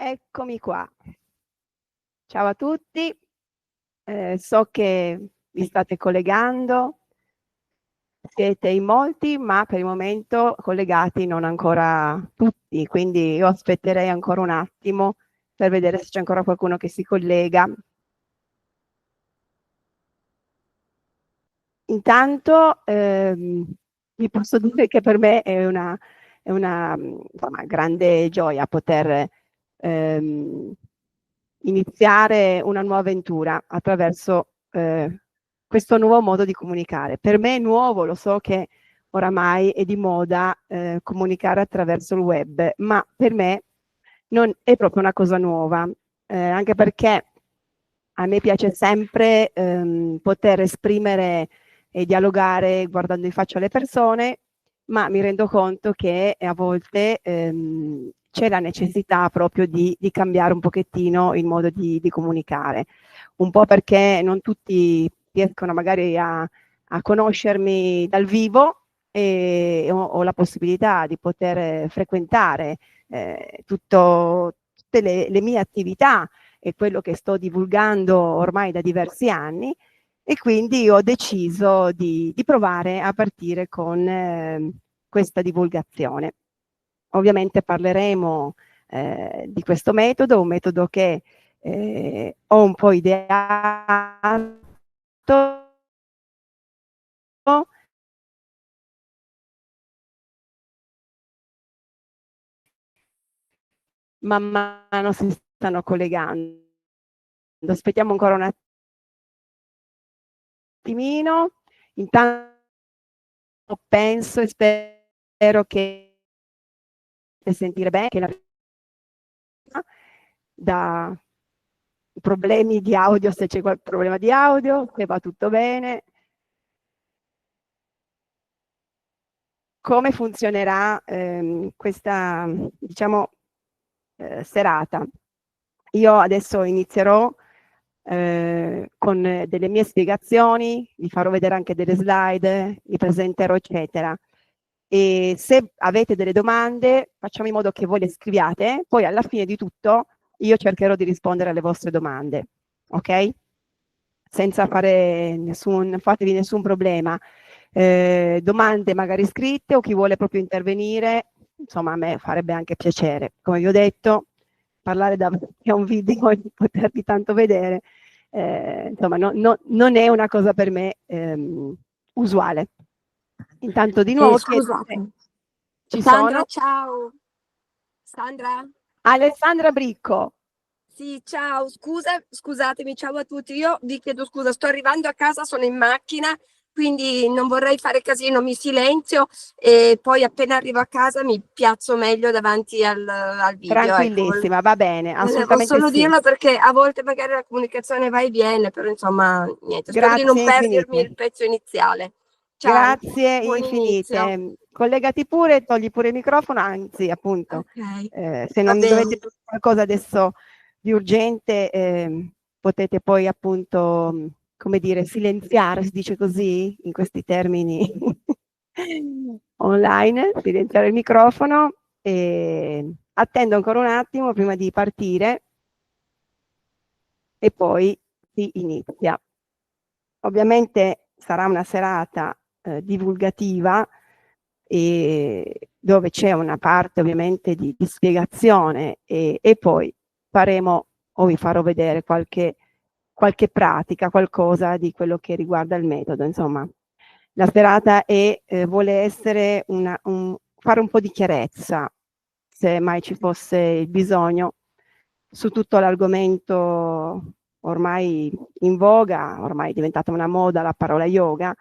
Eccomi qua. Ciao a tutti, so che vi state collegando, siete in molti, ma per il momento collegati non ancora tutti, quindi io aspetterei ancora un attimo per vedere se c'è ancora qualcuno che si collega. Intanto vi posso dire che per me è una insomma, grande gioia poter iniziare una nuova avventura attraverso questo nuovo modo di comunicare. Per me è nuovo, lo so che oramai è di moda comunicare attraverso il web, ma per me non è proprio una cosa nuova, anche perché a me piace sempre poter esprimere e dialogare guardando in faccia le persone, ma mi rendo conto che a volte c'è la necessità proprio di cambiare un pochettino il modo di comunicare, un po' perché non tutti riescono magari a conoscermi dal vivo e ho la possibilità di poter frequentare tutte le mie attività e quello che sto divulgando ormai da diversi anni, e quindi ho deciso di provare a partire con questa divulgazione. Ovviamente parleremo di questo metodo, un metodo che ho un po' ideato man mano si stanno collegando. Aspettiamo ancora un attimino. Intanto penso e spero che sentire bene, che da problemi di audio, se c'è qualche problema di audio, se va tutto bene. Come funzionerà questa, diciamo, serata? Io adesso inizierò con delle mie spiegazioni, vi farò vedere anche delle slide, vi presenterò, eccetera. E se avete delle domande, facciamo in modo che voi le scriviate, poi alla fine di tutto io cercherò di rispondere alle vostre domande, ok? Senza fatevi nessun problema. Domande magari scritte o chi vuole proprio intervenire, insomma a me farebbe anche piacere. Come vi ho detto, parlare davanti a un video e potervi tanto vedere, insomma non è una cosa per me usuale. Intanto di nuovo chiedo se Scusate. ci Sandra, sono. ciao. Sandra? Alessandra Bricco. Sì, ciao. Scusatemi, ciao a tutti. Io vi chiedo scusa, sto arrivando a casa, sono in macchina, quindi non vorrei fare casino, mi silenzio e poi appena arrivo a casa mi piazzo meglio davanti al video. Ecco, Tranquillissima, va bene, volevo assolutamente solo sì. dirlo perché a volte magari la comunicazione va e viene, però insomma, niente, spero di non Grazie perdermi il infinite. pezzo iniziale. Ciao, Grazie buon inizio. infinite. Collegati pure, togli pure il microfono, anzi, appunto, Ok, se va non dovete bene. dire qualcosa adesso di urgente, potete poi appunto, come dire, silenziare, si dice così, in questi termini online, silenziare il microfono e attendo ancora un attimo prima di partire e poi si inizia. Ovviamente sarà una serata divulgativa dove c'è una parte ovviamente di spiegazione e poi faremo o vi farò vedere qualche pratica, qualcosa di quello che riguarda il metodo. Insomma, la serata vuole essere fare un po' di chiarezza, se mai ci fosse il bisogno, su tutto l'argomento ormai in voga, ormai è diventata una moda la parola yoga.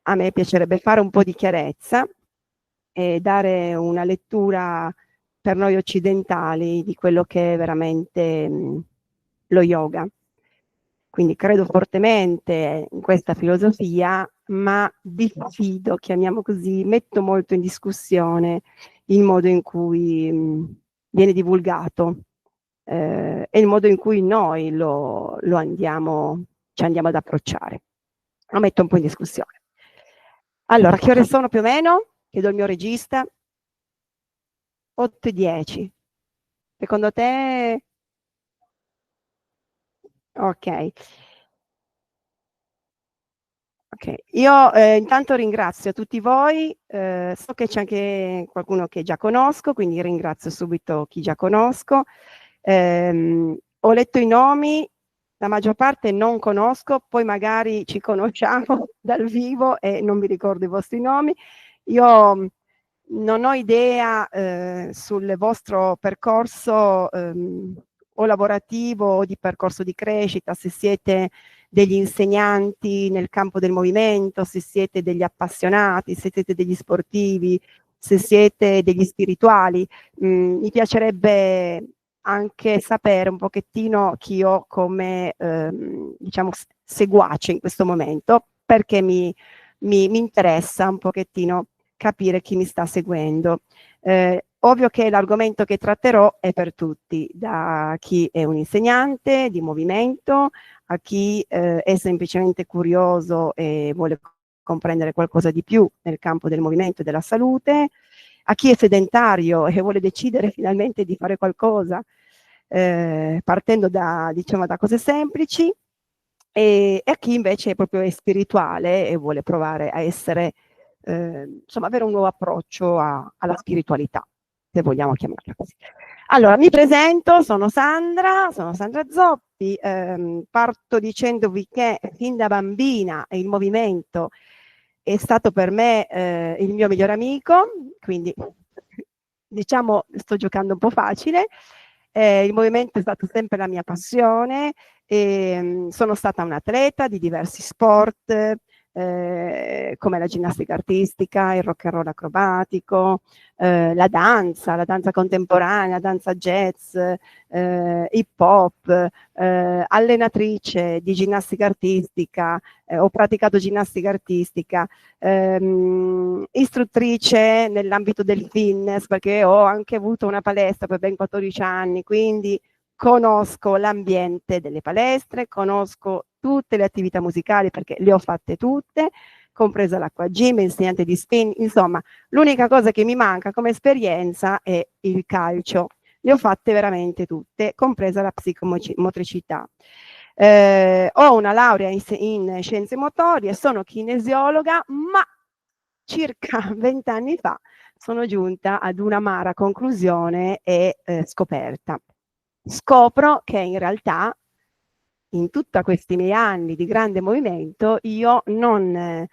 A me piacerebbe fare un po' di chiarezza e dare una lettura per noi occidentali di quello che è veramente lo yoga. Quindi credo fortemente in questa filosofia, ma diffido, chiamiamo così, metto molto in discussione il modo in cui viene divulgato e il modo in cui noi ci andiamo ad approcciare. Lo metto un po' in discussione. Allora, che ore sono più o meno? Chiedo al mio regista. 8:10. Secondo te? Ok. Ok, io intanto ringrazio tutti voi, so che c'è anche qualcuno che già conosco, quindi ringrazio subito chi già conosco. Ho letto i nomi, la maggior parte non conosco, poi magari ci conosciamo dal vivo e non mi ricordo i vostri nomi. Io non ho idea sul vostro percorso o lavorativo o di percorso di crescita, se siete degli insegnanti nel campo del movimento, se siete degli appassionati, se siete degli sportivi, se siete degli spirituali. Mi piacerebbe anche sapere un pochettino chi ho come diciamo seguace in questo momento, perché mi interessa un pochettino capire chi mi sta seguendo. Ovvio che l'argomento che tratterò è per tutti, da chi è un insegnante di movimento, a chi è semplicemente curioso e vuole comprendere qualcosa di più nel campo del movimento e della salute, a chi è sedentario e vuole decidere finalmente di fare qualcosa partendo da, diciamo, da cose semplici, e a chi invece proprio è spirituale e vuole provare a essere, insomma, avere un nuovo approccio alla spiritualità, se vogliamo chiamarla così. Allora, mi presento, sono Sandra Zoppi, parto dicendovi che fin da bambina il movimento è stato per me il mio migliore amico, quindi diciamo sto giocando un po' facile. Il movimento è stato sempre la mia passione, sono stata un'atleta di diversi sport, come la ginnastica artistica, il rock and roll acrobatico, la danza contemporanea, danza jazz, hip hop, allenatrice di ginnastica artistica, ho praticato ginnastica artistica, istruttrice nell'ambito del fitness, perché ho anche avuto una palestra per ben 14 anni, quindi conosco l'ambiente delle palestre, conosco tutte le attività musicali perché le ho fatte tutte, compresa l'acqua gym, insegnante di spin, insomma, l'unica cosa che mi manca come esperienza è il calcio. Le ho fatte veramente tutte, compresa la psicomotricità. Ho una laurea in scienze motorie, sono kinesiologa, ma circa 20 anni fa sono giunta ad un'amara conclusione e scoperta. Scopro che in realtà in tutti questi miei anni di grande movimento io non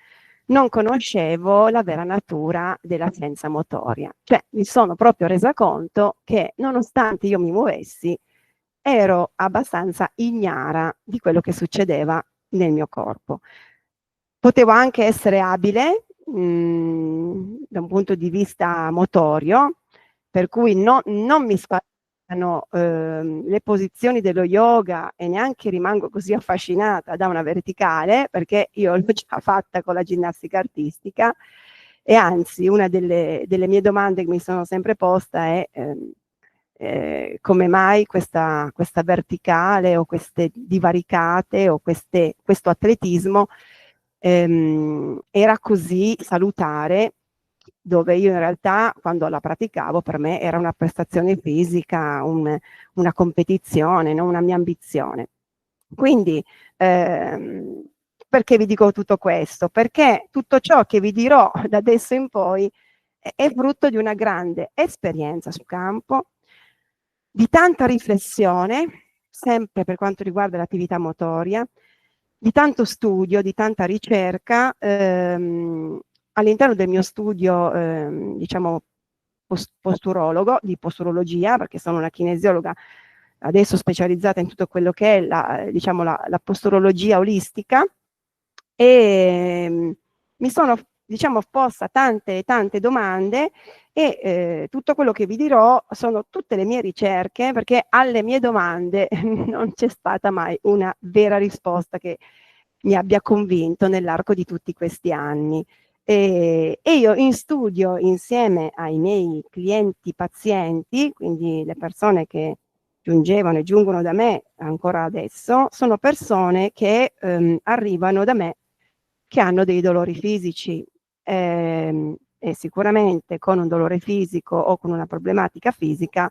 conoscevo la vera natura della scienza motoria. Cioè mi sono proprio resa conto che nonostante io mi muovessi, ero abbastanza ignara di quello che succedeva nel mio corpo. Potevo anche essere abile da un punto di vista motorio, per cui non mi spaventano le posizioni dello yoga e neanche rimango così affascinata da una verticale, perché io l'ho già fatta con la ginnastica artistica, e anzi una delle mie domande che mi sono sempre posta è come mai questa verticale o queste divaricate o questo atletismo era così salutare, dove io in realtà quando la praticavo per me era una prestazione fisica, una competizione, non una mia ambizione. Quindi perché vi dico tutto questo? Perché tutto ciò che vi dirò da adesso in poi è frutto di una grande esperienza sul campo, di tanta riflessione, sempre per quanto riguarda l'attività motoria, di tanto studio, di tanta ricerca. All'interno del mio studio, diciamo, posturologo, di posturologia, perché sono una kinesiologa adesso specializzata in tutto quello che è diciamo, la posturologia olistica, e mi sono, diciamo, posta tante domande, e tutto quello che vi dirò sono tutte le mie ricerche, perché alle mie domande non c'è stata mai una vera risposta che mi abbia convinto nell'arco di tutti questi anni. E io in studio insieme ai miei clienti pazienti, quindi le persone che giungevano e giungono da me ancora adesso, sono persone che arrivano da me che hanno dei dolori fisici, e sicuramente con un dolore fisico o con una problematica fisica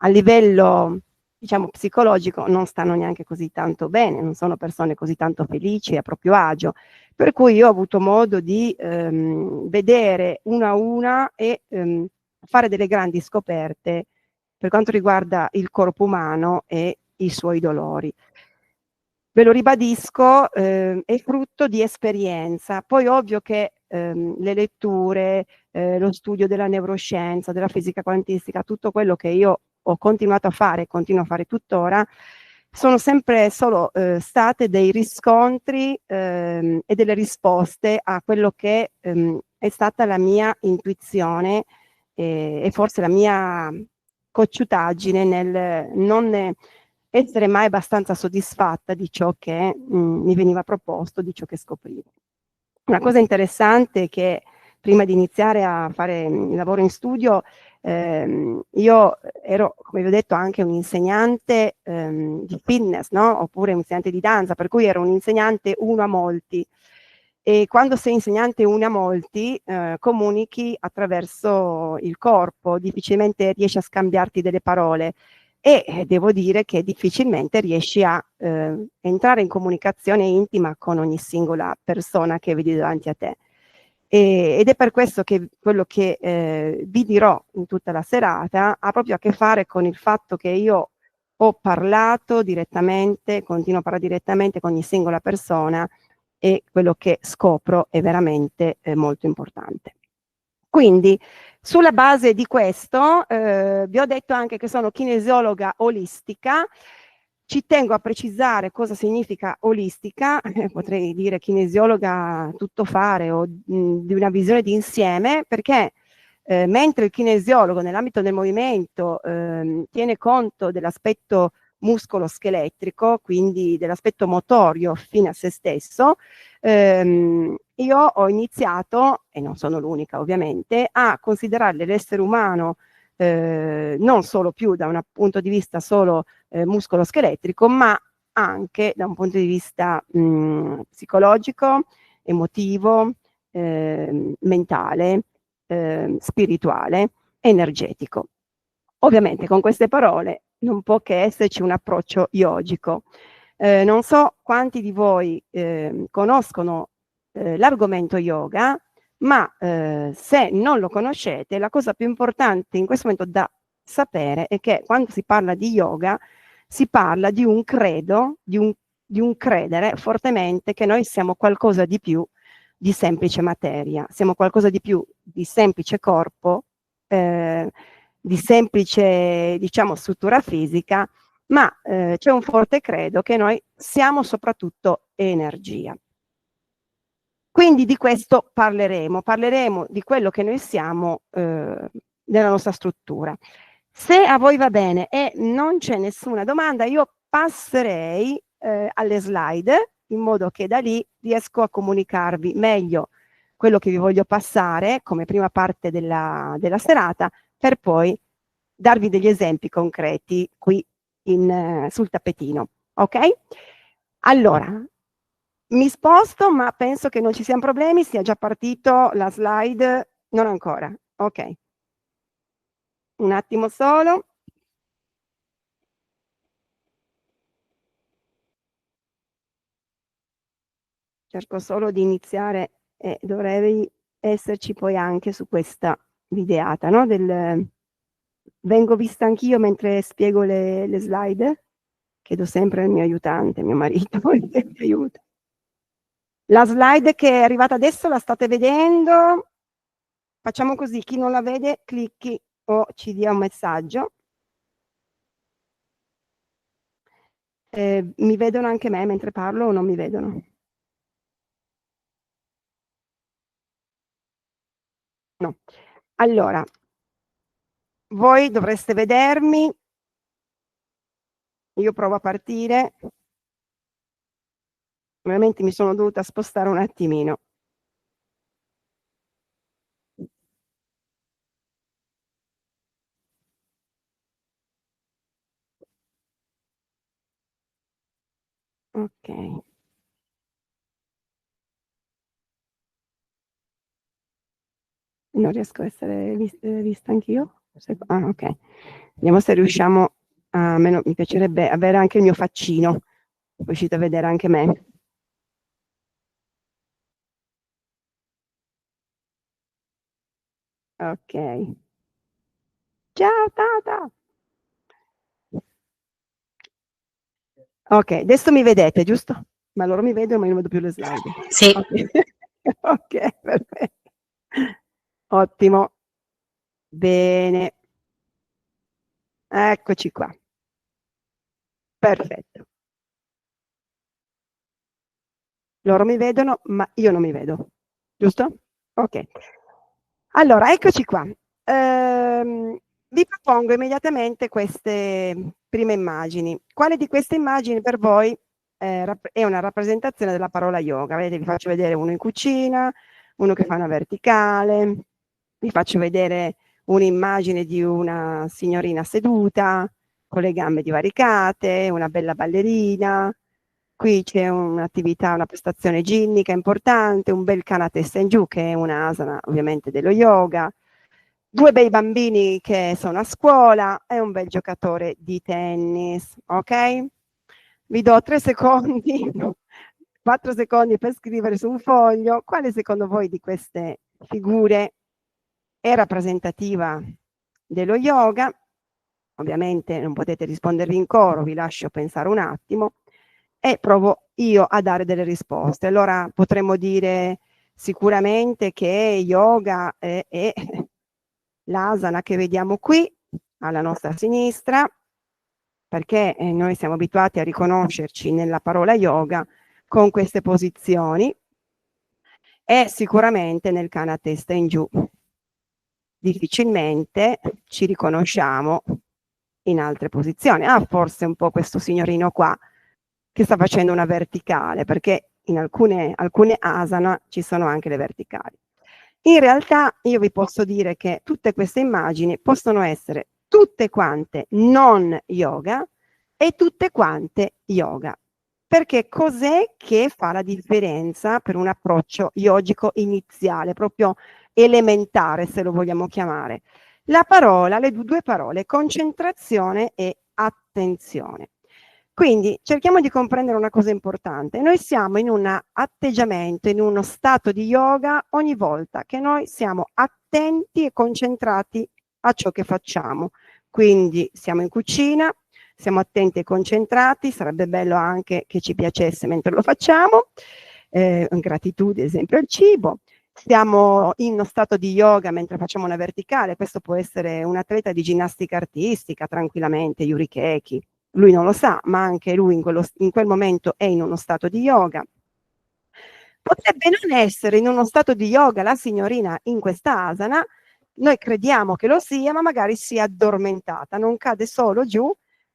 a livello, diciamo, psicologico non stanno neanche così tanto bene, non sono persone così tanto felici e a proprio agio. Per cui io ho avuto modo di vedere una a una e fare delle grandi scoperte per quanto riguarda il corpo umano e i suoi dolori. Ve lo ribadisco, è frutto di esperienza. Poi ovvio che le letture, lo studio della neuroscienza, della fisica quantistica, tutto quello che io ho continuato a fare e continuo a fare tuttora, sono sempre solo state dei riscontri e delle risposte a quello che è stata la mia intuizione e forse la mia cocciutaggine nel non essere mai abbastanza soddisfatta di ciò che mi veniva proposto, di ciò che scoprivo. Una cosa interessante è che prima di iniziare a fare il lavoro in studio, io ero, come vi ho detto, anche un insegnante di fitness, no? Oppure un insegnante di danza, per cui ero un insegnante uno a molti. E quando sei insegnante uno a molti, comunichi attraverso il corpo, difficilmente riesci a scambiarti delle parole e devo dire che difficilmente riesci a entrare in comunicazione intima con ogni singola persona che vedi davanti a te. Ed è per questo che quello che vi dirò in tutta la serata ha proprio a che fare con il fatto che io ho parlato direttamente, continuo a parlare direttamente con ogni singola persona e quello che scopro è veramente molto importante. Quindi, sulla base di questo, vi ho detto anche che sono kinesiologa olistica. Ci tengo a precisare cosa significa olistica, potrei dire kinesiologa tuttofare o di una visione di insieme, perché mentre il kinesiologo nell'ambito del movimento tiene conto dell'aspetto muscolo-scheletrico, quindi dell'aspetto motorio fine a se stesso, io ho iniziato, e non sono l'unica ovviamente, a considerare l'essere umano non solo più da un punto di vista solo muscolo-scheletrico, ma anche da un punto di vista psicologico, emotivo, mentale, spirituale, energetico. Ovviamente con queste parole non può che esserci un approccio yogico. Non so quanti di voi conoscono l'argomento yoga, ma se non lo conoscete, la cosa più importante in questo momento da sapere è che quando si parla di yoga si parla di un credo, di un credere fortemente che noi siamo qualcosa di più di semplice materia, siamo qualcosa di più di semplice corpo, di semplice, diciamo, struttura fisica, ma c'è un forte credo che noi siamo soprattutto energia. Quindi di questo parleremo di quello che noi siamo nella nostra struttura. Se a voi va bene e non c'è nessuna domanda, io passerei alle slide in modo che da lì riesco a comunicarvi meglio quello che vi voglio passare come prima parte della serata, per poi darvi degli esempi concreti qui sul tappetino. Ok? Allora, mi sposto, ma penso che non ci siano problemi, sia già partito la slide, non ancora. Ok, un attimo solo. Cerco solo di iniziare e dovrei esserci poi anche su questa videata, no? Vengo vista anch'io mentre spiego le slide? Chiedo sempre al mio aiutante, mio marito, poi mi aiuta. La slide che è arrivata adesso la state vedendo? Facciamo così, chi non la vede clicchi o ci dia un messaggio. Mi vedono anche me mentre parlo o non mi vedono? No. Allora, voi dovreste vedermi, io provo a partire, ovviamente mi sono dovuta spostare un attimino. Ok. Non riesco a essere vista anch'io? Ok. Vediamo se riusciamo a... mi piacerebbe avere anche il mio faccino. Riuscite a vedere anche me? Ok. Ciao Tata! Ok, adesso mi vedete, giusto? Ma loro mi vedono, ma io non vedo più le slide. Sì. Ok, ok, perfetto. Ottimo. Bene. Eccoci qua. Perfetto. Loro mi vedono, ma io non mi vedo. Giusto? Ok. Allora, eccoci qua. Vi propongo immediatamente queste prime immagini. Quale di queste immagini per voi è una rappresentazione della parola yoga? Vedete, vi faccio vedere uno in cucina, uno che fa una verticale, vi faccio vedere un'immagine di una signorina seduta con le gambe divaricate, una bella ballerina. Qui c'è un'attività, una prestazione ginnica importante, un bel kana testa in giù che è un'asana ovviamente dello yoga, due bei bambini che sono a scuola e un bel giocatore di tennis, ok? Vi do 3 secondi, 4 secondi per scrivere su un foglio quale secondo voi di queste figure è rappresentativa dello yoga. Ovviamente non potete rispondervi in coro, vi lascio pensare un attimo e provo io a dare delle risposte. Allora potremmo dire sicuramente che yoga è l'asana che vediamo qui alla nostra sinistra, perché noi siamo abituati a riconoscerci nella parola yoga con queste posizioni e sicuramente nel kana testa in giù. Difficilmente ci riconosciamo in altre posizioni. Ah, forse un po' questo signorino qua che sta facendo una verticale, perché in alcune asana ci sono anche le verticali. In realtà io vi posso dire che tutte queste immagini possono essere tutte quante non yoga e tutte quante yoga. Perché cos'è che fa la differenza per un approccio yogico iniziale, proprio elementare se lo vogliamo chiamare? La parola, le due parole, concentrazione e attenzione. Quindi cerchiamo di comprendere una cosa importante. Noi siamo in un atteggiamento, in uno stato di yoga ogni volta che noi siamo attenti e concentrati a ciò che facciamo. Quindi siamo in cucina, siamo attenti e concentrati, sarebbe bello anche che ci piacesse mentre lo facciamo, gratitudine, ad esempio, al cibo. Siamo in uno stato di yoga mentre facciamo una verticale, questo può essere un atleta di ginnastica artistica, tranquillamente, Yuri Keki, lui non lo sa, ma anche lui in quel momento è in uno stato di yoga. Potrebbe non essere in uno stato di yoga la signorina in questa asana, noi crediamo che lo sia, ma magari si è addormentata, non cade solo giù,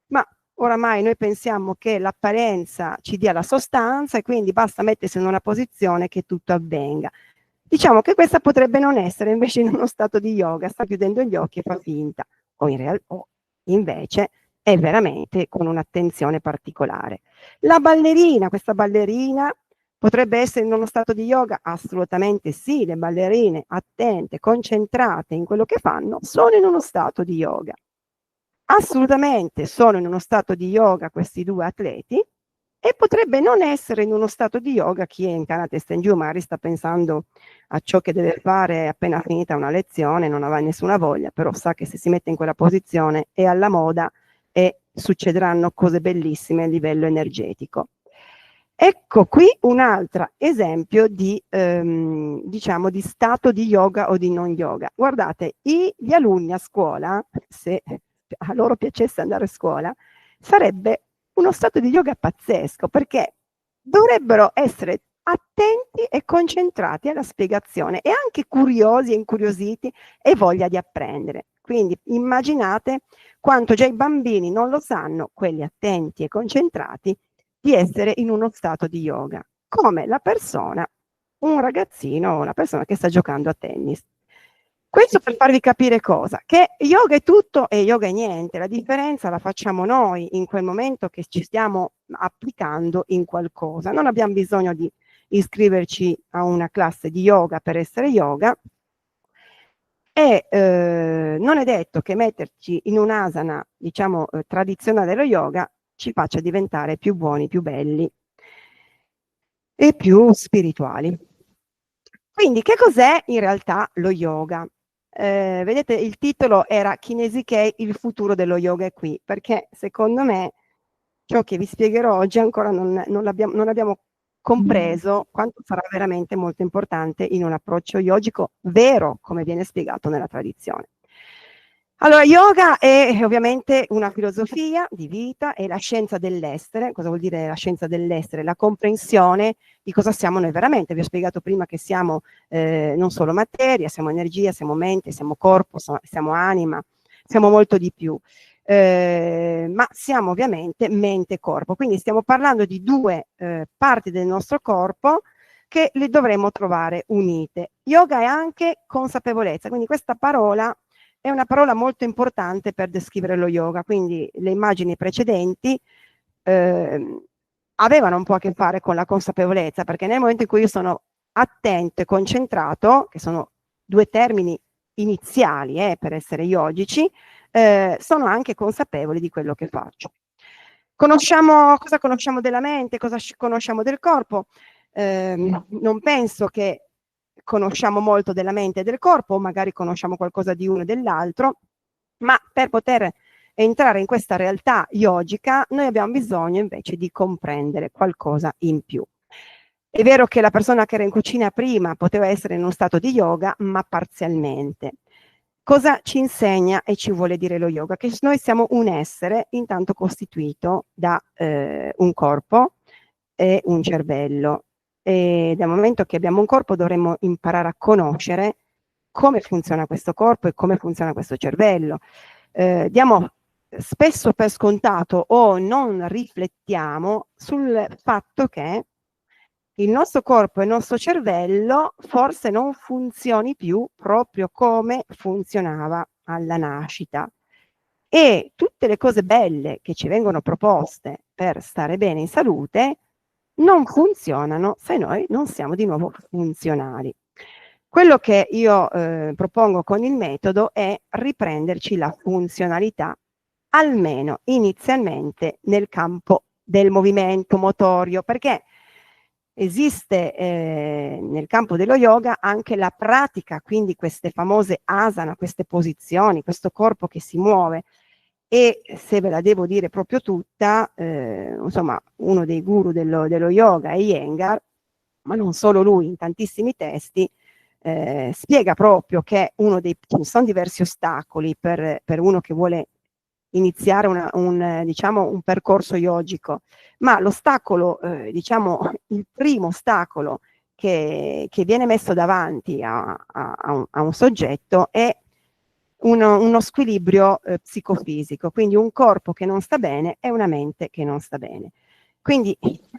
ma oramai noi pensiamo che l'apparenza ci dia la sostanza e quindi basta mettersi in una posizione che tutto avvenga. Diciamo che questa potrebbe non essere invece in uno stato di yoga, sta chiudendo gli occhi e fa finta, o invece è veramente con un'attenzione particolare. La ballerina, questa ballerina potrebbe essere in uno stato di yoga? Assolutamente sì, le ballerine attente, concentrate in quello che fanno, sono in uno stato di yoga. Assolutamente sono in uno stato di yoga questi due atleti e potrebbe non essere in uno stato di yoga chi è in kana testa in giù, magari sta pensando a ciò che deve fare appena finita una lezione, non avrà nessuna voglia, però sa che se si mette in quella posizione è alla moda e succederanno cose bellissime a livello energetico. Ecco qui un altro esempio di, diciamo, di stato di yoga o di non yoga. Guardate, gli alunni a scuola, se a loro piacesse andare a scuola, sarebbe uno stato di yoga pazzesco, perché dovrebbero essere attenti e concentrati alla spiegazione e anche curiosi e incuriositi e voglia di apprendere. Quindi immaginate quanto già i bambini non lo sanno, quelli attenti e concentrati, di essere in uno stato di yoga, come la persona, un ragazzino o una persona che sta giocando a tennis. Questo per farvi capire cosa? Che yoga è tutto e yoga è niente, la differenza la facciamo noi in quel momento che ci stiamo applicando in qualcosa. Non abbiamo bisogno di iscriverci a una classe di yoga per essere yoga e non è detto che metterci in un'asana, diciamo, tradizionale dello yoga ci faccia diventare più buoni, più belli e più spirituali. Quindi che cos'è in realtà lo yoga? Vedete, il titolo era Kinesiche, il futuro dello yoga è qui, perché secondo me ciò che vi spiegherò oggi ancora non abbiamo compreso quanto sarà veramente molto importante in un approccio yogico vero, come viene spiegato nella tradizione. Allora, yoga è ovviamente una filosofia di vita, è la scienza dell'essere. Cosa vuol dire la scienza dell'essere? La comprensione di cosa siamo noi veramente. Vi ho spiegato prima che siamo non solo materia, siamo energia, siamo mente, siamo corpo, siamo anima, siamo molto di più. Ma siamo ovviamente mente e corpo. Quindi stiamo parlando di due parti del nostro corpo che le dovremo trovare unite. Yoga è anche consapevolezza, quindi questa parola è una parola molto importante per descrivere lo yoga, quindi le immagini precedenti avevano un po' a che fare con la consapevolezza, perché nel momento in cui io sono attento e concentrato, che sono due termini iniziali per essere yogici, sono anche consapevoli di quello che faccio. Cosa conosciamo della mente, cosa conosciamo del corpo? Non penso che conosciamo molto della mente e del corpo, magari conosciamo qualcosa di uno e dell'altro, ma per poter entrare in questa realtà yogica noi abbiamo bisogno invece di comprendere qualcosa in più. È vero che la persona che era in cucina prima poteva essere in uno stato di yoga, ma parzialmente. Cosa ci insegna e ci vuole dire lo yoga? Che noi siamo un essere intanto costituito da un corpo e un cervello. E dal momento che abbiamo un corpo dovremmo imparare a conoscere come funziona questo corpo e come funziona questo cervello. Diamo spesso per scontato o non riflettiamo sul fatto che il nostro corpo e il nostro cervello forse non funzioni più proprio come funzionava alla nascita. E tutte le cose belle che ci vengono proposte per stare bene in salute non funzionano se noi non siamo di nuovo funzionali. Quello che io propongo con il metodo è riprenderci la funzionalità, almeno inizialmente nel campo del movimento motorio, perché esiste nel campo dello yoga anche la pratica, quindi queste famose asana, queste posizioni, questo corpo che si muove. E se ve la devo dire proprio tutta, insomma, uno dei guru dello yoga è Iyengar, ma non solo lui, in tantissimi testi spiega proprio che ci sono diversi ostacoli per uno che vuole iniziare diciamo, un percorso yogico, ma l'ostacolo, diciamo, il primo ostacolo che viene messo davanti a un soggetto è uno squilibrio psicofisico, quindi un corpo che non sta bene e una mente che non sta bene. Quindi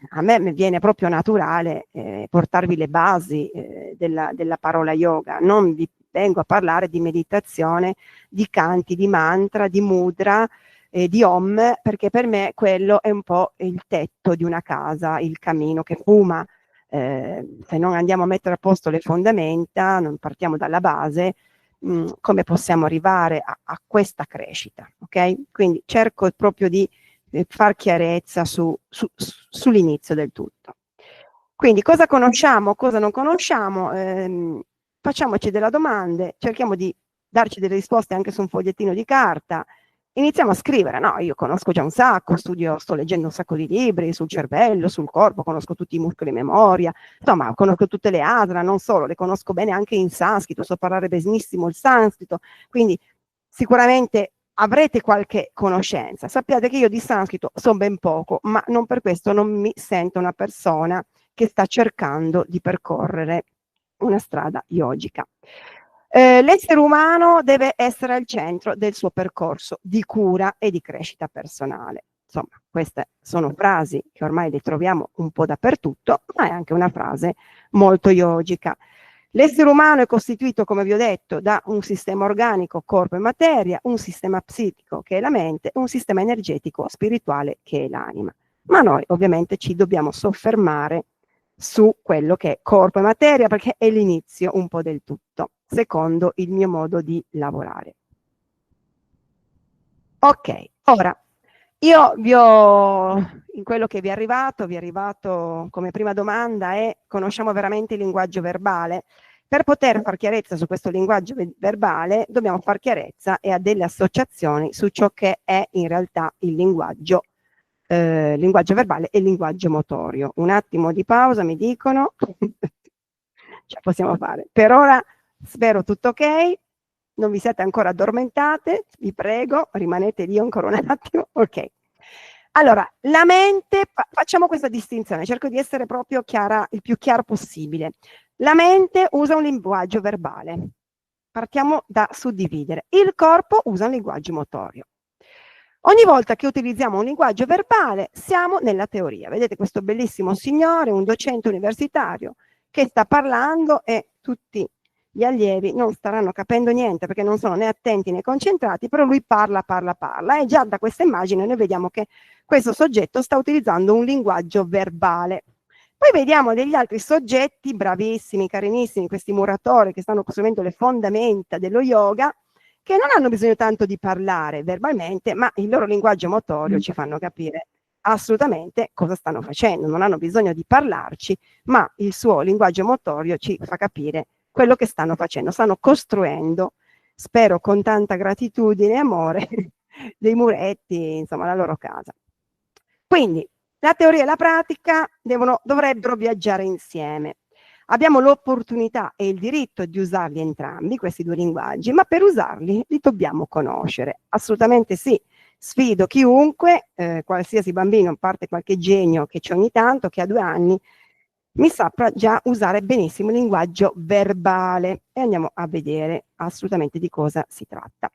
a me viene proprio naturale portarvi le basi della parola yoga, non vi vengo a parlare di meditazione, di canti, di mantra, di mudra, di om, perché per me quello è un po' il tetto di una casa, il camino che fuma. Se non andiamo a mettere a posto le fondamenta, non partiamo dalla base, come possiamo arrivare a questa crescita, ok? Quindi cerco proprio di far chiarezza sull'inizio del tutto. Quindi cosa conosciamo, cosa non conosciamo? Facciamoci delle domande, cerchiamo di darci delle risposte anche su un fogliettino di carta, iniziamo a scrivere. No, io conosco già un sacco, sto leggendo un sacco di libri sul cervello, sul corpo, conosco tutti i muscoli in memoria, insomma, conosco tutte le asana, non solo, le conosco bene anche in sanscrito, so parlare benissimo il sanscrito, quindi sicuramente avrete qualche conoscenza. Sappiate che io di sanscrito so ben poco, ma non per questo non mi sento una persona che sta cercando di percorrere una strada yogica. L'essere umano deve essere al centro del suo percorso di cura e di crescita personale. Insomma, queste sono frasi che ormai le troviamo un po' dappertutto, ma è anche una frase molto yogica. L'essere umano è costituito, come vi ho detto, da un sistema organico, corpo e materia, un sistema psichico che è la mente, un sistema energetico spirituale che è l'anima. Ma noi ovviamente ci dobbiamo soffermare su quello che è corpo e materia, perché è l'inizio un po' del tutto, secondo il mio modo di lavorare. Ok, ora io in quello che vi è arrivato come prima domanda è: conosciamo veramente il linguaggio verbale? Per poter far chiarezza su questo linguaggio verbale dobbiamo far chiarezza e a delle associazioni su ciò che è in realtà il linguaggio verbale e il linguaggio motorio. Un attimo di pausa, mi dicono. Ce la possiamo fare. Per ora spero tutto ok, non vi siete ancora addormentate, vi prego, rimanete lì ancora un attimo. Ok. Allora, la mente, facciamo questa distinzione, cerco di essere proprio chiara, il più chiaro possibile. La mente usa un linguaggio verbale. Partiamo da suddividere. Il corpo usa un linguaggio motorio. Ogni volta che utilizziamo un linguaggio verbale siamo nella teoria. Vedete questo bellissimo signore, un docente universitario, che sta parlando e tutti gli allievi non staranno capendo niente perché non sono né attenti né concentrati, però lui parla e già da questa immagine noi vediamo che questo soggetto sta utilizzando un linguaggio verbale. Poi vediamo degli altri soggetti bravissimi, carinissimi, questi muratori che stanno costruendo le fondamenta dello yoga, che non hanno bisogno tanto di parlare verbalmente, ma il loro linguaggio motorio ci fanno capire assolutamente cosa stanno facendo. Non hanno bisogno di parlarci, ma il suo linguaggio motorio ci fa capire quello che stanno facendo. Stanno costruendo, spero con tanta gratitudine e amore, dei muretti, insomma, la loro casa. Quindi la teoria e la pratica dovrebbero viaggiare insieme. Abbiamo l'opportunità e il diritto di usarli entrambi, questi due linguaggi, ma per usarli li dobbiamo conoscere. Assolutamente sì. Sfido chiunque, qualsiasi bambino, a parte qualche genio che c'è ogni tanto, che ha 2 anni, mi saprà già usare benissimo il linguaggio verbale. E andiamo a vedere assolutamente di cosa si tratta.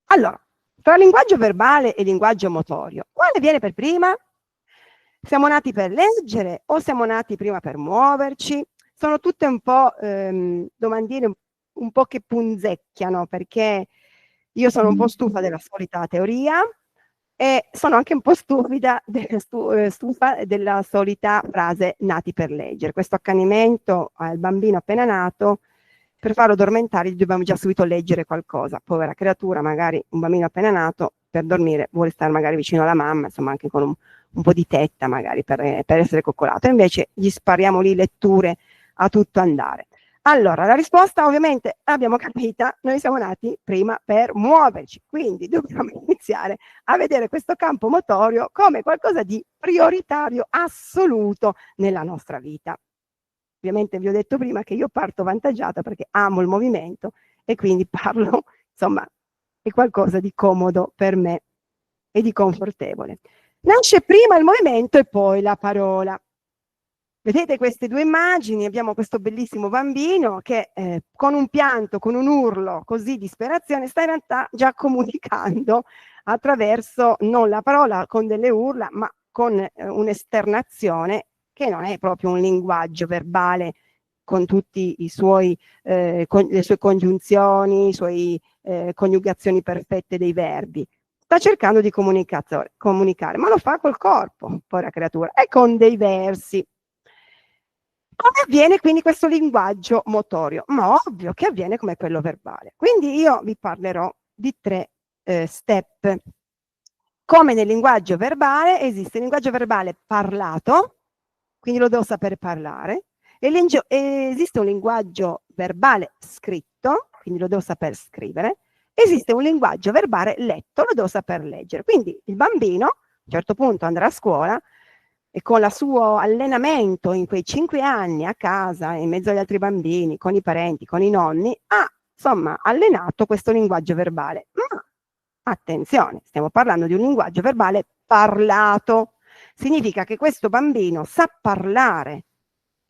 Allora, tra linguaggio verbale e linguaggio motorio, quale viene per prima? Siamo nati per leggere o siamo nati prima per muoverci? Sono tutte un po' domandine un po' che punzecchiano, perché io sono un po' stufa della solita teoria e sono anche un po' stufa della solita frase nati per leggere. Questo accanimento al bambino appena nato, per farlo addormentare gli dobbiamo già subito leggere qualcosa. Povera creatura, magari un bambino appena nato per dormire vuole stare magari vicino alla mamma, insomma anche con un po' di tetta magari per essere coccolato. Invece gli spariamo lì letture a tutto andare. Allora, la risposta ovviamente l'abbiamo capita, noi siamo nati prima per muoverci, quindi dobbiamo iniziare a vedere questo campo motorio come qualcosa di prioritario assoluto nella nostra vita. Ovviamente vi ho detto prima che io parto vantaggiata perché amo il movimento e quindi parlo, insomma, è qualcosa di comodo per me e di confortevole. Nasce prima il movimento e poi la parola. Vedete queste due immagini? Abbiamo questo bellissimo bambino che con un pianto, con un urlo così di disperazione, sta in realtà già comunicando attraverso non la parola con delle urla, ma con un'esternazione che non è proprio un linguaggio verbale con tutti i suoi, le sue congiunzioni, i suoi coniugazioni perfette dei verbi. Sta cercando di comunicare, ma lo fa col corpo, povera creatura, e con dei versi. Come avviene quindi questo linguaggio motorio? Ma ovvio che avviene come quello verbale. Quindi io vi parlerò di 3 step. Come nel linguaggio verbale esiste il linguaggio verbale parlato, quindi lo devo saper parlare, e esiste un linguaggio verbale scritto, quindi lo devo saper scrivere, esiste un linguaggio verbale letto, lo devo saper leggere. Quindi il bambino a un certo punto andrà a scuola e con il suo allenamento in quei 5 anni a casa, in mezzo agli altri bambini, con i parenti, con i nonni, ha insomma allenato questo linguaggio verbale. Ma attenzione, stiamo parlando di un linguaggio verbale parlato. Significa che questo bambino sa parlare,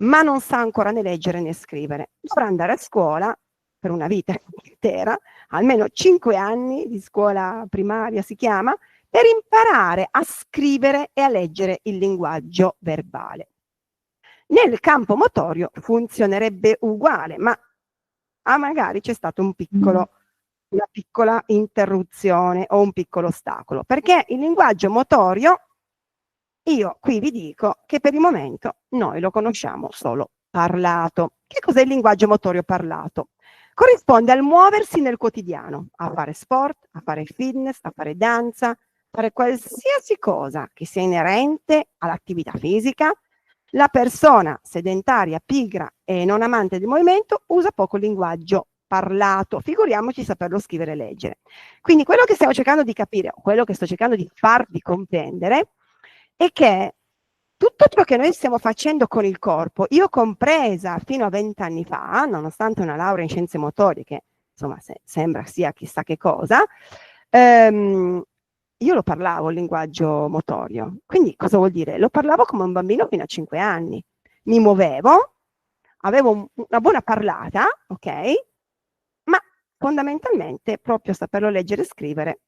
ma non sa ancora né leggere né scrivere. Dovrà andare a scuola per una vita intera, almeno 5 anni di scuola primaria si chiama, per imparare a scrivere e a leggere il linguaggio verbale. Nel campo motorio funzionerebbe uguale, ma magari c'è stato una piccola interruzione o un piccolo ostacolo, perché il linguaggio motorio, io qui vi dico che per il momento noi lo conosciamo solo parlato. Che cos'è il linguaggio motorio parlato? corrisponde al muoversi nel quotidiano, a fare sport, a fare fitness, a fare danza, a fare qualsiasi cosa che sia inerente all'attività fisica. La persona sedentaria, pigra e non amante del movimento usa poco linguaggio parlato, figuriamoci saperlo scrivere e leggere. Quindi quello che stiamo cercando di capire, o quello che sto cercando di farvi comprendere, è che tutto ciò che noi stiamo facendo con il corpo, io compresa fino a 20 anni fa, nonostante una laurea in scienze motorie, che insomma sembra sia chissà che cosa, io lo parlavo il linguaggio motorio. Quindi cosa vuol dire? Lo parlavo come un bambino fino a 5 anni. Mi muovevo, avevo una buona parlata, ok? Ma fondamentalmente proprio saperlo leggere e scrivere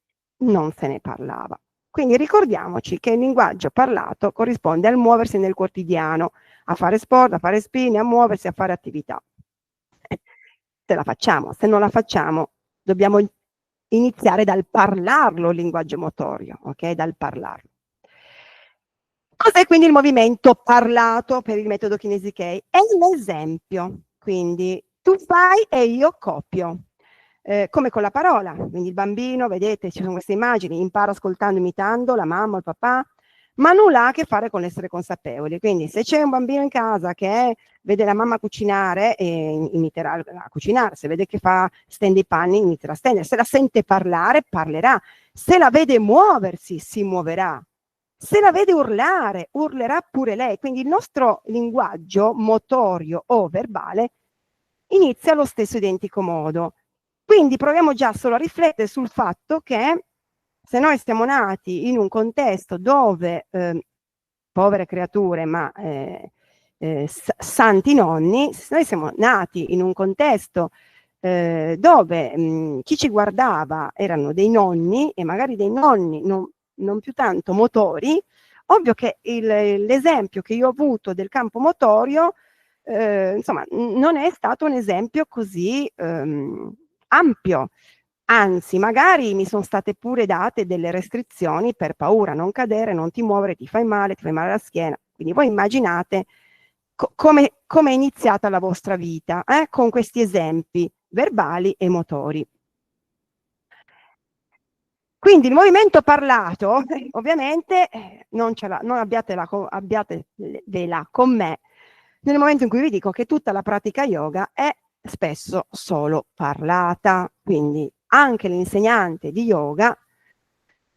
non se ne parlava. Quindi ricordiamoci che il linguaggio parlato corrisponde al muoversi nel quotidiano, a fare sport, a fare spine, a muoversi, a fare attività. Se la facciamo, se non la facciamo, dobbiamo iniziare dal parlarlo il linguaggio motorio, ok? Dal parlarlo. Cos'è quindi il movimento parlato per il metodo Kinesi Kei? È l'esempio, quindi tu fai e io copio. Come con la parola, quindi il bambino, vedete, ci sono queste immagini, impara ascoltando, imitando la mamma, il papà, ma nulla ha a che fare con l'essere consapevoli. Quindi se c'è un bambino in casa che vede la mamma cucinare, imiterà a cucinare, se vede che stende i panni, inizierà a stendere, se la sente parlare, parlerà, se la vede muoversi, si muoverà, se la vede urlare, urlerà pure lei. Quindi il nostro linguaggio motorio o verbale inizia allo stesso identico modo. Quindi proviamo già solo a riflettere sul fatto che se noi siamo nati in un contesto dove, povere creature, ma santi nonni, se noi siamo nati in un contesto dove chi ci guardava erano dei nonni, e magari dei nonni non più tanto motori, ovvio che l'esempio che io ho avuto del campo motorio, insomma, non è stato un esempio così ampio, anzi magari mi sono state pure date delle restrizioni per paura, non cadere, non ti muovere, ti fai male alla schiena. Quindi voi immaginate come è iniziata la vostra vita, con questi esempi verbali e motori. Quindi il movimento parlato, ovviamente, non abbiatela con me nel momento in cui vi dico che tutta la pratica yoga è spesso solo parlata, quindi anche l'insegnante di yoga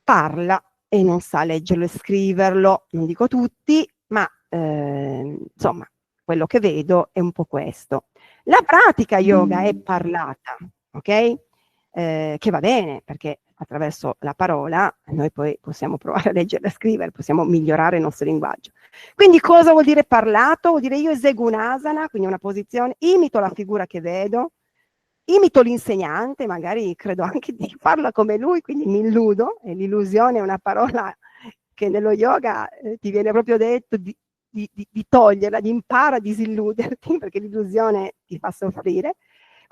parla e non sa leggerlo e scriverlo, non dico tutti, ma insomma, quello che vedo è un po' questo. La pratica yoga è parlata, ok? Che va bene, perché attraverso la parola noi poi possiamo provare a leggerla e scrivere, possiamo migliorare il nostro linguaggio. Quindi cosa vuol dire parlato? Vuol dire io eseguo un'asana, quindi una posizione, imito la figura che vedo, imito l'insegnante, magari credo anche di farla come lui, quindi mi illudo, e l'illusione è una parola che nello yoga ti viene proprio detto di toglierla, di impara a disilluderti, perché l'illusione ti fa soffrire.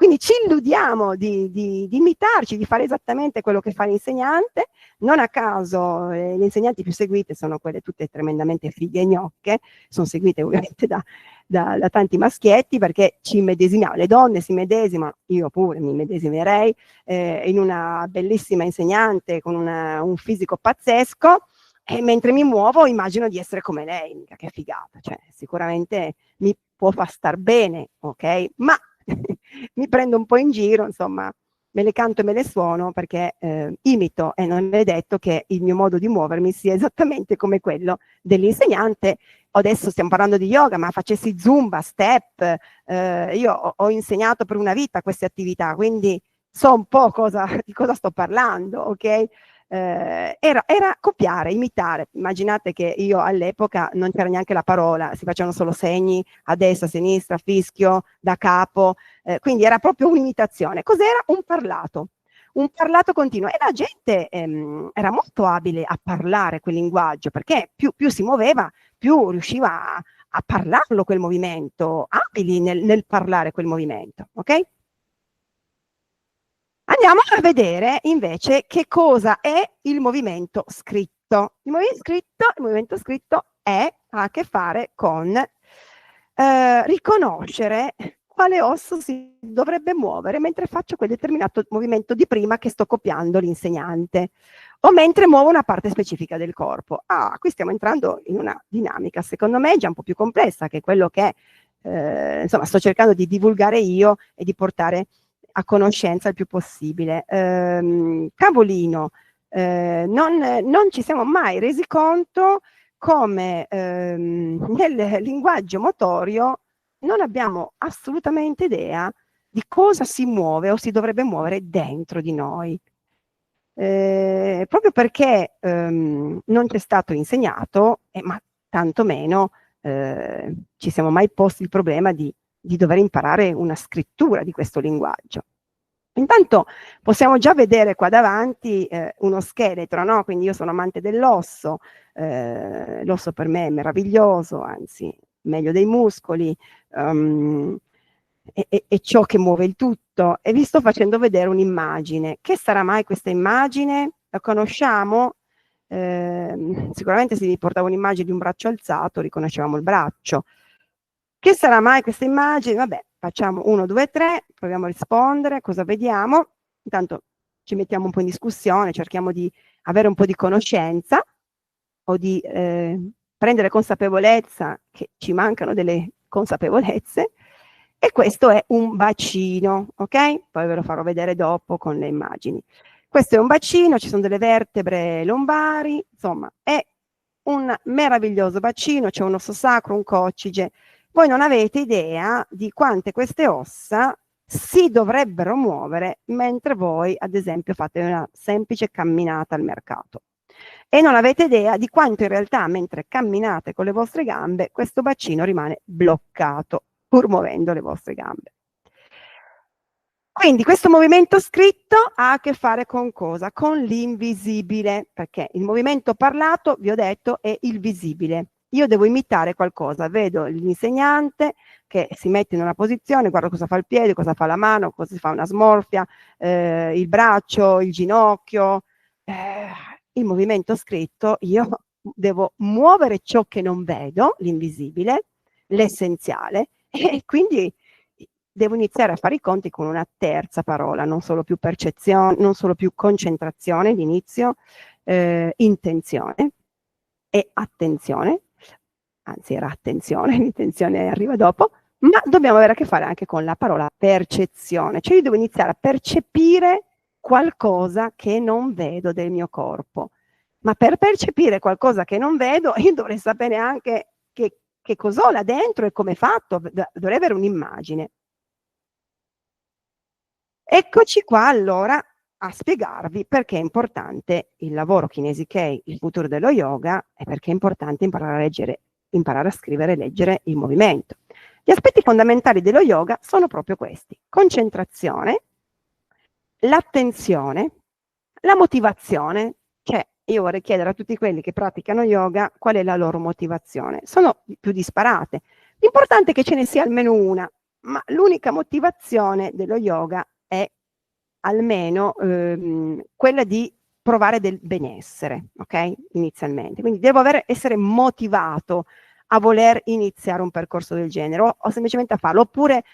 Quindi ci illudiamo di imitarci, di fare esattamente quello che fa l'insegnante. Non a caso le insegnanti più seguite sono quelle tutte tremendamente fighe e gnocche, sono seguite ovviamente da tanti maschietti, perché ci immedesimiamo, le donne si medesimano, io pure mi medesimerei, in una bellissima insegnante con un fisico pazzesco, e mentre mi muovo immagino di essere come lei, mica che figata, cioè sicuramente mi può far star bene, ok? Ma mi prendo un po' in giro, insomma, me le canto e me le suono perché imito, e non è detto che il mio modo di muovermi sia esattamente come quello dell'insegnante. Adesso stiamo parlando di yoga, ma facessi zumba, step, io ho insegnato per una vita queste attività, quindi so un po' di cosa sto parlando, ok? Era copiare, imitare. Immaginate che io all'epoca non c'era neanche la parola, si facevano solo segni a destra, a sinistra, fischio, da capo, quindi era proprio un'imitazione. Cos'era? Un parlato continuo, e la gente era molto abile a parlare quel linguaggio, perché più si muoveva, più riusciva a parlarlo quel movimento, abili nel parlare quel movimento, ok? Andiamo a vedere invece che cosa è il movimento scritto. Il movimento scritto ha a che fare con riconoscere quale osso si dovrebbe muovere mentre faccio quel determinato movimento di prima che sto copiando l'insegnante, o mentre muovo una parte specifica del corpo. Ah, qui stiamo entrando in una dinamica, secondo me, già un po' più complessa, che è quello che, insomma, sto cercando di divulgare io e di portare a conoscenza il più possibile. Cavolino, non ci siamo mai resi conto come nel linguaggio motorio non abbiamo assolutamente idea di cosa si muove o si dovrebbe muovere dentro di noi. Proprio perché non ci è stato insegnato, ma tantomeno ci siamo mai posti il problema di dover imparare una scrittura di questo linguaggio. Intanto possiamo già vedere qua davanti uno scheletro, no? Quindi io sono amante dell'osso, l'osso per me è meraviglioso, anzi meglio dei muscoli, è ciò che muove il tutto, e vi sto facendo vedere un'immagine. Che sarà mai questa immagine? La conosciamo? Sicuramente se vi portavo un'immagine di un braccio alzato riconoscevamo il braccio. Che sarà mai questa immagine? Vabbè, facciamo 1, 2, 3, proviamo a rispondere, cosa vediamo? Intanto ci mettiamo un po' in discussione, cerchiamo di avere un po' di conoscenza o di prendere consapevolezza che ci mancano delle consapevolezze, e questo è un bacino, ok? Poi ve lo farò vedere dopo con le immagini. Questo è un bacino, ci sono delle vertebre lombari, insomma, è un meraviglioso bacino, c'è un osso sacro, un coccige. Voi non avete idea di quante queste ossa si dovrebbero muovere mentre voi, ad esempio, fate una semplice camminata al mercato. E non avete idea di quanto in realtà, mentre camminate con le vostre gambe, questo bacino rimane bloccato, pur muovendo le vostre gambe. Quindi questo movimento scritto ha a che fare con cosa? Con l'invisibile, perché il movimento parlato, vi ho detto, è il visibile. Io devo imitare qualcosa, vedo l'insegnante che si mette in una posizione, guardo cosa fa il piede, cosa fa la mano, cosa si fa una smorfia, il braccio, il ginocchio. Il movimento scritto, io devo muovere ciò che non vedo, l'invisibile, l'essenziale, e quindi devo iniziare a fare i conti con una terza parola, non solo più percezione, non solo più concentrazione d'inizio, intenzione e attenzione, anzi era attenzione, l'intenzione arriva dopo, ma dobbiamo avere a che fare anche con la parola percezione, cioè io devo iniziare a percepire qualcosa che non vedo del mio corpo, ma per percepire qualcosa che non vedo io dovrei sapere anche che cos'ho là dentro e come è fatto, dovrei avere un'immagine. Eccoci qua allora a spiegarvi perché è importante il lavoro Kinesi-Kei, il futuro dello yoga, e perché è importante imparare a leggere, imparare a scrivere e leggere il movimento. Gli aspetti fondamentali dello yoga sono proprio questi: concentrazione, l'attenzione, la motivazione. Cioè, io vorrei chiedere a tutti quelli che praticano yoga qual è la loro motivazione. Sono più disparate. L'importante è che ce ne sia almeno una, ma l'unica motivazione dello yoga è almeno quella di provare del benessere, ok? Inizialmente. Quindi devo essere motivato a voler iniziare un percorso del genere, o semplicemente a farlo, oppure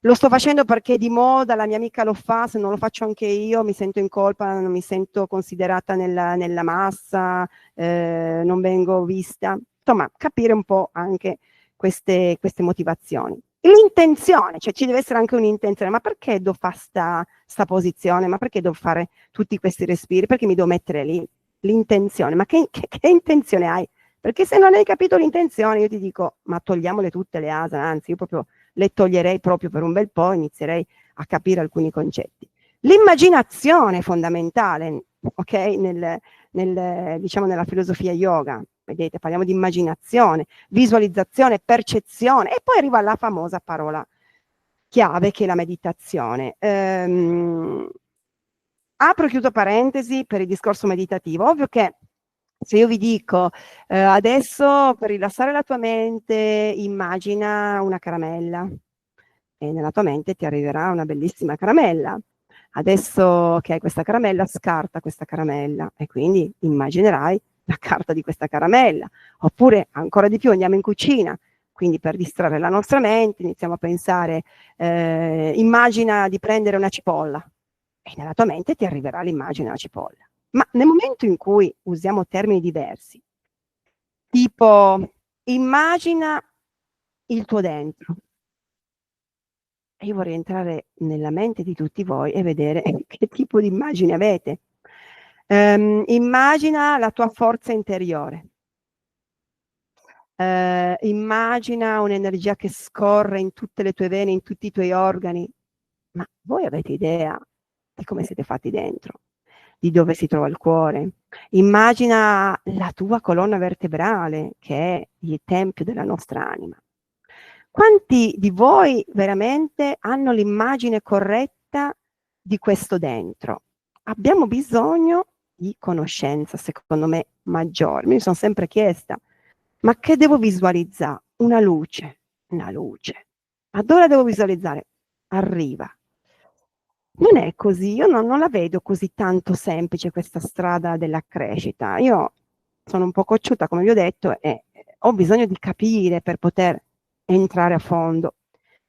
lo sto facendo perché di moda, la mia amica lo fa, se non lo faccio anche io mi sento in colpa, non mi sento considerata nella massa, non vengo vista. Insomma, capire un po' anche queste motivazioni. L'intenzione, cioè ci deve essere anche un'intenzione, ma perché devo fare sta posizione, ma perché devo fare tutti questi respiri, perché mi devo mettere lì? L'intenzione, ma che intenzione hai? Perché se non hai capito l'intenzione io ti dico, ma togliamole tutte le asana, anzi io proprio le toglierei proprio per un bel po', inizierei a capire alcuni concetti. L'immaginazione è fondamentale, ok? Diciamo nella filosofia yoga, vedete, parliamo di immaginazione, visualizzazione, percezione, e poi arriva la famosa parola chiave che è la meditazione. Apro e chiudo parentesi per il discorso meditativo. Ovvio che se io vi dico adesso per rilassare la tua mente immagina una caramella, e nella tua mente ti arriverà una bellissima caramella. Adesso che hai questa caramella, scarta questa caramella e quindi immaginerai la carta di questa caramella. Oppure ancora di più andiamo in cucina, quindi per distrarre la nostra mente iniziamo a pensare, immagina di prendere una cipolla, e nella tua mente ti arriverà l'immagine della cipolla. Ma nel momento in cui usiamo termini diversi, tipo immagina il tuo dentro, e io vorrei entrare nella mente di tutti voi e vedere che tipo di immagine avete. Immagina la tua forza interiore. Immagina un'energia che scorre in tutte le tue vene, in tutti i tuoi organi. Ma voi avete idea di come siete fatti dentro, di dove si trova il cuore? Immagina la tua colonna vertebrale, che è il tempio della nostra anima. Quanti di voi veramente hanno l'immagine corretta di questo dentro? Abbiamo bisogno di conoscenza, secondo me, maggiore. Mi sono sempre chiesta, ma che devo visualizzare? Una luce, una luce. Ma dove la devo visualizzare? Arriva. Non è così, io non la vedo così tanto semplice questa strada della crescita. Io sono un po' cocciuta, come vi ho detto, e ho bisogno di capire per poter entrare a fondo.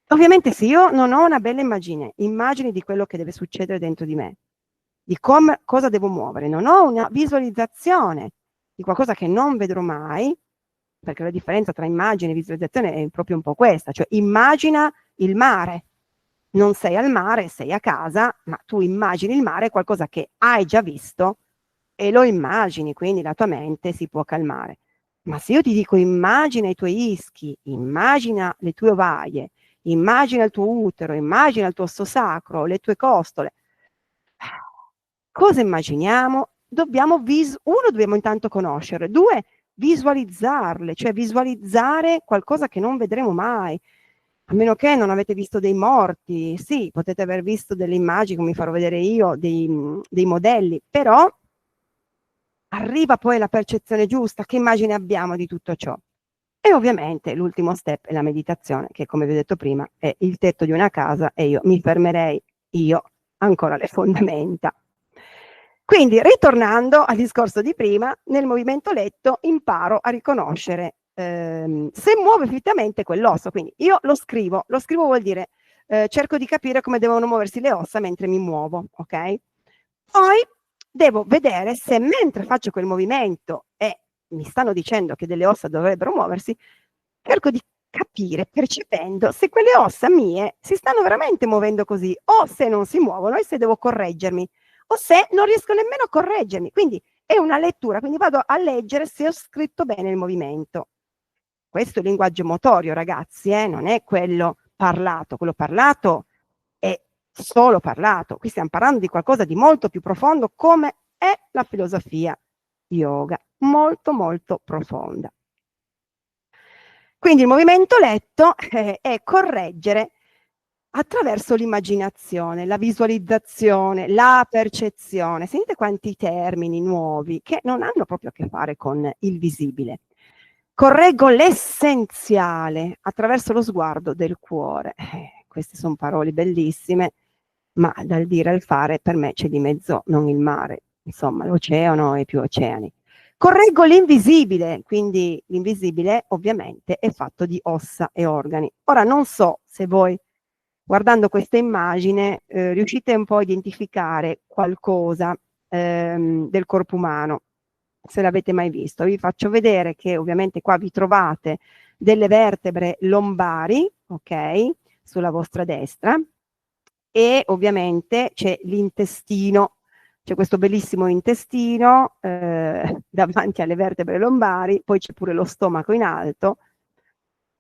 Ovviamente se io non ho una bella immagine di quello che deve succedere dentro di me, di cosa devo muovere, non ho una visualizzazione di qualcosa che non vedrò mai, perché la differenza tra immagine e visualizzazione è proprio un po' questa, cioè immagina il mare, non sei al mare, sei a casa, ma tu immagini il mare, qualcosa che hai già visto e lo immagini, quindi la tua mente si può calmare. Ma se io ti dico immagina i tuoi ischi, immagina le tue ovaie, immagina il tuo utero, immagina il tuo osso sacro, le tue costole, cosa immaginiamo? Dobbiamo intanto conoscere, due, visualizzarle, cioè visualizzare qualcosa che non vedremo mai. A meno che non avete visto dei morti, sì, potete aver visto delle immagini, come vi farò vedere io, dei modelli, però arriva poi la percezione giusta, che immagine abbiamo di tutto ciò? E ovviamente l'ultimo step è la meditazione, che come vi ho detto prima è il tetto di una casa e io mi fermerei, ancora alle fondamenta. Quindi, ritornando al discorso di prima, nel movimento letto imparo a riconoscere se muove effettivamente quell'osso. Quindi io lo scrivo vuol dire cerco di capire come devono muoversi le ossa mentre mi muovo, ok? Poi devo vedere se mentre faccio quel movimento e mi stanno dicendo che delle ossa dovrebbero muoversi, cerco di capire, percependo, se quelle ossa mie si stanno veramente muovendo così o se non si muovono e se devo correggermi o se non riesco nemmeno a correggermi. Quindi è una lettura, quindi vado a leggere se ho scritto bene il movimento. Questo è il linguaggio motorio, ragazzi, non è quello parlato. Quello parlato è solo parlato. Qui stiamo parlando di qualcosa di molto più profondo, come è la filosofia yoga, molto molto profonda. Quindi il movimento letto è correggere attraverso l'immaginazione, la visualizzazione, la percezione. Sentite quanti termini nuovi che non hanno proprio a che fare con il visibile. Correggo l'essenziale attraverso lo sguardo del cuore. Queste sono parole bellissime, ma dal dire al fare per me c'è di mezzo non il mare, insomma l'oceano e più oceani. Correggo l'invisibile, quindi l'invisibile ovviamente è fatto di ossa e organi. Ora non so se voi guardando questa immagine riuscite un po' a identificare qualcosa del corpo umano, se l'avete mai visto. Vi faccio vedere che ovviamente qua vi trovate delle vertebre lombari, ok, sulla vostra destra, e ovviamente c'è l'intestino, c'è questo bellissimo intestino davanti alle vertebre lombari, poi c'è pure lo stomaco in alto,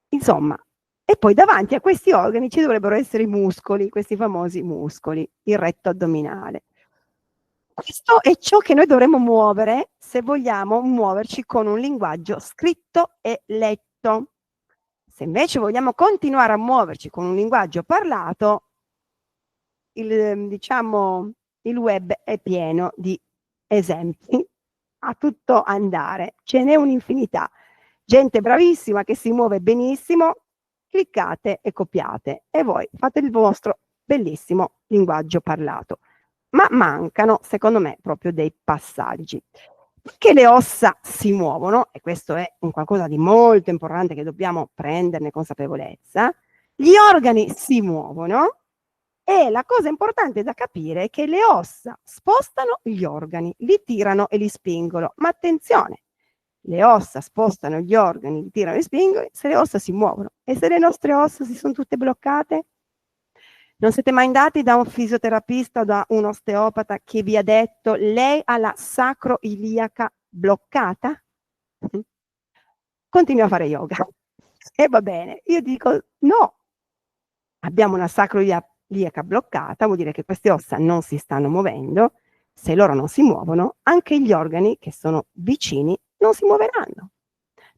insomma, e poi davanti a questi organi ci dovrebbero essere i muscoli, questi famosi muscoli, il retto addominale. Questo è ciò che noi dovremmo muovere se vogliamo muoverci con un linguaggio scritto e letto. Se invece vogliamo continuare a muoverci con un linguaggio parlato, diciamo, il web è pieno di esempi a tutto andare, ce n'è un'infinità. Gente bravissima che si muove benissimo, cliccate e copiate e voi fate il vostro bellissimo linguaggio parlato. Ma mancano, secondo me, proprio dei passaggi. Perché le ossa si muovono, e questo è un qualcosa di molto importante che dobbiamo prenderne consapevolezza, gli organi si muovono e la cosa importante da capire è che le ossa spostano gli organi, li tirano e li spingono. Ma attenzione, le ossa spostano gli organi, li tirano e li spingono se le ossa si muovono. E se le nostre ossa si sono tutte bloccate? Non siete mai andati da un fisioterapista o da un osteopata che vi ha detto lei ha la sacroiliaca bloccata? Continui a fare yoga. E va bene, io dico no, abbiamo una sacroiliaca bloccata, vuol dire che queste ossa non si stanno muovendo, se loro non si muovono, anche gli organi che sono vicini non si muoveranno.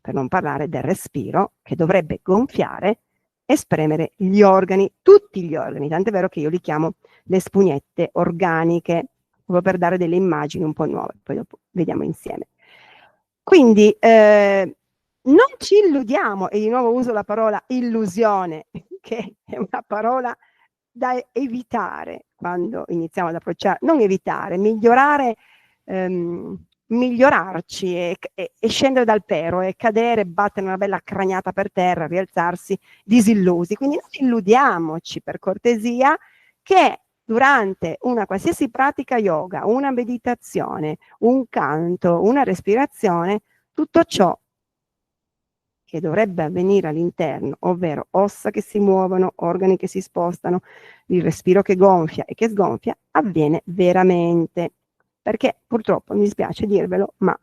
Per non parlare del respiro che dovrebbe gonfiare e spremere gli organi, tutti gli organi, tant'è vero che io li chiamo le spugnette organiche, proprio per dare delle immagini un po' nuove, poi dopo vediamo insieme. Quindi non ci illudiamo, e di nuovo uso la parola illusione, che è una parola da evitare quando iniziamo ad approcciare, non evitare, migliorare, migliorarci e scendere dal pero e cadere, battere una bella craniata per terra, rialzarsi disillusi. Quindi non illudiamoci, per cortesia, che durante una qualsiasi pratica yoga, una meditazione, un canto, una respirazione, tutto ciò che dovrebbe avvenire all'interno, ovvero ossa che si muovono, organi che si spostano, il respiro che gonfia e che sgonfia, avviene veramente. Perché purtroppo, mi dispiace dirvelo, ma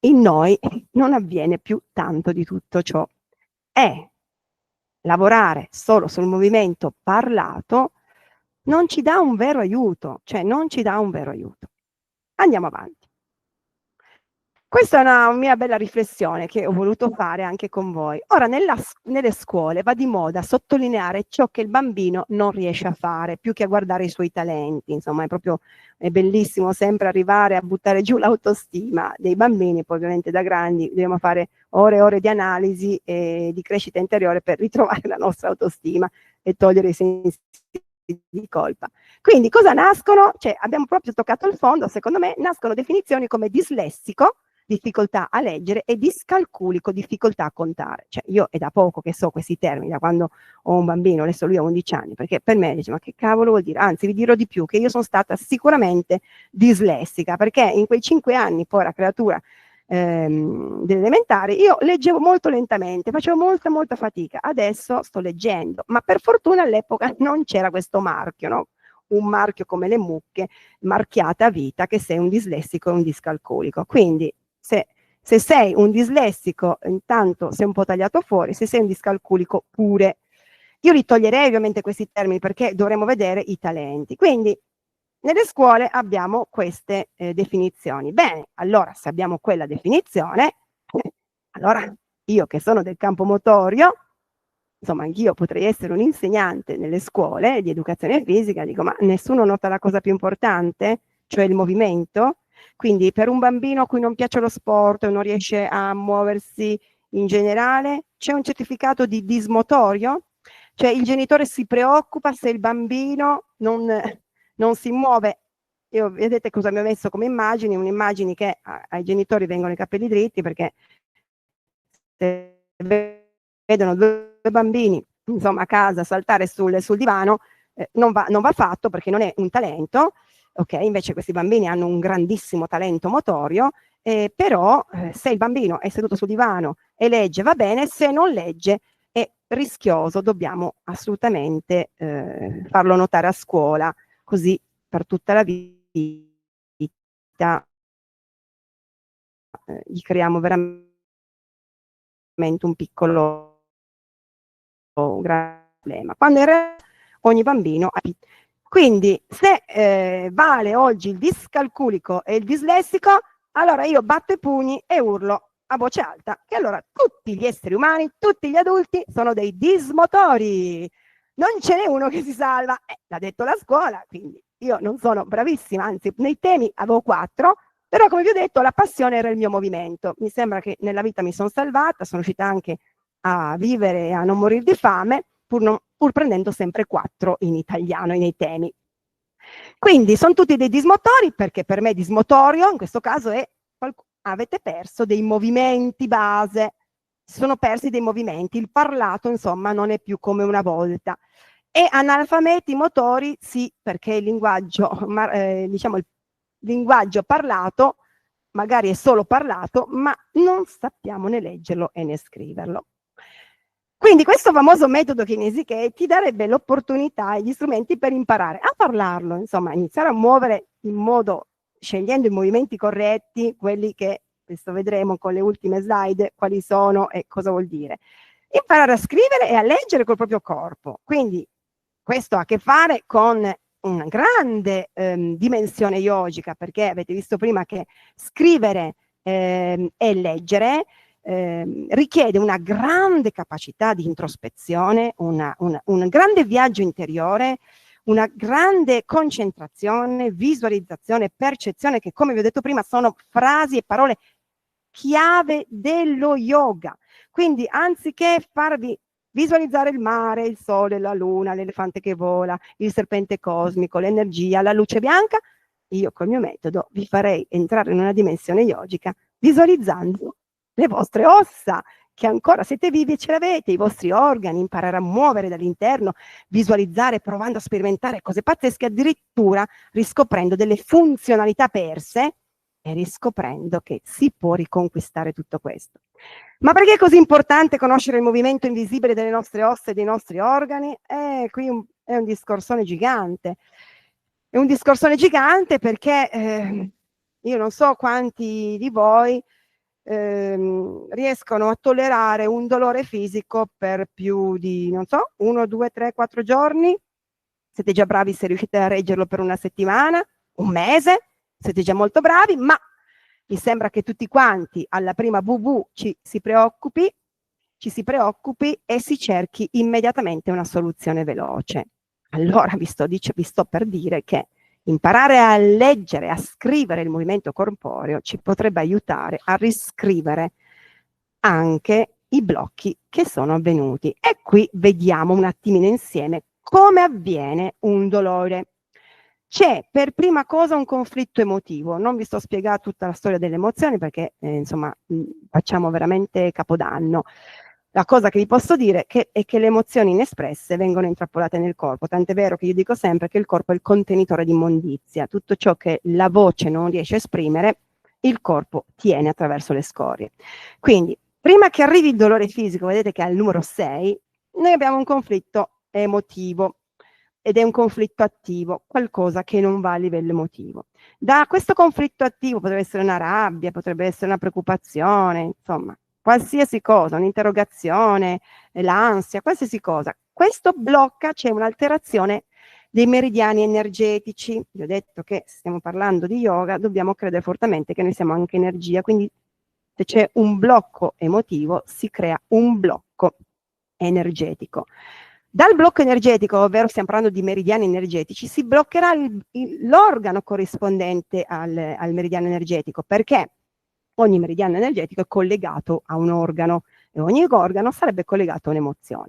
in noi non avviene più tanto di tutto ciò. E lavorare solo sul movimento parlato non ci dà un vero aiuto, cioè non ci dà un vero aiuto. Andiamo avanti. Questa è una mia bella riflessione che ho voluto fare anche con voi. Ora, nelle scuole va di moda sottolineare ciò che il bambino non riesce a fare, più che a guardare i suoi talenti. Insomma, è bellissimo sempre arrivare a buttare giù l'autostima dei bambini, poi ovviamente da grandi dobbiamo fare ore e ore di analisi e di crescita interiore per ritrovare la nostra autostima e togliere i sensi di colpa. Quindi cosa nascono? Cioè, abbiamo proprio toccato il fondo, secondo me, nascono definizioni come dislessico, difficoltà a leggere, e discalculico, difficoltà a contare. Cioè, io è da poco che so questi termini, da quando ho un bambino, adesso lui ha 11 anni, perché per me dice, ma che cavolo vuol dire? Anzi, vi dirò di più, che io sono stata sicuramente dislessica, perché in quei 5 anni, poi la creatura delle elementari, io leggevo molto lentamente, facevo molta fatica. Adesso sto leggendo, ma per fortuna all'epoca non c'era questo marchio, no? Un marchio come le mucche, marchiate a vita che sei un dislessico e un discalcolico. Quindi se sei un dislessico, intanto sei un po' tagliato fuori, se sei un discalculico pure. Io li toglierei ovviamente questi termini perché dovremmo vedere i talenti. Quindi nelle scuole abbiamo queste definizioni. Bene, allora se abbiamo quella definizione, allora io che sono del campo motorio, insomma anch'io potrei essere un insegnante nelle scuole di educazione fisica, dico ma nessuno nota la cosa più importante, cioè il movimento? Quindi per un bambino a cui non piace lo sport o non riesce a muoversi in generale, c'è un certificato di dismotorio? Cioè il genitore si preoccupa se il bambino non si muove. Io, vedete cosa mi ho messo come immagini? Un'immagine che ai genitori vengono i capelli dritti, perché se vedono due bambini insomma a casa saltare sul divano, non va fatto, perché non è un talento, ok? Invece questi bambini hanno un grandissimo talento motorio, però se il bambino è seduto sul divano e legge va bene, se non legge è rischioso, dobbiamo assolutamente farlo notare a scuola, così per tutta la vita gli creiamo veramente un piccolo un grande problema. Quando in realtà ogni bambino ha. Quindi se vale oggi il discalculico e il dislessico, allora io batto i pugni e urlo a voce alta che allora tutti gli esseri umani, tutti gli adulti sono dei dismotori. Non ce n'è uno che si salva, l'ha detto la scuola, quindi io non sono bravissima, anzi nei temi avevo 4, però come vi ho detto la passione era il mio movimento. Mi sembra che nella vita mi sono salvata, sono riuscita anche a vivere e a non morire di fame, pur prendendo sempre 4 in italiano nei temi. Quindi sono tutti dei dismotori, perché per me dismotorio in questo caso è avete perso dei movimenti base, si sono persi dei movimenti, il parlato insomma non è più come una volta. E analfabeti motori sì, perché il linguaggio, diciamo il linguaggio parlato magari è solo parlato, ma non sappiamo né leggerlo e né scriverlo. Quindi questo famoso metodo Kinesiche ti darebbe l'opportunità e gli strumenti per imparare a parlarlo, insomma, iniziare a muovere in modo, scegliendo i movimenti corretti, quelli che adesso vedremo con le ultime slide, quali sono e cosa vuol dire. Imparare a scrivere e a leggere col proprio corpo. Quindi questo ha a che fare con una grande dimensione yogica, perché avete visto prima che scrivere e leggere richiede una grande capacità di introspezione, un grande viaggio interiore, una grande concentrazione, visualizzazione, percezione, che come vi ho detto prima sono frasi e parole chiave dello yoga. Quindi anziché farvi visualizzare il mare, il sole, la luna, l'elefante che vola, il serpente cosmico, l'energia, la luce bianca, io col mio metodo vi farei entrare in una dimensione yogica visualizzando le vostre ossa, che ancora siete vivi e ce l'avete, i vostri organi, imparare a muovere dall'interno, visualizzare, provando a sperimentare cose pazzesche, addirittura riscoprendo delle funzionalità perse e riscoprendo che si può riconquistare tutto questo. Ma perché è così importante conoscere il movimento invisibile delle nostre ossa e dei nostri organi? Qui è un discorsone gigante. È un discorsone gigante perché io non so quanti di voi riescono a tollerare un dolore fisico per più di, non so, 1, 2, 3, 4 giorni. Siete già bravi se riuscite a reggerlo per una settimana, un mese, siete già molto bravi, ma mi sembra che tutti quanti alla prima VV ci si preoccupi e si cerchi immediatamente una soluzione veloce. Allora vi sto per dire che imparare a leggere, a scrivere il movimento corporeo ci potrebbe aiutare a riscrivere anche i blocchi che sono avvenuti. E qui vediamo un attimino insieme come avviene un dolore. C'è per prima cosa un conflitto emotivo. Non vi sto a spiegare tutta la storia delle emozioni perché insomma facciamo veramente capodanno. La cosa che vi posso dire è che le emozioni inespresse vengono intrappolate nel corpo, tant'è vero che io dico sempre che il corpo è il contenitore di immondizia. Tutto ciò che la voce non riesce a esprimere, il corpo tiene attraverso le scorie. Quindi, prima che arrivi il dolore fisico, vedete che è al numero 6, noi abbiamo un conflitto emotivo ed è un conflitto attivo, qualcosa che non va a livello emotivo. Da questo conflitto attivo potrebbe essere una rabbia, potrebbe essere una preoccupazione, insomma, qualsiasi cosa, un'interrogazione, l'ansia, qualsiasi cosa. Questo blocca, c'è un'alterazione dei meridiani energetici. Vi ho detto che stiamo parlando di yoga, dobbiamo credere fortemente che noi siamo anche energia, quindi se c'è un blocco emotivo si crea un blocco energetico. Dal blocco energetico, ovvero stiamo parlando di meridiani energetici, si bloccherà l'organo corrispondente al meridiano energetico, perché ogni meridiano energetico è collegato a un organo e ogni organo sarebbe collegato a un'emozione.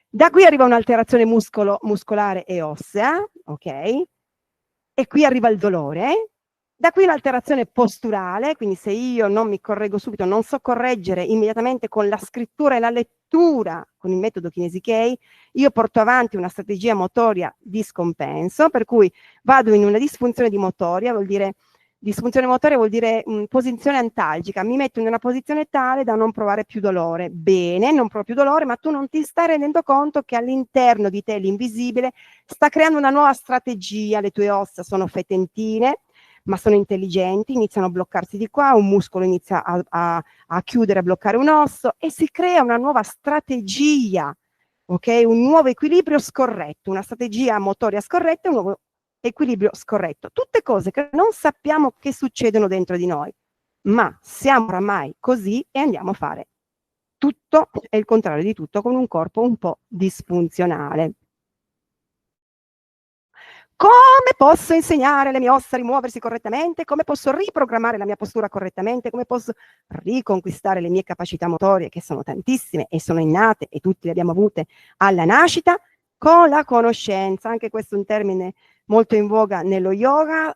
Da qui arriva un'alterazione muscolare e ossea, ok? E qui arriva il dolore. Da qui l'alterazione posturale, quindi se io non mi correggo subito, non so correggere immediatamente con la scrittura e la lettura, con il metodo Kinesiche, io porto avanti una strategia motoria di scompenso, per cui vado in una disfunzione di motoria, vuol dire disfunzione motoria vuol dire posizione antalgica, mi metto in una posizione tale da non provare più dolore. Bene, non provo più dolore, ma tu non ti stai rendendo conto che all'interno di te l'invisibile sta creando una nuova strategia, le tue ossa sono fetentine, ma sono intelligenti, iniziano a bloccarsi di qua, un muscolo inizia a chiudere, a bloccare un osso e si crea una nuova strategia, ok? Un nuovo equilibrio scorretto, una strategia motoria scorretta, un nuovo equilibrio scorretto. Tutte cose che non sappiamo che succedono dentro di noi, ma siamo oramai così e andiamo a fare tutto e il contrario di tutto con un corpo un po' disfunzionale. Come posso insegnare alle mie ossa a rimuoversi correttamente? Come posso riprogrammare la mia postura correttamente? Come posso riconquistare le mie capacità motorie, che sono tantissime e sono innate e tutti le abbiamo avute alla nascita? Con la conoscenza, anche questo è un termine molto in voga nello yoga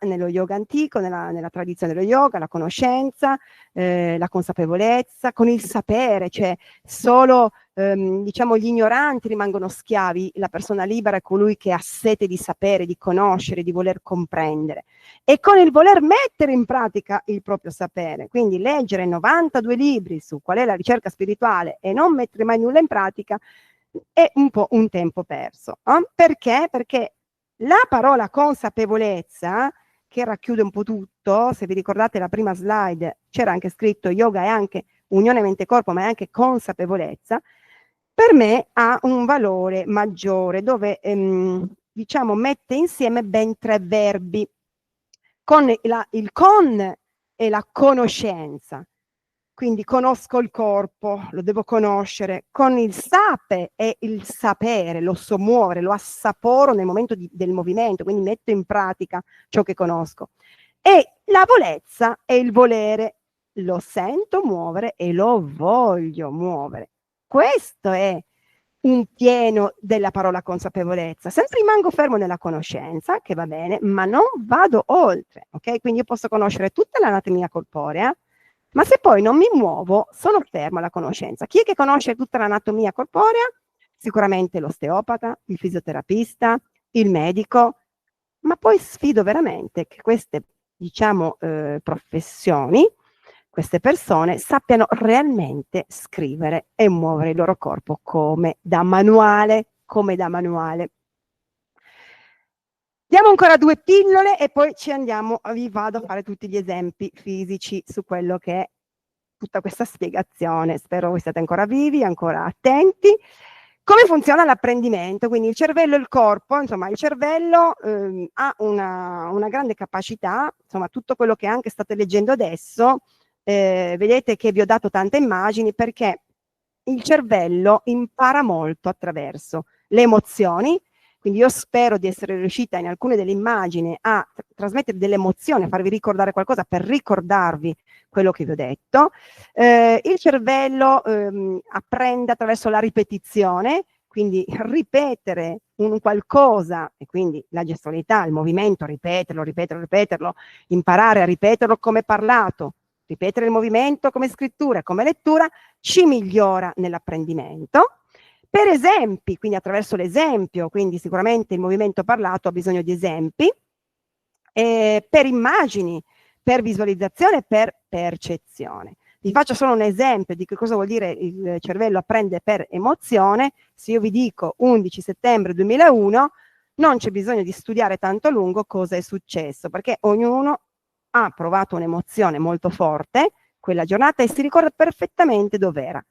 antico, nella tradizione dello yoga, la conoscenza, la consapevolezza, con il sapere, cioè solo diciamo gli ignoranti rimangono schiavi, la persona libera è colui che ha sete di sapere, di conoscere, di voler comprendere e con il voler mettere in pratica il proprio sapere. Quindi leggere 92 libri su qual è la ricerca spirituale e non mettere mai nulla in pratica è un po' un tempo perso. Perché? Perché la parola consapevolezza, che racchiude un po' tutto, se vi ricordate la prima slide c'era anche scritto yoga è anche unione mente-corpo, ma è anche consapevolezza, per me ha un valore maggiore dove diciamo mette insieme ben 3 verbi, con il con e la conoscenza. Quindi conosco il corpo, lo devo conoscere, con il sape e il sapere, lo so muovere, lo assaporo nel momento del movimento, quindi metto in pratica ciò che conosco. E la volezza e il volere, lo sento muovere e lo voglio muovere. Questo è un pieno della parola consapevolezza. Sempre rimango fermo nella conoscenza, che va bene, ma non vado oltre, ok? Quindi io posso conoscere tutta l'anatomia corporea, ma se poi non mi muovo, sono fermo alla conoscenza. Chi è che conosce tutta l'anatomia corporea? Sicuramente l'osteopata, il fisioterapista, il medico, ma poi sfido veramente che queste, diciamo, professioni, queste persone sappiano realmente scrivere e muovere il loro corpo come da manuale, come da manuale. Diamo ancora 2 pillole e poi ci andiamo, vi vado a fare tutti gli esempi fisici su quello che è tutta questa spiegazione. Spero voi siate ancora vivi, ancora attenti. Come funziona l'apprendimento? Quindi il cervello e il corpo, insomma il cervello ha una grande capacità, insomma tutto quello che anche state leggendo adesso, vedete che vi ho dato tante immagini perché il cervello impara molto attraverso le emozioni, quindi io spero di essere riuscita in alcune delle immagini a trasmettere delle emozioni, a farvi ricordare qualcosa per ricordarvi quello che vi ho detto. Il cervello apprende attraverso la ripetizione, quindi ripetere un qualcosa, e quindi la gestualità, il movimento, ripeterlo, imparare a ripeterlo come parlato, ripetere il movimento come scrittura, come lettura, ci migliora nell'apprendimento. Per esempi, quindi attraverso l'esempio, quindi sicuramente il movimento parlato ha bisogno di esempi, per immagini, per visualizzazione, per percezione. Vi faccio solo un esempio di che cosa vuol dire il cervello apprende per emozione. Se io vi dico 11 settembre 2001, non c'è bisogno di studiare tanto a lungo cosa è successo, perché ognuno ha provato un'emozione molto forte quella giornata e si ricorda perfettamente dov'era,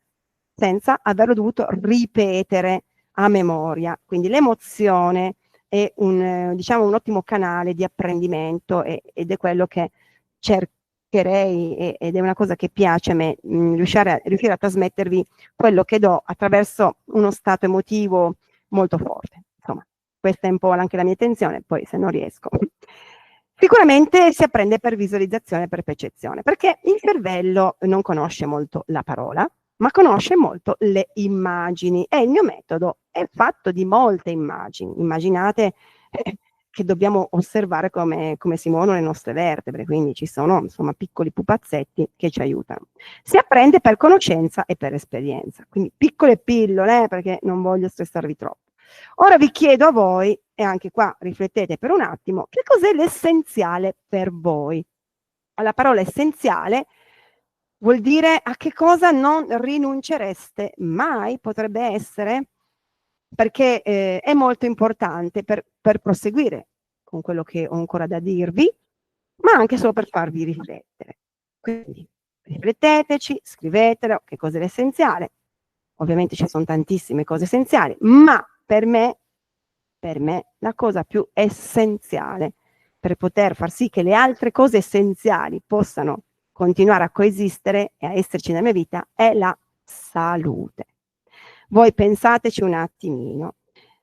senza averlo dovuto ripetere a memoria. Quindi l'emozione è diciamo, un ottimo canale di apprendimento ed è quello che cercherei ed è una cosa che piace a me, riuscire a trasmettervi quello che do attraverso uno stato emotivo molto forte. Insomma, questa è un po' anche la mia intenzione, poi se non riesco. Sicuramente si apprende per visualizzazione e per percezione, perché il cervello non conosce molto la parola, ma conosce molto le immagini e il mio metodo è fatto di molte immagini. Immaginate che dobbiamo osservare come si muovono le nostre vertebre, quindi ci sono insomma piccoli pupazzetti che ci aiutano. Si apprende per conoscenza e per esperienza, quindi piccole pillole perché non voglio stressarvi troppo. Ora vi chiedo a voi, e anche qua riflettete per un attimo, che cos'è l'essenziale per voi? La parola essenziale vuol dire a che cosa non rinuncereste mai, potrebbe essere, perché è molto importante per proseguire con quello che ho ancora da dirvi, ma anche solo per farvi riflettere. Quindi rifletteteci, scrivetelo, che cos'è l'essenziale. Ovviamente ci sono tantissime cose essenziali, ma per me la cosa più essenziale per poter far sì che le altre cose essenziali possano continuare a coesistere e a esserci nella mia vita è la salute. Voi pensateci un attimino.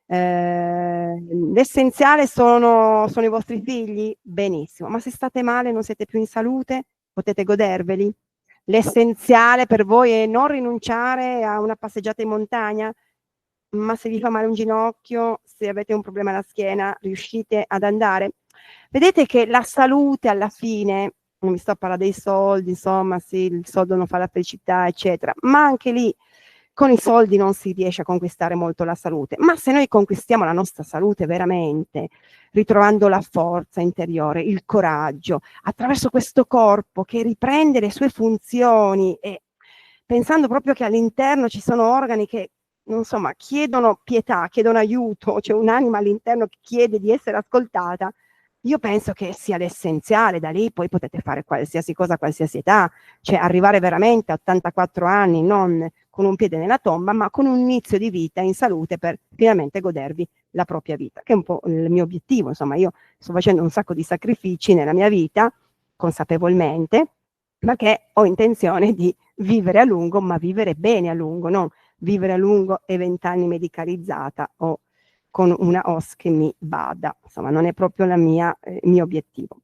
L'essenziale sono i vostri figli? Benissimo, ma se state male, non siete più in salute, potete goderveli? L'essenziale per voi è non rinunciare a una passeggiata in montagna? ma se vi fa male un ginocchio, se avete un problema alla schiena, riuscite ad andare? Vedete che la salute alla fine, non mi sto a parlare dei soldi, insomma, sì, il soldo non fa la felicità, eccetera, ma anche lì con i soldi non si riesce a conquistare molto la salute, ma se noi conquistiamo la nostra salute veramente, ritrovando la forza interiore, il coraggio, attraverso questo corpo che riprende le sue funzioni e pensando proprio che all'interno ci sono organi che, insomma, chiedono pietà, chiedono aiuto, c'è un'anima all'interno che chiede di essere ascoltata, io penso che sia l'essenziale. Da lì poi potete fare qualsiasi cosa a qualsiasi età, cioè arrivare veramente a 84 anni, non con un piede nella tomba, ma con un inizio di vita in salute per finalmente godervi la propria vita, che è un po' il mio obiettivo. Insomma, io sto facendo un sacco di sacrifici nella mia vita, consapevolmente, perché ho intenzione di vivere a lungo, ma vivere bene a lungo, non vivere a lungo e 20 anni medicalizzata o con una OS che mi bada. Insomma, non è proprio il mio obiettivo.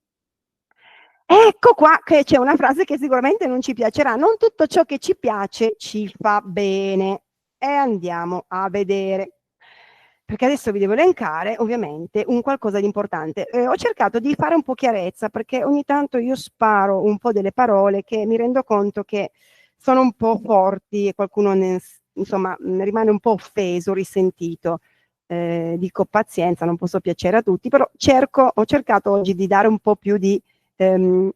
Ecco qua che c'è una frase che sicuramente non ci piacerà. Non tutto ciò che ci piace ci fa bene. E andiamo a vedere. Perché adesso vi devo elencare ovviamente un qualcosa di importante. Ho cercato di fare un po' chiarezza perché ogni tanto io sparo un po' delle parole che mi rendo conto che sono un po' forti e qualcuno insomma rimane un po' offeso, risentito. Dico pazienza, non posso piacere a tutti, però ho cercato oggi di dare un po' più di come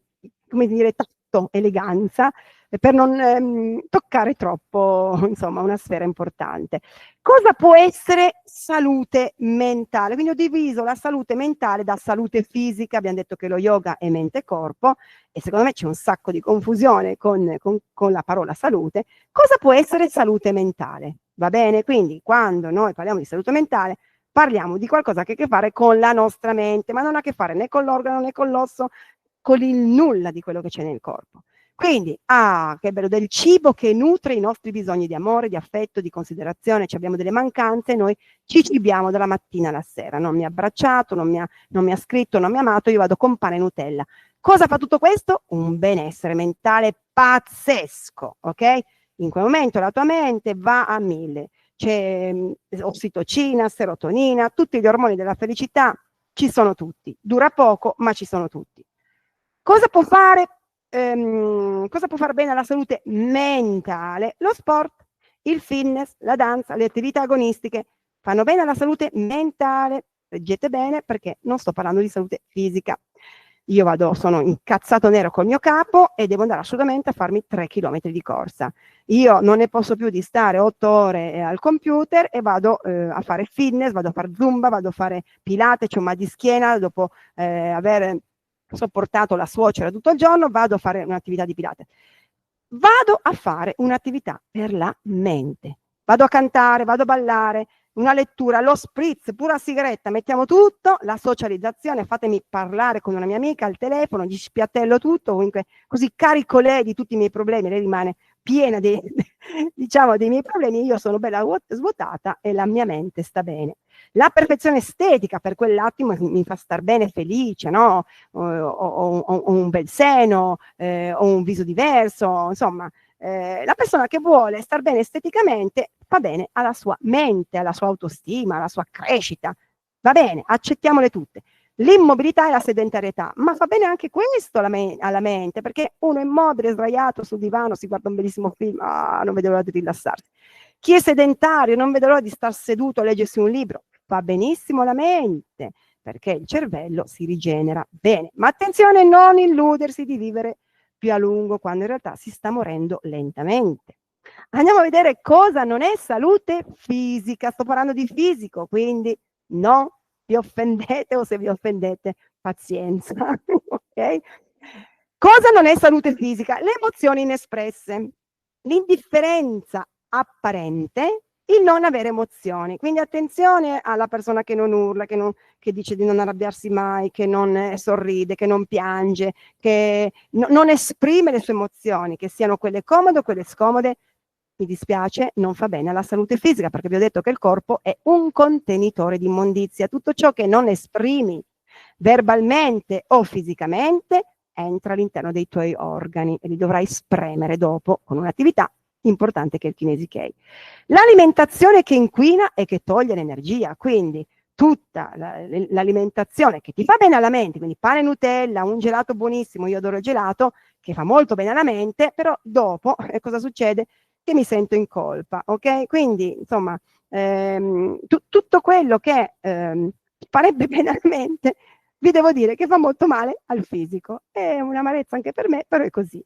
dire, tatto, eleganza, per non toccare troppo, insomma, una sfera importante. Cosa può essere salute mentale? Quindi ho diviso la salute mentale da salute fisica, abbiamo detto che lo yoga è mente e corpo, e secondo me c'è un sacco di confusione con la parola salute. Cosa può essere salute mentale? Va bene? Quindi quando noi parliamo di salute mentale, parliamo di qualcosa che ha a che fare con la nostra mente, ma non ha a che fare né con l'organo né con l'osso, con il nulla di quello che c'è nel corpo. Quindi, che bello, del cibo che nutre i nostri bisogni di amore, di affetto, di considerazione, abbiamo delle mancanze, noi ci cibiamo dalla mattina alla sera. Non mi ha abbracciato, non mi ha scritto, non mi ha amato, io vado con pane e Nutella. Cosa fa tutto questo? Un benessere mentale pazzesco, ok? In quel momento la tua mente va a 1000. C'è ossitocina, serotonina, tutti gli ormoni della felicità, ci sono tutti. Dura poco, ma ci sono tutti. Cosa può fare bene alla salute mentale? Lo sport, il fitness, la danza, le attività agonistiche fanno bene alla salute mentale. Leggete bene perché non sto parlando di salute fisica. Io sono incazzato nero col mio capo e devo andare assolutamente a farmi 3 chilometri di corsa. Io non ne posso più di stare 8 ore al computer e vado a fare fitness, vado a fare zumba, vado a fare pilate, c'ho un mal di schiena dopo aver sopportato la suocera tutto il giorno, vado a fare un'attività di pilate. Vado a fare un'attività per la mente. Vado a cantare, vado a ballare, una lettura, lo spritz, pura sigaretta, mettiamo tutto, la socializzazione, fatemi parlare con una mia amica al telefono, gli spiattello tutto, comunque così carico lei di tutti i miei problemi, lei rimane piena diciamo, dei miei problemi, io sono bella svuotata e la mia mente sta bene. La perfezione estetica per quell'attimo mi fa star bene, felice, no? Ho un bel seno, ho un viso diverso, insomma, la persona che vuole star bene esteticamente fa bene alla sua mente, alla sua autostima, alla sua crescita. Va bene, accettiamole tutte. L'immobilità e la sedentarietà, ma fa bene anche questo alla mente, perché uno è immobile, sdraiato sul divano, si guarda un bellissimo film, non vede l'ora di rilassarsi. Chi è sedentario non vede l'ora di star seduto a leggersi un libro, fa benissimo la mente, perché il cervello si rigenera bene. Ma attenzione, non illudersi di vivere più a lungo quando in realtà si sta morendo lentamente. Andiamo a vedere cosa non è salute fisica. Sto parlando di fisico, quindi non vi offendete o se vi offendete, pazienza. Ok? Cosa non è salute fisica? Le emozioni inespresse, l'indifferenza apparente, il non avere emozioni. Quindi attenzione alla persona che non urla, che dice di non arrabbiarsi mai, che non sorride, che non piange, che non esprime le sue emozioni, che siano quelle comode o quelle scomode. Mi dispiace, non fa bene alla salute fisica, perché vi ho detto che il corpo è un contenitore di immondizia. Tutto ciò che non esprimi verbalmente o fisicamente entra all'interno dei tuoi organi e li dovrai spremere dopo con un'attività importante che il Kinesi Kei. L'alimentazione che inquina e che toglie l'energia, quindi tutta l'alimentazione che ti fa bene alla mente, quindi pane Nutella, un gelato buonissimo, io adoro il gelato, che fa molto bene alla mente, però dopo cosa succede? Che mi sento in colpa, ok? Quindi, insomma, tutto quello che farebbe bene alla mente, vi devo dire che fa molto male al fisico. È un'amarezza anche per me, però è così.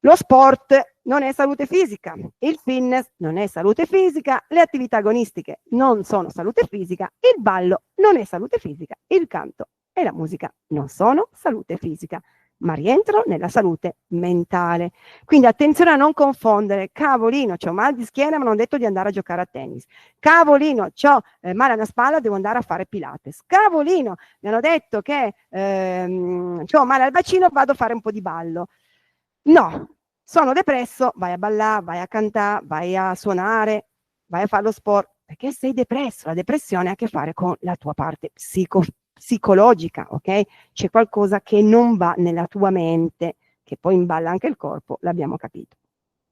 Lo sport non è salute fisica, il fitness non è salute fisica, le attività agonistiche non sono salute fisica, il ballo non è salute fisica, il canto e la musica non sono salute fisica, ma rientrano nella salute mentale. Quindi attenzione a non confondere, cavolino, c'ho mal di schiena ma non ho detto di andare a giocare a tennis, cavolino, c'ho male alla spalla, devo andare a fare Pilates, cavolino, mi hanno detto che c'ho male al bacino, vado a fare un po' di ballo. No, sono depresso, vai a ballare, vai a cantare, vai a suonare, vai a fare lo sport, perché sei depresso. La depressione ha a che fare con la tua parte psicologica, ok? C'è qualcosa che non va nella tua mente, che poi imballa anche il corpo, l'abbiamo capito.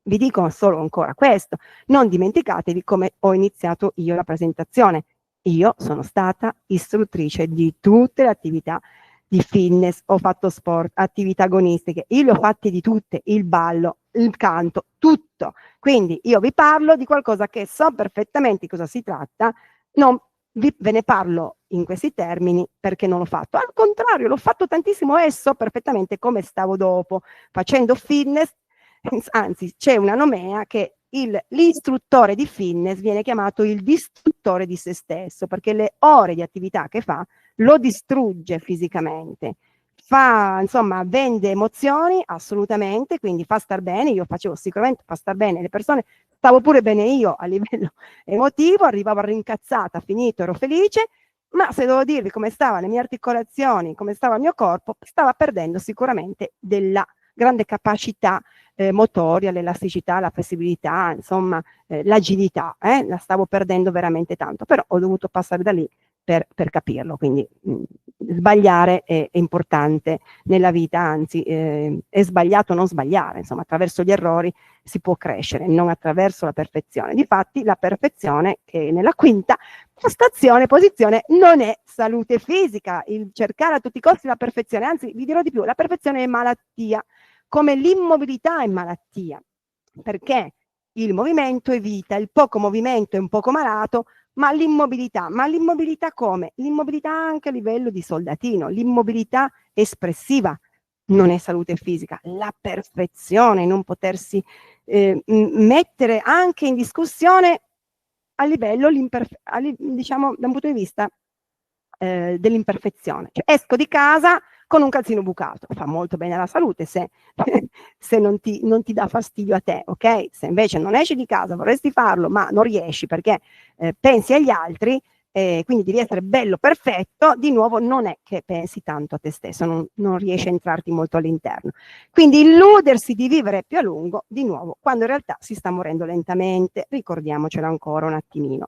Vi dico solo ancora questo, non dimenticatevi come ho iniziato io la presentazione. Io sono stata istruttrice di tutte le attività di fitness, ho fatto sport, attività agonistiche, io le ho fatte di tutte, il ballo, il canto, tutto. Quindi io vi parlo di qualcosa che so perfettamente di cosa si tratta, non ve ne parlo in questi termini perché non l'ho fatto. Al contrario, l'ho fatto tantissimo e so perfettamente come stavo dopo facendo fitness. Anzi, c'è una nomea che l'istruttore di fitness viene chiamato il distruttore di se stesso, perché le ore di attività che fa lo distrugge fisicamente, fa, insomma, vende emozioni assolutamente, quindi fa star bene, io facevo sicuramente fa star bene le persone, stavo pure bene io a livello emotivo, arrivavo rincazzata, finito, ero felice, ma se devo dirvi come stavano le mie articolazioni, come stava il mio corpo, stava perdendo sicuramente della grande capacità motoria, l'elasticità, la flessibilità, insomma, l'agilità, la stavo perdendo veramente tanto, però ho dovuto passare da lì per capirlo, quindi sbagliare è importante nella vita, anzi è sbagliato non sbagliare, insomma attraverso gli errori si può crescere, non attraverso la perfezione. Difatti la perfezione, che è nella quinta posizione, non è salute fisica, il cercare a tutti i costi la perfezione, anzi vi dirò di più, la perfezione è malattia, come l'immobilità è malattia, perché il movimento è vita, il poco movimento è un poco malato, ma l'immobilità come? L'immobilità anche a livello di soldatino, l'immobilità espressiva non è salute fisica, la perfezione, non potersi mettere anche in discussione a livello, diciamo, da un punto di vista dell'imperfezione. Cioè, esco di casa con un calzino bucato, fa molto bene alla salute se, se non ti dà fastidio a te, ok? Se invece non esci di casa, vorresti farlo, ma non riesci perché pensi agli altri, quindi devi essere bello, perfetto, di nuovo non è che pensi tanto a te stesso, non riesci a entrarti molto all'interno. Quindi illudersi di vivere più a lungo, di nuovo, quando in realtà si sta morendo lentamente, ricordiamocelo ancora un attimino.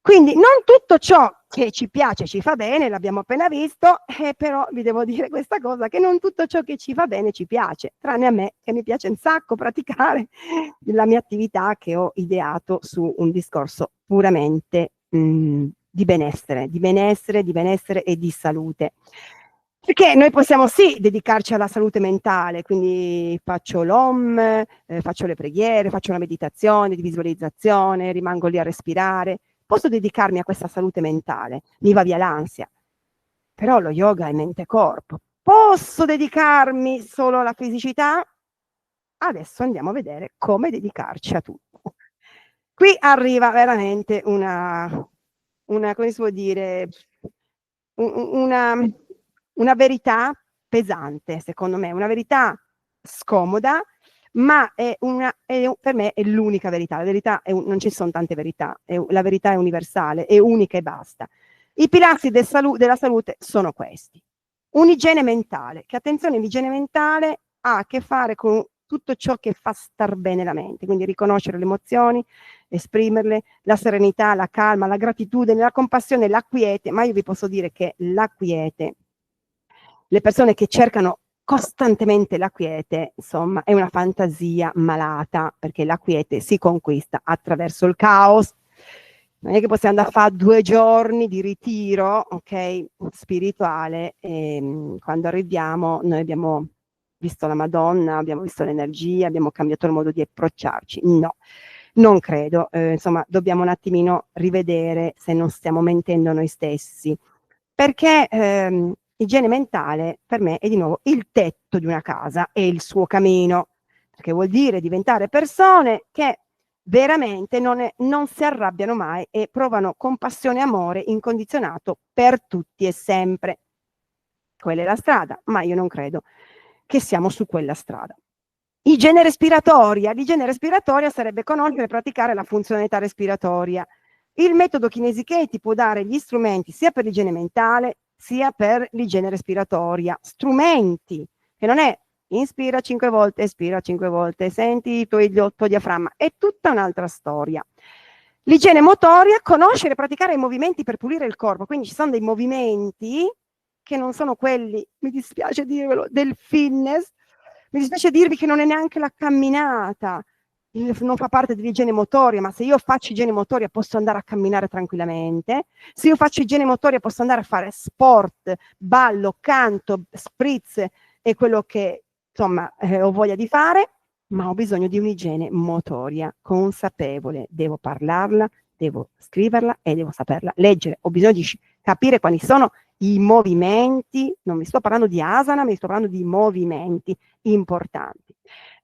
Quindi non tutto ciò che ci piace ci fa bene, l'abbiamo appena visto, però vi devo dire questa cosa, che non tutto ciò che ci fa bene ci piace, tranne a me che mi piace un sacco praticare la mia attività che ho ideato su un discorso puramente di benessere e di salute. Perché noi possiamo sì dedicarci alla salute mentale, quindi faccio l'OM, faccio le preghiere, faccio una meditazione di visualizzazione, rimango lì a respirare, posso dedicarmi a questa salute mentale, mi va via l'ansia, però lo yoga è mente-corpo. Posso dedicarmi solo alla fisicità? Adesso andiamo a vedere come dedicarci a tutto. Qui arriva veramente come si può dire, una verità pesante, secondo me, una verità scomoda, ma per me è l'unica verità. La verità non ci sono tante verità, la verità è universale, è unica e basta. I pilastri della salute sono questi. Un'igiene mentale, che attenzione, l'igiene mentale ha a che fare con tutto ciò che fa star bene la mente, quindi riconoscere le emozioni, esprimerle, la serenità, la calma, la gratitudine, la compassione, la quiete, ma io vi posso dire che la quiete, le persone che cercano costantemente la quiete, insomma, è una fantasia malata, perché la quiete si conquista attraverso il caos. Non è che possiamo andare a fare 2 giorni di ritiro, ok, spirituale, e quando arriviamo noi abbiamo visto la Madonna, abbiamo visto l'energia, abbiamo cambiato il modo di approcciarci. No, non credo. Insomma, dobbiamo un attimino rivedere se non stiamo mentendo noi stessi, perché igiene mentale per me è di nuovo il tetto di una casa e il suo camino, perché vuol dire diventare persone che veramente non si arrabbiano mai e provano compassione e amore incondizionato per tutti e sempre. Quella è la strada, ma io non credo che siamo su quella strada. L'igiene respiratoria sarebbe conoscere e praticare la funzionalità respiratoria. Il metodo Kinesi-Kei ti può dare gli strumenti sia per l'igiene mentale sia per l'igiene respiratoria. Strumenti, che non è inspira 5 volte, espira 5 volte, senti il tuo diaframma, è tutta un'altra storia. L'igiene motoria, conoscere e praticare i movimenti per pulire il corpo, quindi ci sono dei movimenti che non sono quelli, mi dispiace dirvelo, del fitness, mi dispiace dirvi che non è neanche la camminata, non fa parte dell'igiene motoria, ma se io faccio igiene motoria posso andare a camminare tranquillamente, se io faccio igiene motoria posso andare a fare sport, ballo, canto, spritz e quello che insomma ho voglia di fare, ma ho bisogno di un'igiene motoria consapevole, devo parlarla, devo scriverla e devo saperla leggere, ho bisogno di capire quali sono i movimenti, non mi sto parlando di asana, mi sto parlando di movimenti importanti.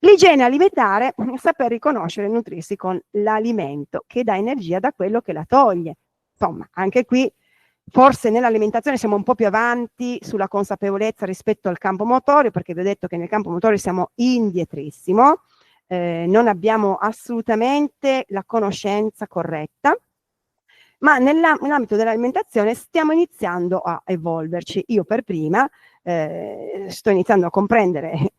L'igiene alimentare, saper riconoscere e nutrirsi con l'alimento che dà energia da quello che la toglie. Insomma, anche qui forse nell'alimentazione siamo un po' più avanti sulla consapevolezza rispetto al campo motorio, perché vi ho detto che nel campo motorio siamo indietrissimo, non abbiamo assolutamente la conoscenza corretta, ma nell'ambito dell'alimentazione stiamo iniziando a evolverci. Io per prima sto iniziando a comprendere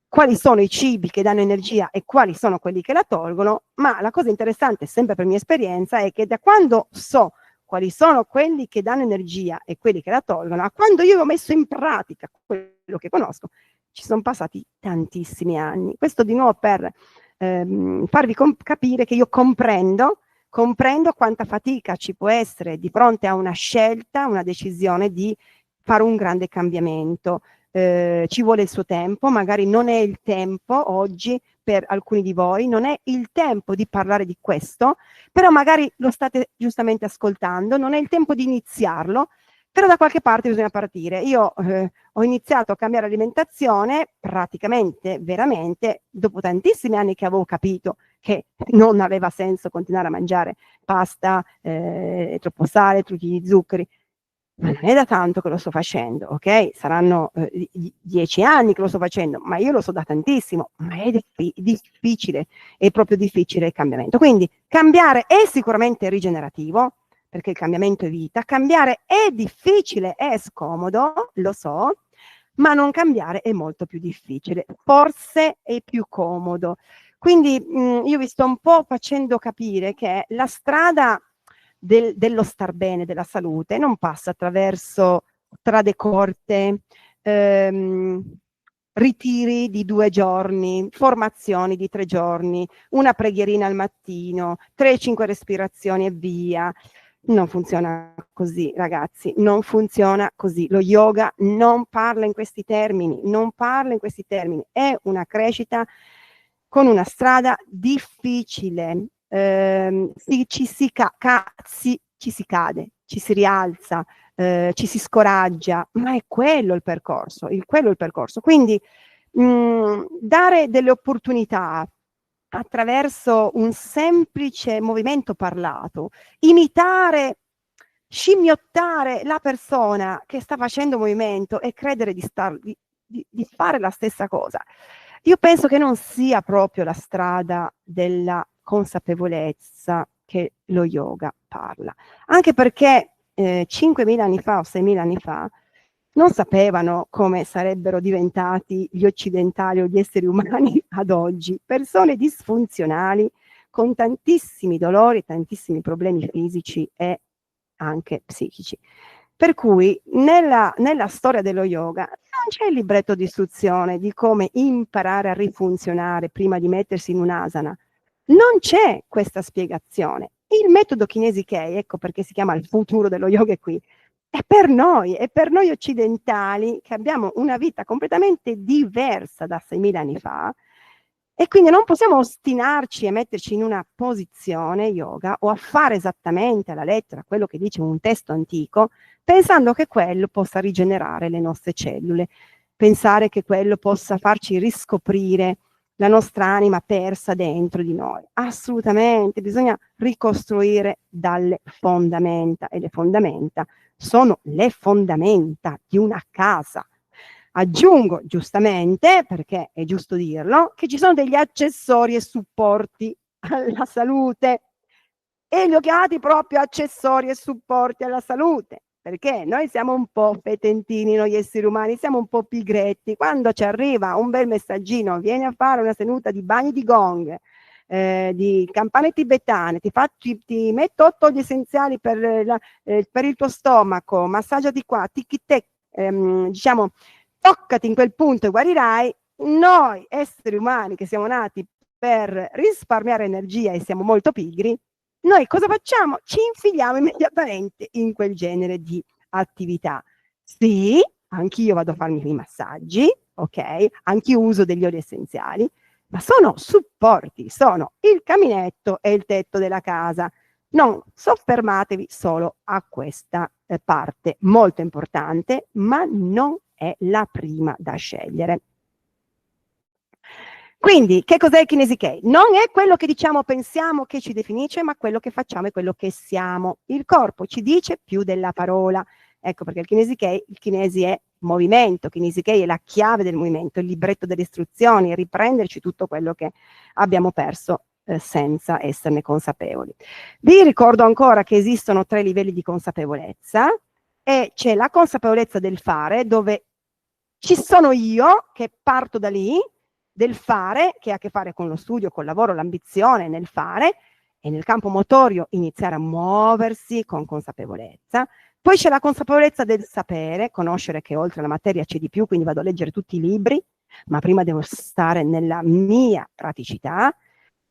quali sono i cibi che danno energia e quali sono quelli che la tolgono, ma la cosa interessante, sempre per mia esperienza, è che da quando so quali sono quelli che danno energia e quelli che la tolgono, a quando io ho messo in pratica quello che conosco, ci sono passati tantissimi anni. Questo di nuovo per farvi capire che io comprendo quanta fatica ci può essere di fronte a una scelta, una decisione di fare un grande cambiamento. Ci vuole il suo tempo, magari non è il tempo oggi per alcuni di voi, non è il tempo di parlare di questo, però magari lo state giustamente ascoltando, non è il tempo di iniziarlo, però da qualche parte bisogna partire. Io ho iniziato a cambiare alimentazione praticamente, veramente, dopo tantissimi anni che avevo capito che non aveva senso continuare a mangiare pasta, troppo sale, troppi zuccheri. Ma non è da tanto che lo sto facendo, ok? Saranno 10 anni che lo sto facendo, ma io lo so da tantissimo, ma è difficile, è proprio difficile il cambiamento. Quindi cambiare è sicuramente rigenerativo, perché il cambiamento è vita, cambiare è difficile, è scomodo, lo so, ma non cambiare è molto più difficile, forse è più comodo. Quindi io vi sto un po' facendo capire che la strada dello star bene, della salute, non passa attraverso strade corte, ritiri di 2 giorni, formazioni di 3 giorni, una preghierina al mattino, 3-5 respirazioni e via. Non funziona così, ragazzi, non funziona così. Lo yoga non parla in questi termini, non parla in questi termini. È una crescita con una strada difficile. Ci si cade, ci si rialza, ci si scoraggia, ma è quello il percorso, quello è il percorso. Quindi dare delle opportunità attraverso un semplice movimento parlato, imitare, scimmiottare la persona che sta facendo movimento e credere di fare la stessa cosa. Io penso che non sia proprio la strada della consapevolezza che lo yoga parla, anche perché 5.000 anni fa o 6.000 anni fa non sapevano come sarebbero diventati gli occidentali o gli esseri umani ad oggi, persone disfunzionali con tantissimi dolori, tantissimi problemi fisici e anche psichici. Per cui nella storia dello yoga non c'è il libretto di istruzione di come imparare a rifunzionare prima di mettersi in un'asana. Non c'è questa spiegazione. Il metodo Kinesi Kei, ecco perché si chiama il futuro dello yoga, è qui, è per noi occidentali che abbiamo una vita completamente diversa da 6.000 anni fa, e quindi non possiamo ostinarci e metterci in una posizione yoga o a fare esattamente alla lettera quello che dice un testo antico, pensando che quello possa rigenerare le nostre cellule, pensare che quello possa farci riscoprire la nostra anima persa dentro di noi. Assolutamente, bisogna ricostruire dalle fondamenta, e le fondamenta sono le fondamenta di una casa. Aggiungo giustamente, perché è giusto dirlo, che ci sono degli accessori e supporti alla salute, e li ho chiamati proprio accessori e supporti alla salute, perché noi siamo un po' fetentini, noi esseri umani, siamo un po' pigretti. Quando ci arriva un bel messaggino, vieni a fare una seduta di bagni di gong, di campane tibetane, ti metto 8 oli essenziali per il tuo stomaco, massaggiati qua, tic-tac, diciamo, toccati in quel punto e guarirai. Noi esseri umani che siamo nati per risparmiare energia e siamo molto pigri, noi cosa facciamo? Ci infiliamo immediatamente in quel genere di attività. Sì, anch'io vado a farmi i massaggi, ok? Anch'io uso degli oli essenziali, ma sono supporti, sono il caminetto e il tetto della casa. Non soffermatevi solo a questa parte molto importante, ma non è la prima da scegliere. Quindi, che cos'è il Kinesi Kei? Non è quello che diciamo, pensiamo, che ci definisce, ma quello che facciamo è quello che siamo. Il corpo ci dice più della parola. Ecco perché il Kinesi Kei, il Kinesi è movimento, Kinesi Kei è la chiave del movimento, il libretto delle istruzioni, riprenderci tutto quello che abbiamo perso senza esserne consapevoli. Vi ricordo ancora che esistono 3 livelli di consapevolezza, e c'è la consapevolezza del fare, dove ci sono io che parto da lì, del fare, che ha a che fare con lo studio, col lavoro, l'ambizione nel fare, e nel campo motorio iniziare a muoversi con consapevolezza. Poi c'è la consapevolezza del sapere, conoscere che oltre alla materia c'è di più, quindi vado a leggere tutti i libri, ma prima devo stare nella mia praticità.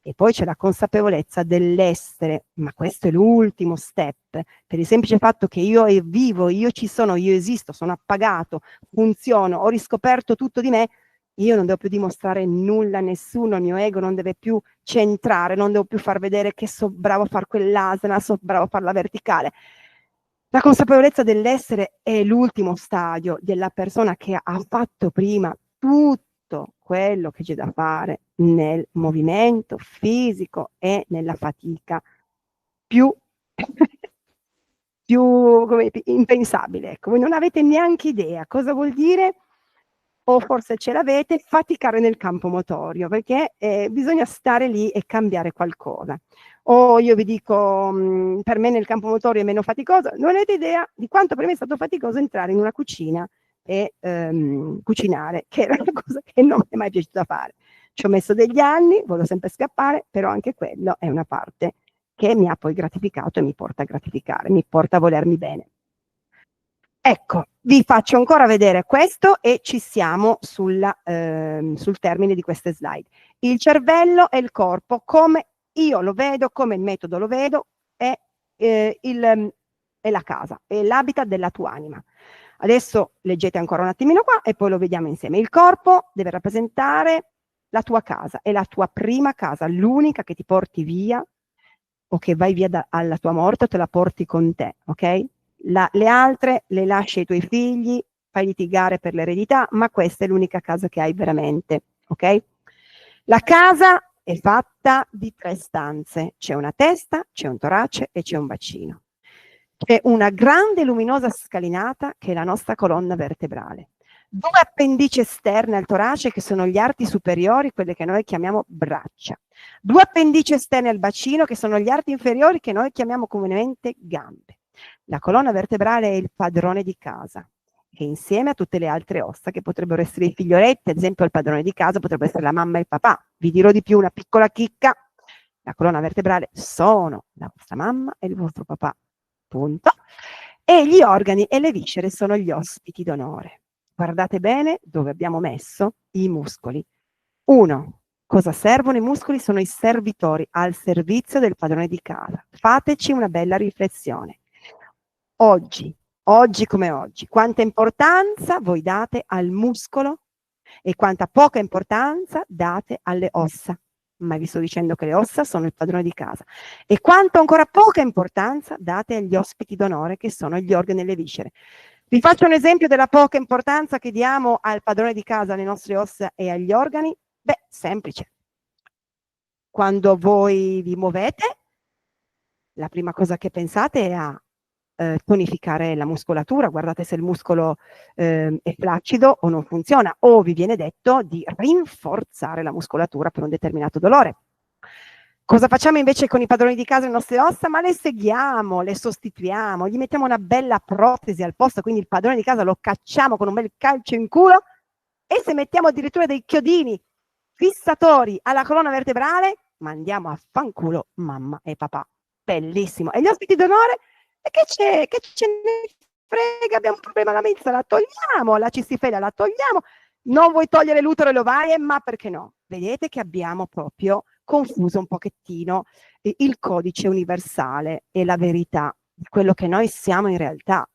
E poi c'è la consapevolezza dell'essere, ma questo è l'ultimo step, per il semplice fatto che io vivo, io ci sono, io esisto, sono appagato, funziono, ho riscoperto tutto di me. Io non devo più dimostrare nulla a nessuno, il mio ego non deve più centrare, non devo più far vedere che so bravo a fare quell'asana, so bravo a fare la verticale. La consapevolezza dell'essere è l'ultimo stadio della persona che ha fatto prima tutto quello che c'è da fare nel movimento fisico e nella fatica più, più impensabile. Ecco, voi non avete neanche idea cosa vuol dire, o forse ce l'avete, faticare nel campo motorio, perché bisogna stare lì e cambiare qualcosa. O io vi dico, per me nel campo motorio è meno faticoso, non avete idea di quanto per me è stato faticoso entrare in una cucina e cucinare, che era una cosa che non mi è mai piaciuta fare. Ci ho messo degli anni, volevo sempre scappare, però anche quello è una parte che mi ha poi gratificato e mi porta a gratificare, mi porta a volermi bene. Ecco, vi faccio ancora vedere questo e ci siamo sul termine di queste slide. Il cervello e il corpo, come io lo vedo, come il metodo lo vedo, è la casa, è l'habitat della tua anima. Adesso leggete ancora un attimino qua e poi lo vediamo insieme. Il corpo deve rappresentare la tua casa, è la tua prima casa, l'unica che ti porti via o che vai via alla tua morte o te la porti con te, ok? Le altre le lasci ai tuoi figli, fai litigare per l'eredità, ma questa è l'unica casa che hai veramente, ok? La casa è fatta di 3 stanze, c'è una testa, c'è un torace e c'è un bacino. C'è una grande luminosa scalinata che è la nostra colonna vertebrale. 2 appendici esterne al torace che sono gli arti superiori, quelle che noi chiamiamo braccia. 2 appendici esterne al bacino che sono gli arti inferiori che noi chiamiamo comunemente gambe. La colonna vertebrale è il padrone di casa, che insieme a tutte le altre ossa che potrebbero essere i figlioletti, ad esempio il padrone di casa potrebbe essere la mamma e il papà. Vi dirò di più, una piccola chicca: la colonna vertebrale sono la vostra mamma e il vostro papà, punto. E gli organi e le viscere sono gli ospiti d'onore. Guardate bene dove abbiamo messo i muscoli. 1. Cosa servono i muscoli? Sono i servitori al servizio del padrone di casa. Fateci una bella riflessione. Oggi come oggi, quanta importanza voi date al muscolo e quanta poca importanza date alle ossa. Ma vi sto dicendo che le ossa sono il padrone di casa. E quanto ancora poca importanza date agli ospiti d'onore, che sono gli organi e le viscere. Vi faccio un esempio della poca importanza che diamo al padrone di casa, alle nostre ossa e agli organi. Beh, semplice. Quando voi vi muovete, la prima cosa che pensate è a tonificare la muscolatura, guardate se il muscolo è flaccido o non funziona, o vi viene detto di rinforzare la muscolatura per un determinato dolore. Cosa facciamo invece con i padroni di casa e le nostre ossa? Ma le seghiamo, le sostituiamo, gli mettiamo una bella protesi al posto, quindi il padrone di casa lo cacciamo con un bel calcio in culo, e se mettiamo addirittura dei chiodini fissatori alla colonna vertebrale, mandiamo a fanculo mamma e papà. Bellissimo. E gli ospiti d'onore? E che ce ne frega, abbiamo un problema alla milza, la togliamo, la cistifellea la togliamo, non vuoi togliere l'utero e le ovarie, ma perché no? Vedete che abbiamo proprio confuso un pochettino il codice universale e la verità di quello che noi siamo in realtà.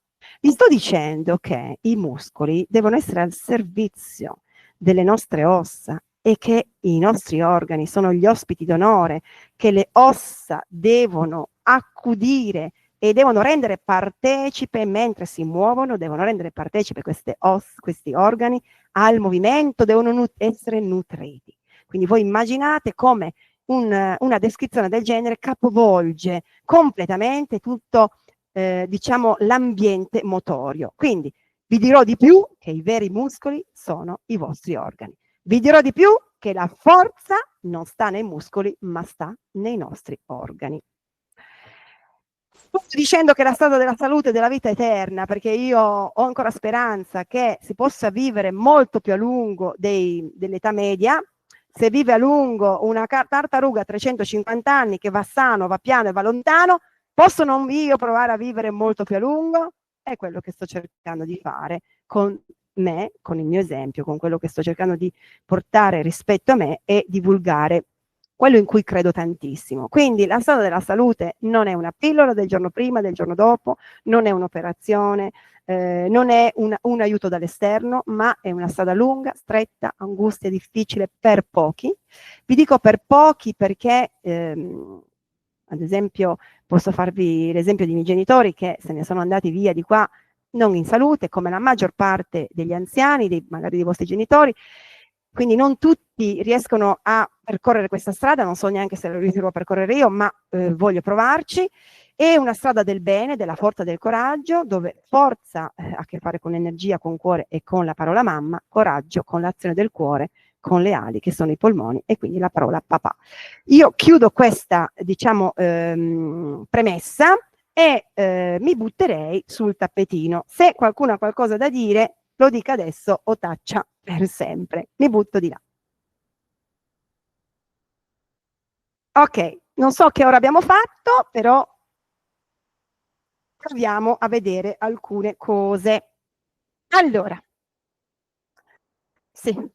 Vi sto dicendo che i muscoli devono essere al servizio delle nostre ossa e che i nostri organi sono gli ospiti d'onore, che le ossa devono accudire e devono rendere partecipe, mentre si muovono, devono rendere partecipe questi organi al movimento, devono essere nutriti. Quindi voi immaginate come una descrizione del genere capovolge completamente tutto, diciamo, l'ambiente motorio. Quindi vi dirò di più che i veri muscoli sono i vostri organi. Vi dirò di più che la forza non sta nei muscoli, ma sta nei nostri organi. Sto dicendo che la strada della salute e della vita è eterna, perché io ho ancora speranza che si possa vivere molto più a lungo dell'età media. Se vive a lungo una tartaruga a 350 anni che va sano, va piano e va lontano, posso non io provare a vivere molto più a lungo? È quello che sto cercando di fare con me, con il mio esempio, con quello che sto cercando di portare rispetto a me e divulgare quello in cui credo tantissimo. Quindi la strada della salute non è una pillola del giorno prima, del giorno dopo, non è un'operazione, non è un aiuto dall'esterno, ma è una strada lunga, stretta, angustia, difficile per pochi. Vi dico per pochi perché, ad esempio, posso farvi l'esempio di miei genitori che se ne sono andati via di qua non in salute, come la maggior parte degli anziani, magari dei vostri genitori. Quindi non tutti riescono a percorrere questa strada, non so neanche se lo riuscirò a percorrere io, ma voglio provarci. È una strada del bene, della forza, del coraggio, dove forza ha a che fare con l'energia, con cuore e con la parola mamma, coraggio con l'azione del cuore, con le ali che sono i polmoni e quindi la parola papà. Io chiudo questa, diciamo, premessa e mi butterei sul tappetino. Se qualcuno ha qualcosa da dire, lo dica adesso o taccia per sempre. Mi butto di là. Ok, non so che ora abbiamo fatto, però proviamo a vedere alcune cose. Allora, sì.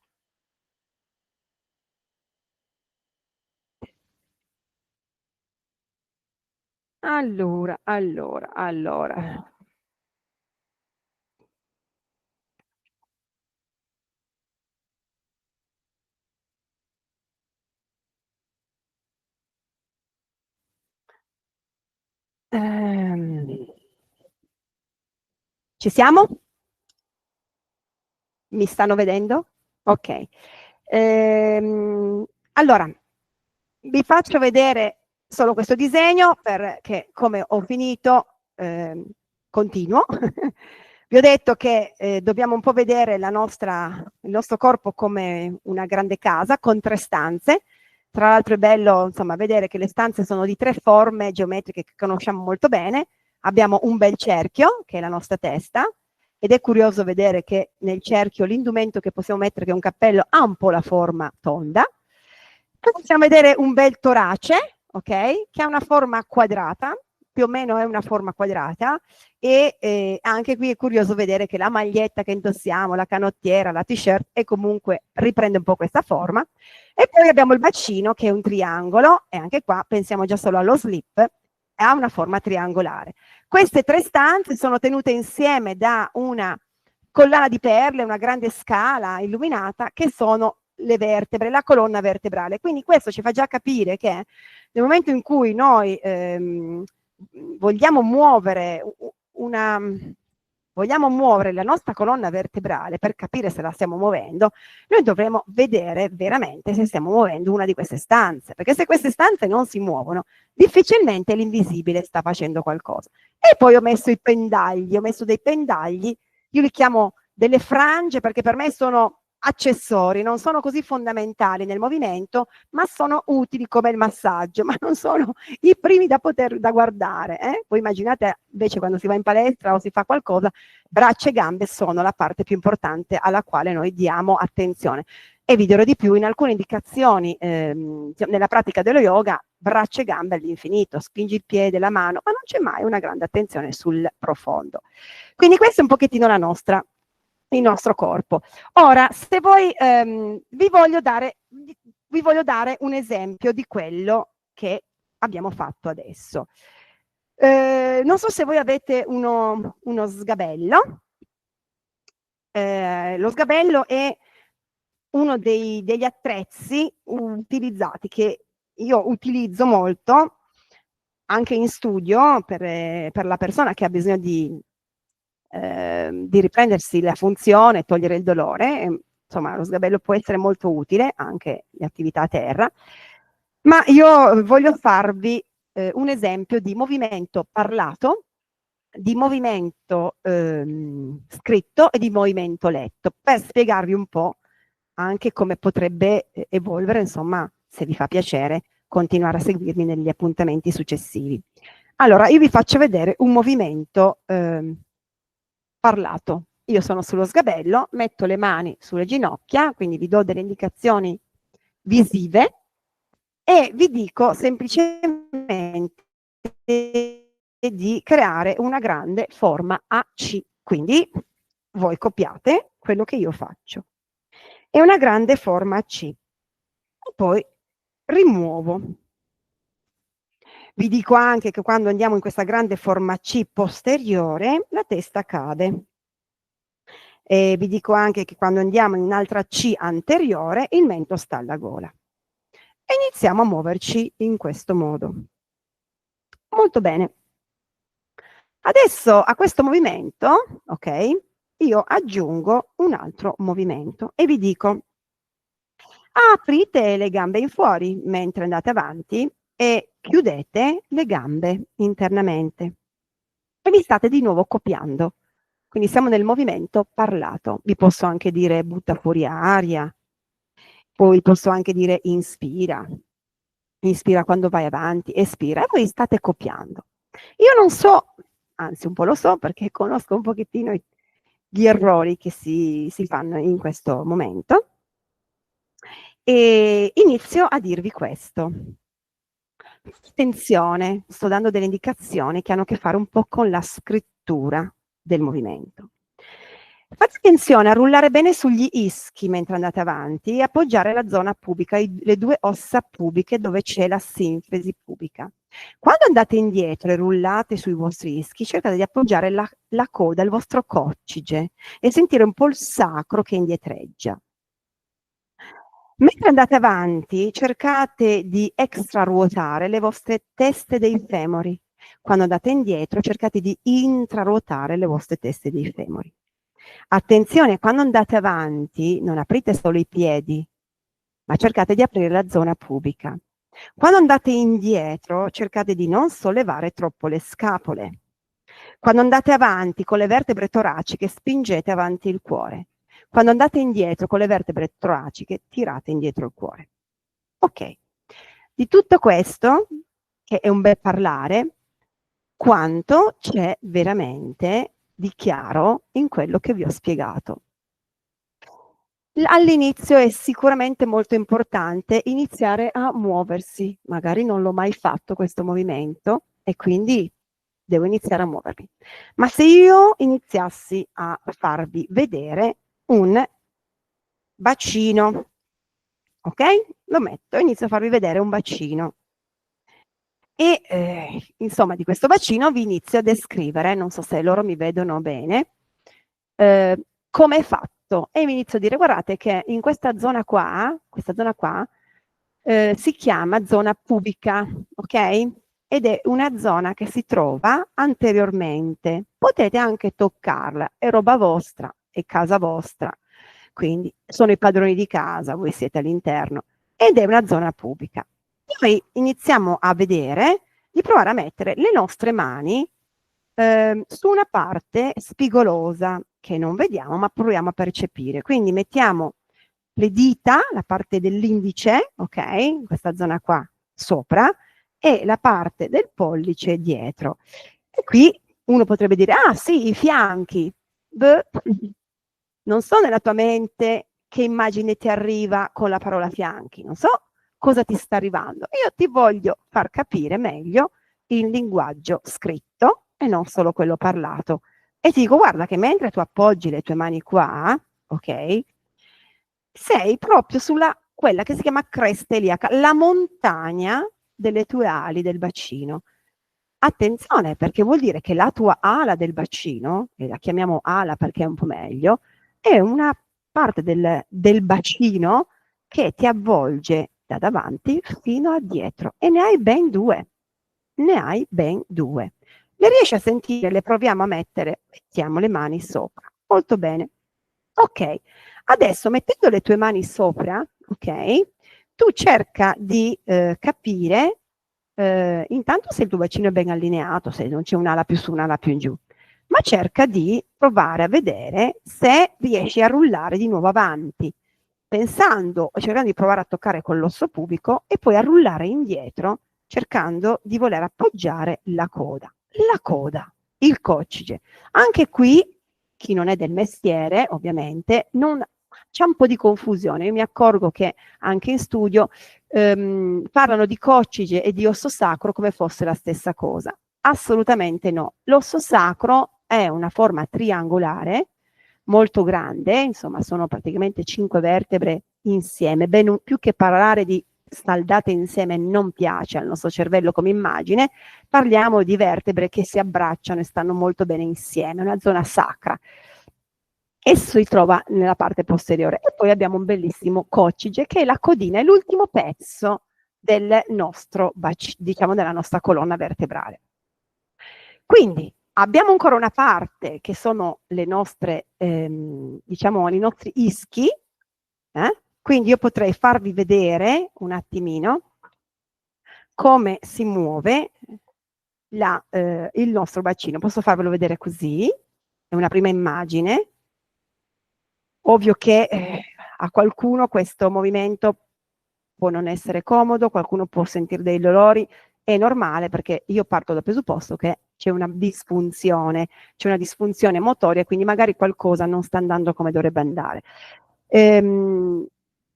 Allora. Ci siamo? Mi stanno vedendo? Ok. Allora, vi faccio vedere solo questo disegno perché come ho finito continuo. Vi ho detto che dobbiamo un po' vedere il nostro corpo come una grande casa con 3 stanze. Tra l'altro è bello, insomma, vedere che le stanze sono di 3 forme geometriche che conosciamo molto bene. Abbiamo un bel cerchio, che è la nostra testa, ed è curioso vedere che nel cerchio l'indumento che possiamo mettere, che è un cappello, ha un po' la forma tonda. Poi possiamo vedere un bel torace, ok? Che ha una forma quadrata, più o meno è una forma quadrata e anche qui è curioso vedere che la maglietta che indossiamo, la canottiera, la t-shirt e comunque riprende un po' questa forma. E poi abbiamo il bacino che è un triangolo e anche qua pensiamo già solo allo slip, ha una forma triangolare. Queste tre stanze sono tenute insieme da una collana di perle, una grande scala illuminata che sono le vertebre, la colonna vertebrale. Quindi questo ci fa già capire che nel momento in cui noi vogliamo muovere la nostra colonna vertebrale per capire se la stiamo muovendo, noi dovremo vedere veramente se stiamo muovendo una di queste stanze, perché se queste stanze non si muovono, difficilmente l'invisibile sta facendo qualcosa. E poi ho messo i pendagli, ho messo dei pendagli, io li chiamo delle frange perché per me sono accessori, non sono così fondamentali nel movimento, ma sono utili come il massaggio, ma non sono i primi da guardare. Voi immaginate invece quando si va in palestra o si fa qualcosa, braccia e gambe sono la parte più importante alla quale noi diamo attenzione. E vi dirò di più, in alcune indicazioni nella pratica dello yoga, braccia e gambe all'infinito, spingi il piede, la mano, ma non c'è mai una grande attenzione sul profondo. Quindi questo è un pochettino il nostro corpo. Ora, se voi vi voglio dare un esempio di quello che abbiamo fatto adesso. Non so se voi avete uno sgabello. Lo sgabello è uno degli attrezzi utilizzati, che io utilizzo molto anche in studio per la persona che ha bisogno di riprendersi la funzione, togliere il dolore. Insomma, lo sgabello può essere molto utile, anche le attività a terra, ma io voglio farvi un esempio di movimento parlato, di movimento scritto e di movimento letto, per spiegarvi un po' anche come potrebbe evolvere, insomma, se vi fa piacere, continuare a seguirmi negli appuntamenti successivi. Allora, io vi faccio vedere un movimento parlato. Io sono sullo sgabello, metto le mani sulle ginocchia, quindi vi do delle indicazioni visive e vi dico semplicemente di creare una grande forma a C. Quindi voi copiate quello che io faccio. È una grande forma a C. E poi rimuovo. Vi dico anche che quando andiamo in questa grande forma C posteriore, la testa cade. E vi dico anche che quando andiamo in un'altra C anteriore, il mento sta alla gola. E iniziamo a muoverci in questo modo. Molto bene. Adesso a questo movimento, ok, io aggiungo un altro movimento e vi dico: aprite le gambe in fuori mentre andate avanti e chiudete le gambe internamente. E vi state di nuovo copiando. Quindi siamo nel movimento parlato. Vi posso anche dire butta fuori aria, poi posso anche dire inspira. Inspira quando vai avanti, espira, e voi state copiando. Io non so, anzi un po' lo so perché conosco un pochettino gli errori che si fanno in questo momento. E inizio a dirvi questo. Attenzione, sto dando delle indicazioni che hanno a che fare un po' con la scrittura del movimento. Fate attenzione a rullare bene sugli ischi mentre andate avanti e appoggiare la zona pubica, le due ossa pubiche dove c'è la sinfisi pubica. Quando andate indietro e rullate sui vostri ischi, cercate di appoggiare la coda al vostro coccige e sentire un po' il sacro che indietreggia. Mentre andate avanti, cercate di extraruotare le vostre teste dei femori. Quando andate indietro, cercate di intraruotare le vostre teste dei femori. Attenzione, quando andate avanti, non aprite solo i piedi, ma cercate di aprire la zona pubica. Quando andate indietro, cercate di non sollevare troppo le scapole. Quando andate avanti con le vertebre toraciche, spingete avanti il cuore. Quando andate indietro con le vertebre toraciche, tirate indietro il cuore. Ok. Di tutto questo, che è un bel parlare, quanto c'è veramente di chiaro in quello che vi ho spiegato. All'inizio è sicuramente molto importante iniziare a muoversi, magari non l'ho mai fatto questo movimento e quindi devo iniziare a muovermi. Ma se io iniziassi a farvi vedere un bacino, ok? Lo metto, inizio a farvi vedere un bacino. E insomma di questo bacino vi inizio a descrivere, non so se loro mi vedono bene, come è fatto. E vi inizio a dire, guardate che in questa zona qua si chiama zona pubica, ok? Ed è una zona che si trova anteriormente. Potete anche toccarla, è roba vostra, è casa vostra. Quindi sono i padroni di casa, voi siete all'interno, ed è una zona pubica. Noi iniziamo a vedere di provare a mettere le nostre mani su una parte spigolosa che non vediamo ma proviamo a percepire. Quindi mettiamo le dita, la parte dell'indice, ok, in questa zona qua sopra, e la parte del pollice dietro. E qui uno potrebbe dire, ah sì, i fianchi. Beh, non so nella tua mente che immagine ti arriva con la parola fianchi, non so cosa ti sta arrivando. Io ti voglio far capire meglio il linguaggio scritto e non solo quello parlato. E ti dico, guarda che mentre tu appoggi le tue mani qua, ok, sei proprio sulla quella che si chiama cresta iliaca, la montagna delle tue ali del bacino. Attenzione, perché vuol dire che la tua ala del bacino, e la chiamiamo ala perché è un po' meglio, è una parte del bacino che ti avvolge da davanti fino a dietro e ne hai ben due. Ne hai ben due. Le riesci a sentire? Le proviamo a mettere, mettiamo le mani sopra. Molto bene. Ok, adesso mettendo le tue mani sopra, ok, tu cerca di capire intanto se il tuo bacino è ben allineato, se non c'è un'ala più su, un'ala più in giù, ma cerca di provare a vedere se riesci a rullare di nuovo avanti, pensando o cercando di provare a toccare con l'osso pubico e poi a rullare indietro, cercando di voler appoggiare la coda. La coda, il coccige. Anche qui, chi non è del mestiere, ovviamente, c'è un po' di confusione. Io mi accorgo che anche in studio parlano di coccige e di osso sacro come fosse la stessa cosa. Assolutamente no. L'osso sacro è una forma triangolare molto grande, insomma sono praticamente 5 vertebre insieme, più che parlare di saldate insieme non piace al nostro cervello come immagine, parliamo di vertebre che si abbracciano e stanno molto bene insieme, una zona sacra. Esso si trova nella parte posteriore e poi abbiamo un bellissimo coccige che è la codina, è l'ultimo pezzo del nostro diciamo della nostra colonna vertebrale. Quindi abbiamo ancora una parte che sono le nostre, diciamo, i nostri ischi, quindi io potrei farvi vedere un attimino come si muove il nostro bacino. Posso farvelo vedere così, è una prima immagine. Ovvio che a qualcuno questo movimento può non essere comodo, qualcuno può sentire dei dolori, è normale perché io parto dal presupposto che c'è una disfunzione motoria, quindi magari qualcosa non sta andando come dovrebbe andare.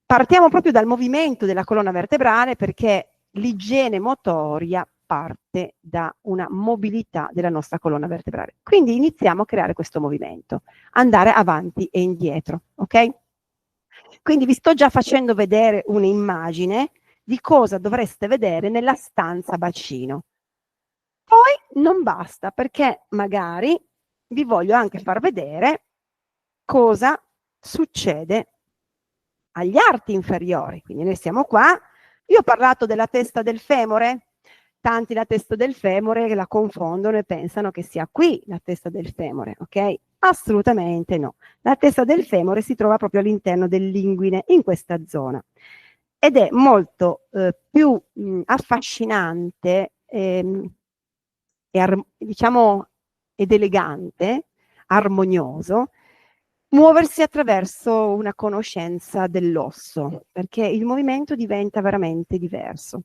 Partiamo proprio dal movimento della colonna vertebrale perché l'igiene motoria parte da una mobilità della nostra colonna vertebrale. Quindi iniziamo a creare questo movimento, andare avanti e indietro, ok? Quindi vi sto già facendo vedere un'immagine di cosa dovreste vedere nella stanza bacino. Poi non basta perché magari vi voglio anche far vedere cosa succede agli arti inferiori. Quindi noi siamo qua. Io ho parlato della testa del femore. Tanti la testa del femore la confondono e pensano che sia qui la testa del femore, ok? Assolutamente no. La testa del femore si trova proprio all'interno dell'inguine, in questa zona. Ed è molto più affascinante diciamo, ed elegante, armonioso, muoversi attraverso una conoscenza dell'osso, perché il movimento diventa veramente diverso.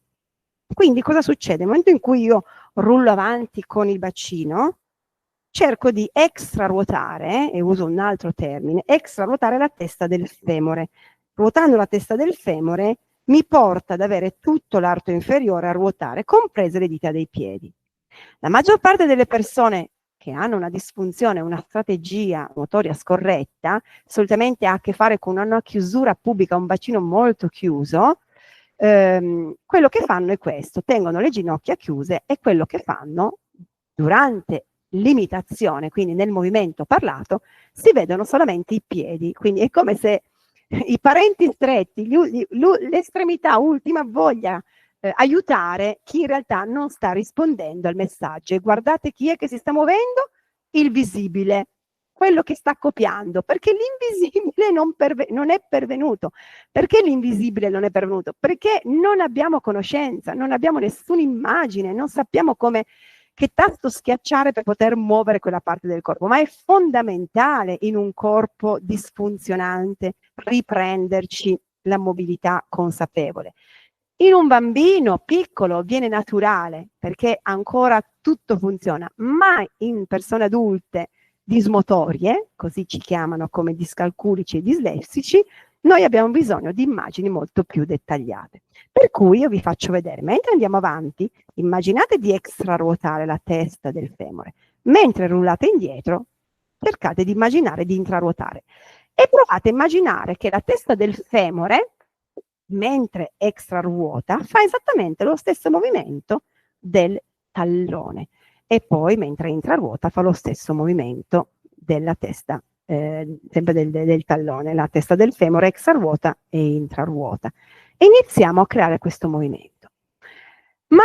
Quindi cosa succede? Nel momento in cui io rullo avanti con il bacino, cerco di extraruotare, e uso un altro termine, extraruotare la testa del femore. Ruotando la testa del femore mi porta ad avere tutto l'arto inferiore a ruotare, comprese le dita dei piedi. La maggior parte delle persone che hanno una disfunzione, una strategia motoria scorretta, solitamente ha a che fare con una chiusura pubica, un bacino molto chiuso, quello che fanno è questo: tengono le ginocchia chiuse e quello che fanno durante l'imitazione, quindi nel movimento parlato, si vedono solamente i piedi, quindi è come se i parenti stretti, l'estremità ultima voglia aiutare chi in realtà non sta rispondendo al messaggio. E guardate chi è che si sta muovendo? Il visibile, quello che sta copiando, perché l'invisibile non è pervenuto. Perché l'invisibile non è pervenuto? Perché non abbiamo conoscenza, non abbiamo nessuna immagine, non sappiamo che tasto schiacciare per poter muovere quella parte del corpo, ma è fondamentale in un corpo disfunzionante riprenderci la mobilità consapevole. In un bambino piccolo viene naturale perché ancora tutto funziona, ma in persone adulte dismotorie, così ci chiamano come discalculici e dislessici, noi abbiamo bisogno di immagini molto più dettagliate. Per cui io vi faccio vedere, mentre andiamo avanti, immaginate di extraruotare la testa del femore, mentre rullate indietro, cercate di immaginare di intraruotare e provate a immaginare che la testa del femore, mentre extraruota, fa esattamente lo stesso movimento del tallone e poi mentre intraruota fa lo stesso movimento della testa, sempre del tallone, la testa del femore extraruota e intraruota. E iniziamo a creare questo movimento. Ma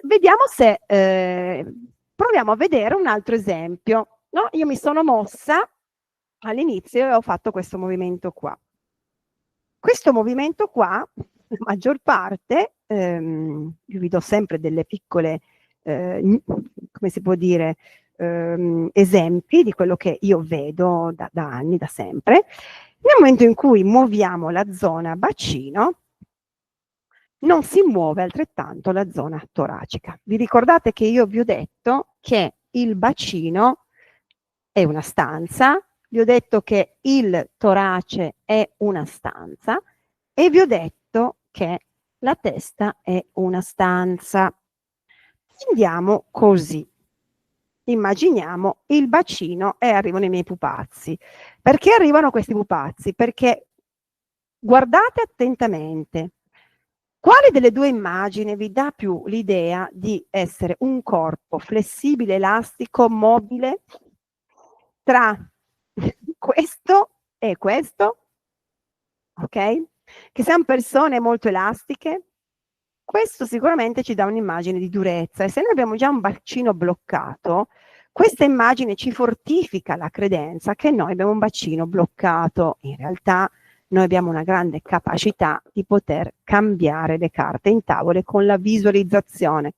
vediamo se proviamo a vedere un altro esempio. No? Io mi sono mossa all'inizio e ho fatto questo movimento qua. Questo movimento qua, la maggior parte, io vi do sempre delle piccole, come si può dire, esempi di quello che io vedo da anni, da sempre. Nel momento in cui muoviamo la zona bacino, non si muove altrettanto la zona toracica. Vi ricordate che io vi ho detto che il bacino è una stanza, vi ho detto che il torace è una stanza e vi ho detto che la testa è una stanza. Andiamo così. Immaginiamo il bacino e arrivano i miei pupazzi. Perché arrivano questi pupazzi? Perché guardate attentamente. Quale delle due immagini vi dà più l'idea di essere un corpo flessibile, elastico, mobile tra questo e questo? Ok? Che siamo persone molto elastiche? Questo sicuramente ci dà un'immagine di durezza e se noi abbiamo già un bacino bloccato, questa immagine ci fortifica la credenza che noi abbiamo un bacino bloccato. In realtà noi abbiamo una grande capacità di poter cambiare le carte in tavole con la visualizzazione.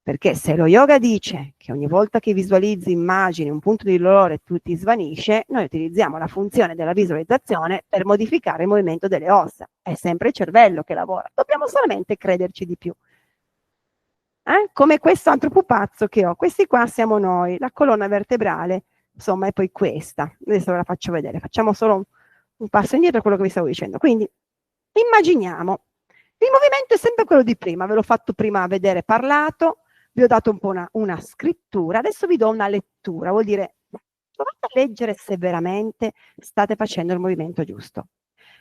Perché se lo yoga dice che ogni volta che visualizzi immagini un punto di dolore tu ti svanisce, noi utilizziamo la funzione della visualizzazione per modificare il movimento delle ossa. È sempre il cervello che lavora, dobbiamo solamente crederci di più. Come questo altro pupazzo che ho, questi qua siamo noi, la colonna vertebrale, insomma, è poi questa. Adesso ve la faccio vedere, facciamo solo un passo indietro a quello che vi stavo dicendo. Quindi immaginiamo, il movimento è sempre quello di prima, ve l'ho fatto prima vedere parlato, vi ho dato un po' una scrittura, adesso vi do una lettura, vuol dire provate a leggere se veramente state facendo il movimento giusto.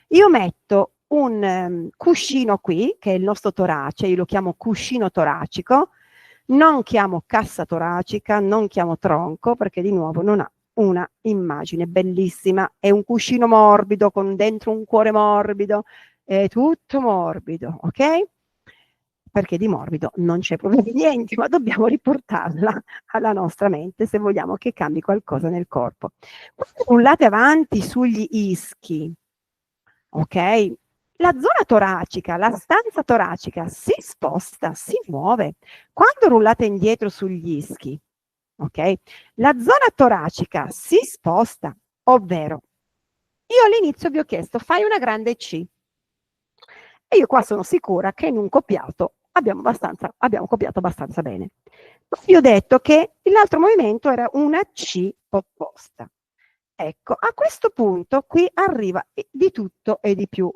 Io metto un cuscino qui, che è il nostro torace, io lo chiamo cuscino toracico, non chiamo cassa toracica, non chiamo tronco, perché di nuovo non ha una immagine bellissima, è un cuscino morbido con dentro un cuore morbido, è tutto morbido, ok? Perché di morbido non c'è proprio niente, ma dobbiamo riportarla alla nostra mente se vogliamo che cambi qualcosa nel corpo. Quando rullate avanti sugli ischi, ok? La zona toracica, la stanza toracica si sposta, si muove. Quando rullate indietro sugli ischi, ok? La zona toracica si sposta, ovvero io all'inizio vi ho chiesto fai una grande C e io qua sono sicura che in un copiato abbiamo copiato abbastanza bene. Poi vi ho detto che l'altro movimento era una C opposta. Ecco, a questo punto qui arriva di tutto e di più.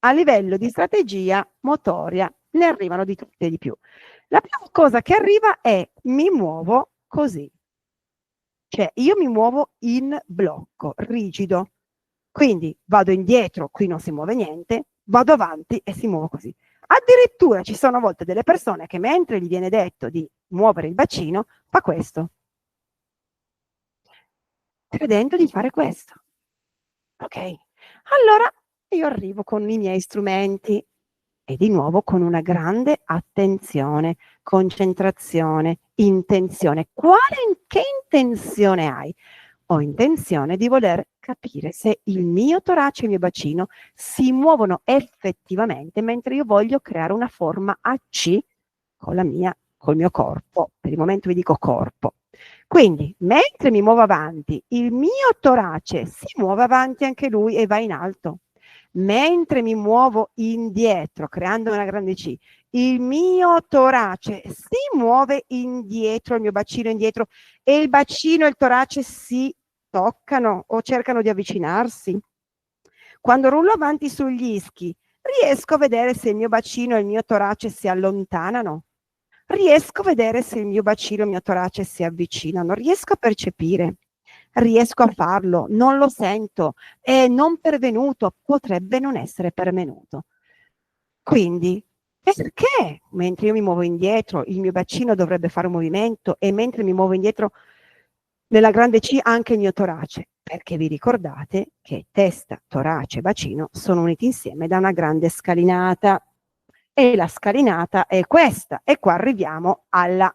A livello di strategia motoria ne arrivano di tutto e di più. La prima cosa che arriva è mi muovo così. Cioè io mi muovo in blocco, rigido. Quindi vado indietro, qui non si muove niente, vado avanti e si muove così. Addirittura ci sono a volte delle persone che mentre gli viene detto di muovere il bacino, fa questo. Credendo di fare questo. Ok? Allora io arrivo con i miei strumenti e di nuovo con una grande attenzione, concentrazione, intenzione. Che intenzione hai? Ho intenzione di voler capire se il mio torace e il mio bacino si muovono effettivamente mentre io voglio creare una forma a C col mio corpo. Per il momento vi dico corpo. Quindi, mentre mi muovo avanti, il mio torace si muove avanti anche lui e va in alto. Mentre mi muovo indietro, creando una grande C, il mio torace si muove indietro, il mio bacino indietro, e il bacino e il torace si toccano o cercano di avvicinarsi. Quando rullo avanti sugli ischi, riesco a vedere se il mio bacino e il mio torace si allontanano. Riesco a vedere se il mio bacino e il mio torace si avvicinano. Riesco a percepire. Riesco a farlo, non lo sento, è non pervenuto, potrebbe non essere pervenuto. Quindi, perché mentre io mi muovo indietro il mio bacino dovrebbe fare un movimento e mentre mi muovo indietro nella grande C anche il mio torace? Perché vi ricordate che testa, torace e bacino sono uniti insieme da una grande scalinata e la scalinata è questa e qua arriviamo alla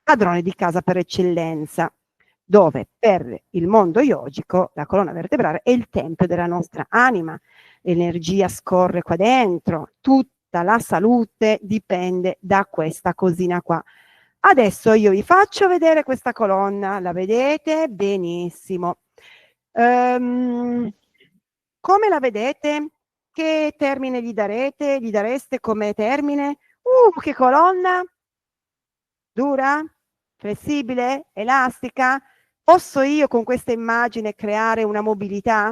padrone di casa per eccellenza, dove per il mondo yogico la colonna vertebrale è il tempio della nostra anima, l'energia scorre qua dentro, tutta la salute dipende da questa cosina qua. Adesso io vi faccio vedere questa colonna, la vedete? Benissimo. Come la vedete? Che termine gli darete? Gli dareste come termine? Che colonna! Dura? Flessibile? Elastica? Posso io con questa immagine creare una mobilità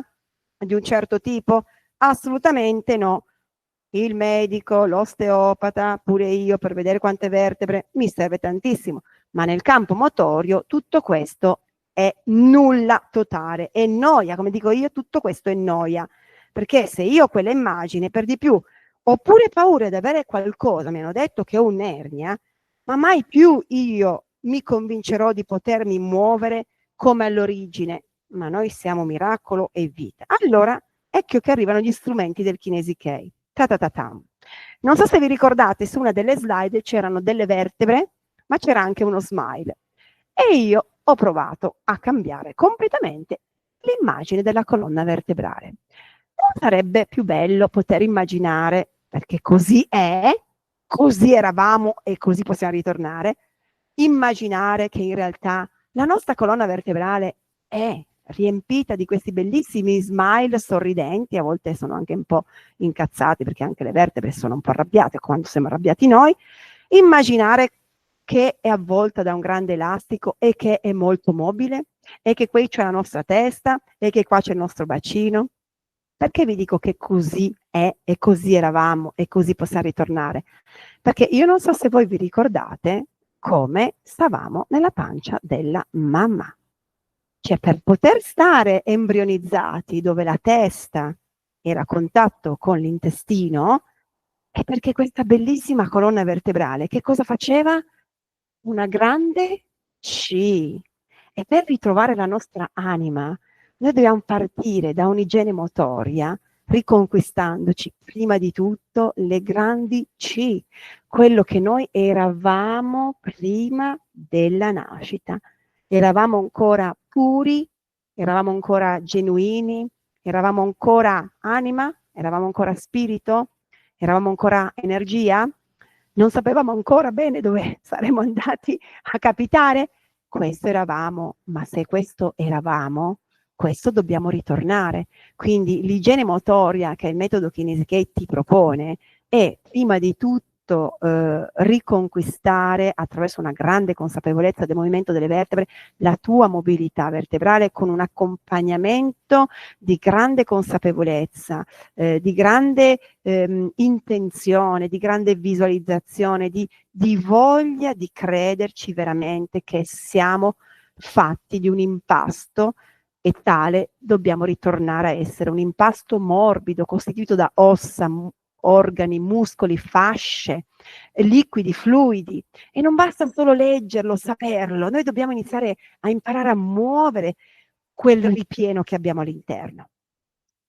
di un certo tipo? Assolutamente no. Il medico, l'osteopata, pure io per vedere quante vertebre mi serve tantissimo, ma nel campo motorio tutto questo è nulla totale, è noia, come dico io, tutto questo è noia, perché se io ho quella immagine, per di più, ho pure paura di avere qualcosa, mi hanno detto che ho un'ernia, ma mai più io mi convincerò di potermi muovere come all'origine, ma noi siamo miracolo e vita. Allora, ecco che arrivano gli strumenti del Kinesi-Kei. Ta-ta-ta-tam. Non so se vi ricordate, su una delle slide c'erano delle vertebre, ma c'era anche uno smile. E io ho provato a cambiare completamente l'immagine della colonna vertebrale. Non sarebbe più bello poter immaginare, perché così è, così eravamo e così possiamo ritornare, immaginare che in realtà la nostra colonna vertebrale è riempita di questi bellissimi smile sorridenti, a volte sono anche un po' incazzati perché anche le vertebre sono un po' arrabbiate quando siamo arrabbiati noi, immaginare che è avvolta da un grande elastico e che è molto mobile e che qui c'è la nostra testa e che qua c'è il nostro bacino. Perché vi dico che così è e così eravamo e così possiamo ritornare? Perché io non so se voi vi ricordate come stavamo nella pancia della mamma. Cioè per poter stare embrionizzati dove la testa era a contatto con l'intestino, è perché questa bellissima colonna vertebrale che cosa faceva? Una grande C. E per ritrovare la nostra anima, noi dobbiamo partire da un'igiene motoria, riconquistandoci prima di tutto le grandi C, quello che noi eravamo prima della nascita. Eravamo ancora puri, eravamo ancora genuini, eravamo ancora anima, eravamo ancora spirito, eravamo ancora energia. Non sapevamo ancora bene dove saremmo andati a capitare. Questo eravamo, ma se questo eravamo, questo dobbiamo ritornare. Quindi l'igiene motoria che il metodo Kinesi-Kei ti propone è prima di tutto riconquistare attraverso una grande consapevolezza del movimento delle vertebre la tua mobilità vertebrale con un accompagnamento di grande consapevolezza, di grande intenzione, di grande visualizzazione, di voglia di crederci veramente che siamo fatti di un impasto e tale dobbiamo ritornare a essere un impasto morbido costituito da ossa, organi, muscoli, fasce, liquidi, fluidi. E non basta solo leggerlo, saperlo, noi dobbiamo iniziare a imparare a muovere quel ripieno che abbiamo all'interno.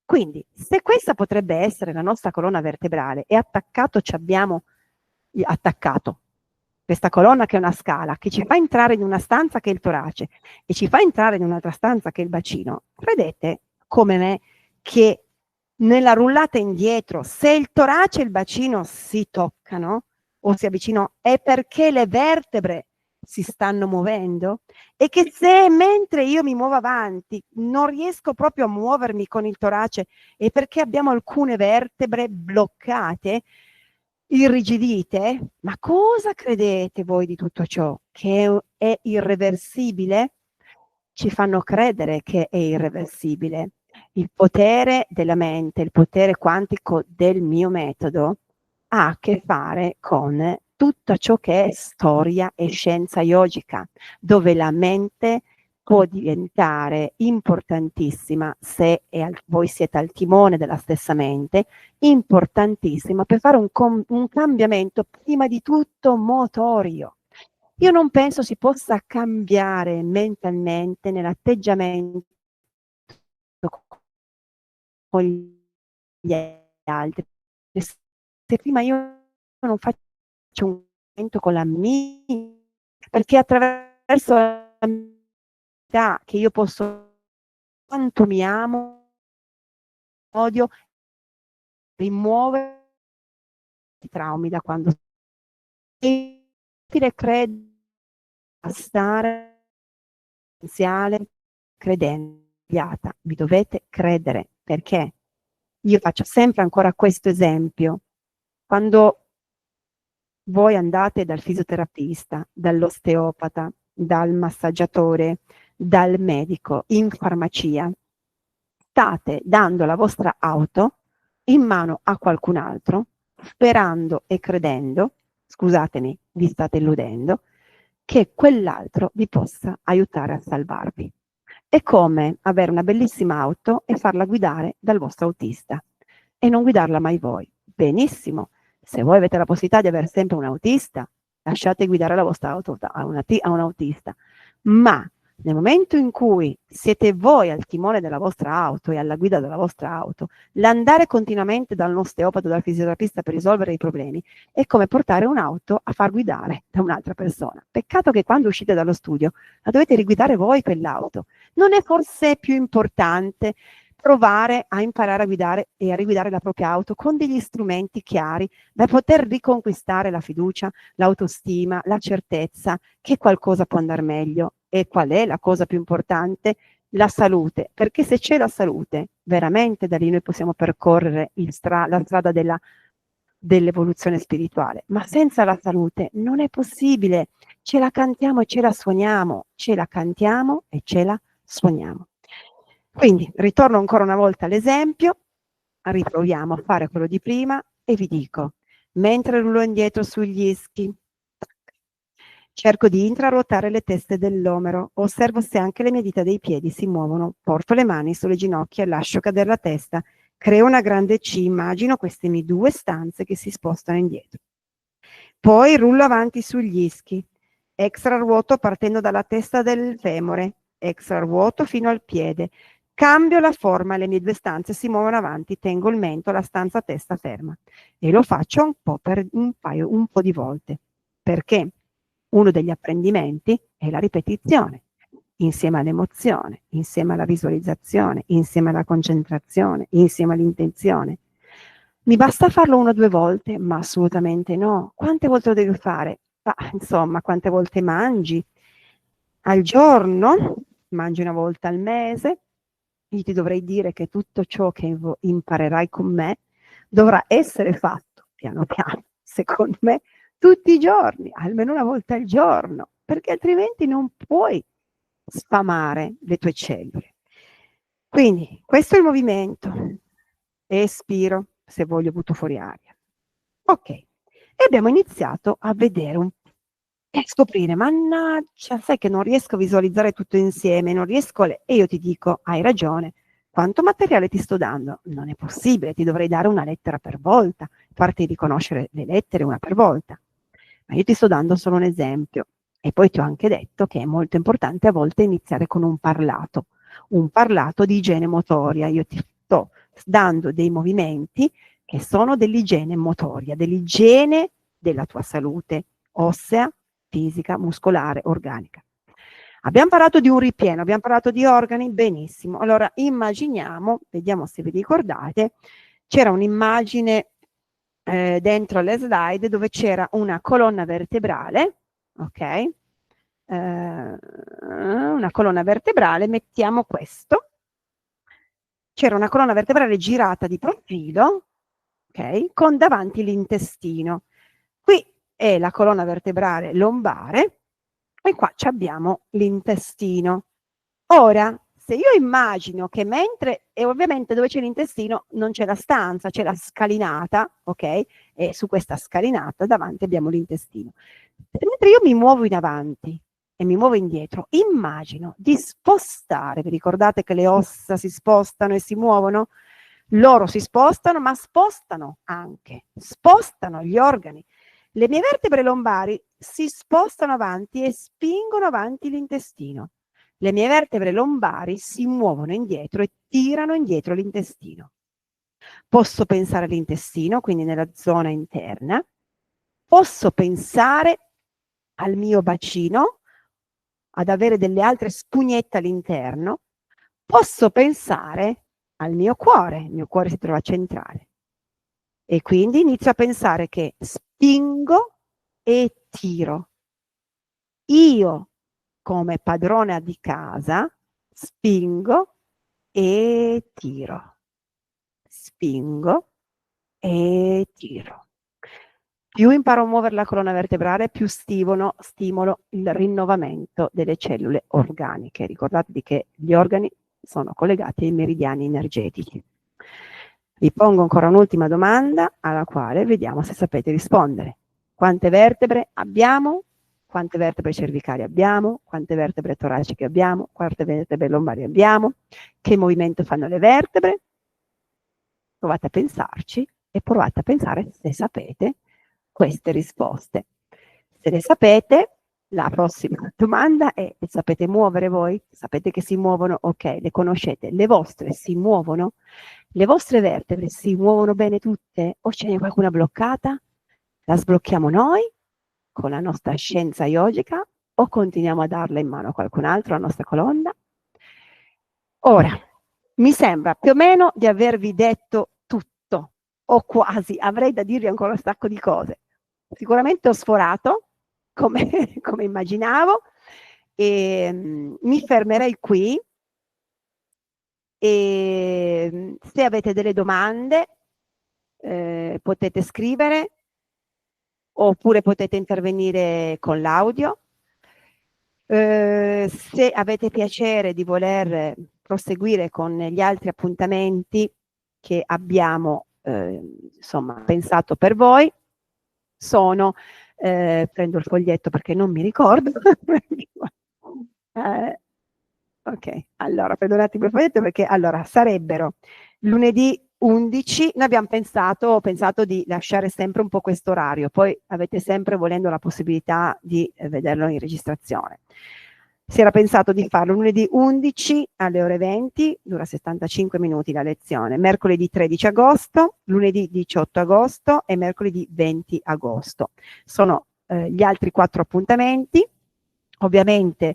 Quindi, se questa potrebbe essere la nostra colonna vertebrale e attaccato ci abbiamo questa colonna che è una scala, che ci fa entrare in una stanza che è il torace e ci fa entrare in un'altra stanza che è il bacino, credete come me che nella rullata indietro, se il torace e il bacino si toccano o si avvicinano, è perché le vertebre si stanno muovendo e che se mentre io mi muovo avanti non riesco proprio a muovermi con il torace è perché abbiamo alcune vertebre bloccate, irrigidite. Ma cosa credete voi di tutto ciò? Che è irreversibile? Ci fanno credere che è irreversibile. Il potere della mente, il potere quantico del mio metodo ha a che fare con tutto ciò che è storia e scienza yogica, dove la mente può diventare importantissima se voi siete al timone della stessa mente, importantissima per fare un cambiamento prima di tutto motorio. Io non penso si possa cambiare mentalmente nell'atteggiamento con gli altri. Se prima io non faccio un cambiamento con la mia, perché attraverso la mia che io posso, quanto mi amo, odio, rimuovere i traumi da quando credo a stare essenziale credendo, vi dovete credere, perché io faccio sempre ancora questo esempio. Quando voi andate dal fisioterapista, dall'osteopata, dal massaggiatore, dal medico in farmacia, state dando la vostra auto in mano a qualcun altro, sperando e credendo, scusatemi, vi state illudendo, che quell'altro vi possa aiutare a salvarvi. È come avere una bellissima auto e farla guidare dal vostro autista e non guidarla mai voi. Benissimo, se voi avete la possibilità di avere sempre un autista, lasciate guidare la vostra auto a un autista, ma nel momento in cui siete voi al timone della vostra auto e alla guida della vostra auto, l'andare continuamente dall'osteopata o dal fisioterapista per risolvere i problemi è come portare un'auto a far guidare da un'altra persona. Peccato che quando uscite dallo studio la dovete riguidare voi quell'auto. Non è forse più importante provare a imparare a guidare e a riguidare la propria auto con degli strumenti chiari da poter riconquistare la fiducia, l'autostima, la certezza che qualcosa può andare meglio? E qual è la cosa più importante? La salute, perché se c'è la salute, veramente da lì noi possiamo percorrere la strada dell'evoluzione spirituale, ma senza la salute non è possibile. Ce la cantiamo e ce la suoniamo, ce la cantiamo e ce la suoniamo. Quindi ritorno ancora una volta all'esempio, riproviamo a fare quello di prima e vi dico, mentre rullo indietro sugli ischi, cerco di intraruotare le teste dell'omero, osservo se anche le mie dita dei piedi si muovono, porto le mani sulle ginocchia e lascio cadere la testa, creo una grande C, immagino queste mie due stanze che si spostano indietro. Poi rullo avanti sugli ischi, extra ruoto partendo dalla testa del femore, extra ruoto fino al piede, cambio la forma, le mie due stanze si muovono avanti, tengo il mento, la stanza testa ferma e lo faccio un po' di volte. Perché? Uno degli apprendimenti è la ripetizione, insieme all'emozione, insieme alla visualizzazione, insieme alla concentrazione, insieme all'intenzione. Mi basta farlo 1 o 2 volte? Ma assolutamente no. Quante volte lo devi fare? Insomma, quante volte mangi? Al giorno? Mangi 1 volta al mese? Io ti dovrei dire che tutto ciò che imparerai con me dovrà essere fatto piano piano, secondo me, tutti i giorni, almeno una volta al giorno, perché altrimenti non puoi sfamare le tue cellule. Quindi questo è il movimento. Espiro, se voglio butto fuori aria. Ok, e abbiamo iniziato a vedere e scoprire, mannaggia, sai che non riesco a visualizzare tutto insieme, non riesco e io ti dico, hai ragione, quanto materiale ti sto dando? Non è possibile, ti dovrei dare una lettera per volta, farti riconoscere le lettere una per volta. Ma io ti sto dando solo un esempio. E poi ti ho anche detto che è molto importante a volte iniziare con un parlato di igiene motoria. Io ti sto dando dei movimenti che sono dell'igiene motoria, dell'igiene della tua salute ossea, fisica, muscolare, organica. Abbiamo parlato di un ripieno, abbiamo parlato di organi, benissimo. Allora immaginiamo, vediamo se vi ricordate, c'era un'immagine dentro le slide dove c'era una colonna vertebrale, ok? Una colonna vertebrale, mettiamo questo. C'era una colonna vertebrale girata di profilo, ok? Con davanti l'intestino. Qui è la colonna vertebrale lombare e qua abbiamo l'intestino. Ora, se io immagino che mentre, e ovviamente dove c'è l'intestino non c'è la stanza, c'è la scalinata, ok? E su questa scalinata davanti abbiamo l'intestino. Mentre io mi muovo in avanti e mi muovo indietro, immagino di spostare, vi ricordate che le ossa si spostano e si muovono? Loro si spostano, ma spostano gli organi. Le mie vertebre lombari si spostano avanti e spingono avanti l'intestino. Le mie vertebre lombari si muovono indietro e tirano indietro l'intestino. Posso pensare all'intestino, quindi nella zona interna. Posso pensare al mio bacino, ad avere delle altre spugnette all'interno. Posso pensare al mio cuore. Il mio cuore si trova centrale. E quindi inizio a pensare che spingo e tiro. Io, come padrona di casa, spingo e tiro. Spingo e tiro. Più imparo a muovere la colonna vertebrale, più stimolo il rinnovamento delle cellule organiche. Ricordatevi che gli organi sono collegati ai meridiani energetici. Vi pongo ancora un'ultima domanda alla quale vediamo se sapete rispondere. Quante vertebre abbiamo? Quante vertebre cervicali abbiamo? Quante vertebre toraciche abbiamo? Quante vertebre lombari abbiamo? Che movimento fanno le vertebre? Provate a pensarci e provate a pensare se sapete queste risposte. Se le sapete, la prossima domanda è: sapete muovere voi? Sapete che si muovono? Ok, le conoscete. Le vostre si muovono? Le vostre vertebre si muovono bene tutte? O ce n'è qualcuna bloccata? La sblocchiamo noi con la nostra scienza yogica o continuiamo a darla in mano a qualcun altro, la nostra colonna? Ora, mi sembra più o meno di avervi detto tutto, o quasi, avrei da dirvi ancora un sacco di cose. Sicuramente ho sforato, come immaginavo, e mi fermerei qui. E se avete delle domande potete scrivere oppure potete intervenire con l'audio. Se avete piacere di voler proseguire con gli altri appuntamenti che abbiamo insomma pensato per voi, sono prendo il foglietto perché non mi ricordo. Ok, allora prendo un attimo il foglietto perché allora sarebbero lunedì 11, noi abbiamo ho pensato di lasciare sempre un po' questo orario, poi avete sempre volendo la possibilità di vederlo in registrazione. Si era pensato di farlo lunedì 11 alle ore 20, dura 75 minuti la lezione, mercoledì 13 agosto, lunedì 18 agosto e mercoledì 20 agosto. Sono gli altri 4 appuntamenti. Ovviamente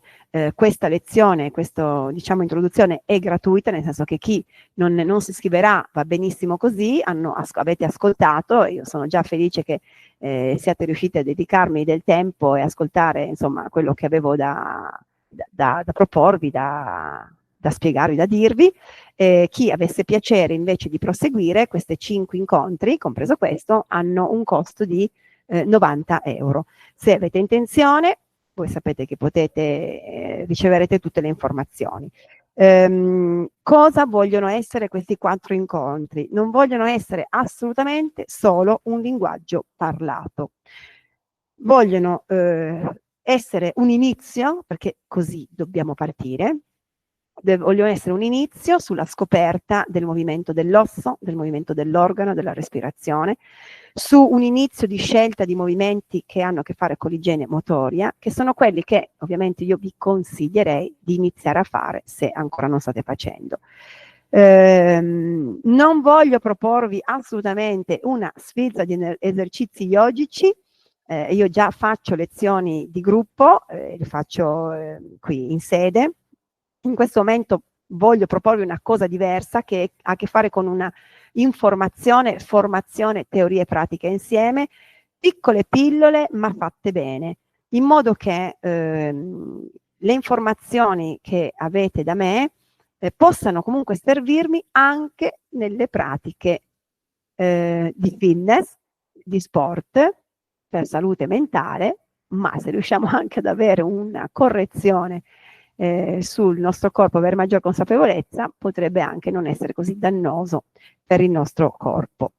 questa lezione, questa diciamo introduzione è gratuita, nel senso che chi non si iscriverà va benissimo così, avete ascoltato, io sono già felice che siate riusciti a dedicarmi del tempo e ascoltare insomma quello che avevo da proporvi, da spiegarvi, da dirvi. Chi avesse piacere invece di proseguire, questi 5 incontri, compreso questo, hanno un costo di 90 euro. Se avete intenzione, voi sapete che riceverete tutte le informazioni. Cosa vogliono essere questi 4 incontri? Non vogliono essere assolutamente solo un linguaggio parlato. Vogliono essere un inizio, perché così dobbiamo partire, vogliono essere un inizio sulla scoperta del movimento dell'osso, del movimento dell'organo, della respirazione, su un inizio di scelta di movimenti che hanno a che fare con l'igiene motoria, che sono quelli che ovviamente io vi consiglierei di iniziare a fare se ancora non state facendo. Non voglio proporvi assolutamente una sfilza di esercizi yogici. Io già faccio lezioni di gruppo, le faccio qui in sede. In questo momento voglio proporvi una cosa diversa che ha a che fare con una informazione, formazione, teorie e pratiche insieme, piccole pillole ma fatte bene, in modo che le informazioni che avete da me possano comunque servirmi anche nelle pratiche di fitness, di sport, per salute mentale, ma se riusciamo anche ad avere una correzione sul nostro corpo, avere maggior consapevolezza, potrebbe anche non essere così dannoso per il nostro corpo.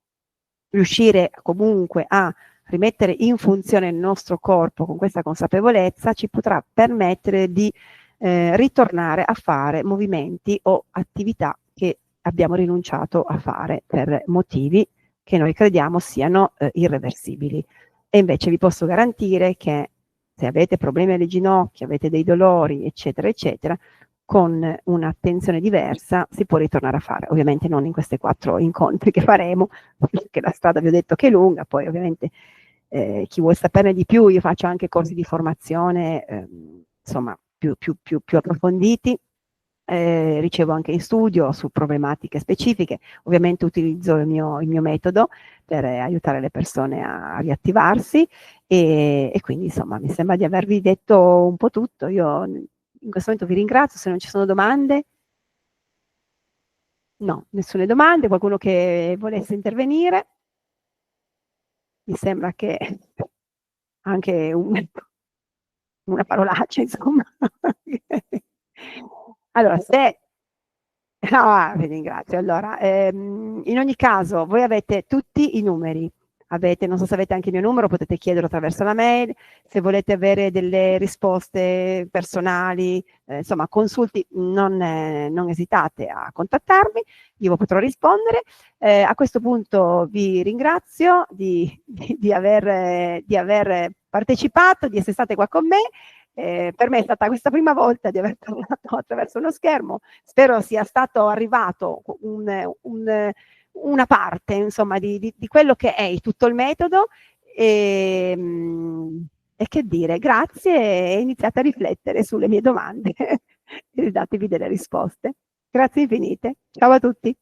Riuscire comunque a rimettere in funzione il nostro corpo con questa consapevolezza ci potrà permettere di ritornare a fare movimenti o attività che abbiamo rinunciato a fare per motivi che noi crediamo siano irreversibili. E invece vi posso garantire che se avete problemi alle ginocchia, avete dei dolori, eccetera, eccetera, con un'attenzione diversa si può ritornare a fare. Ovviamente non in questi 4 incontri che faremo, perché la strada vi ho detto che è lunga, poi ovviamente chi vuole saperne di più, io faccio anche corsi di formazione, insomma, più approfonditi, ricevo anche in studio su problematiche specifiche, ovviamente utilizzo il mio metodo per aiutare le persone a riattivarsi e quindi insomma mi sembra di avervi detto un po' tutto. Io in questo momento vi ringrazio, se non ci sono domande. No, nessune domande, qualcuno che volesse intervenire? Mi sembra che anche una parolaccia, insomma. Allora, se vi ringrazio. Allora, in ogni caso, voi avete tutti i numeri. Non so se avete anche il mio numero, potete chiederlo attraverso la mail. Se volete avere delle risposte personali, insomma, consulti, non esitate a contattarmi, io potrò rispondere. A questo punto vi ringrazio di aver partecipato, di essere state qua con me. Per me è stata questa prima volta di aver parlato attraverso uno schermo, spero sia stato arrivato una parte insomma di quello che è tutto il metodo e che dire, grazie e iniziate a riflettere sulle mie domande e datevi delle risposte. Grazie infinite, ciao a tutti.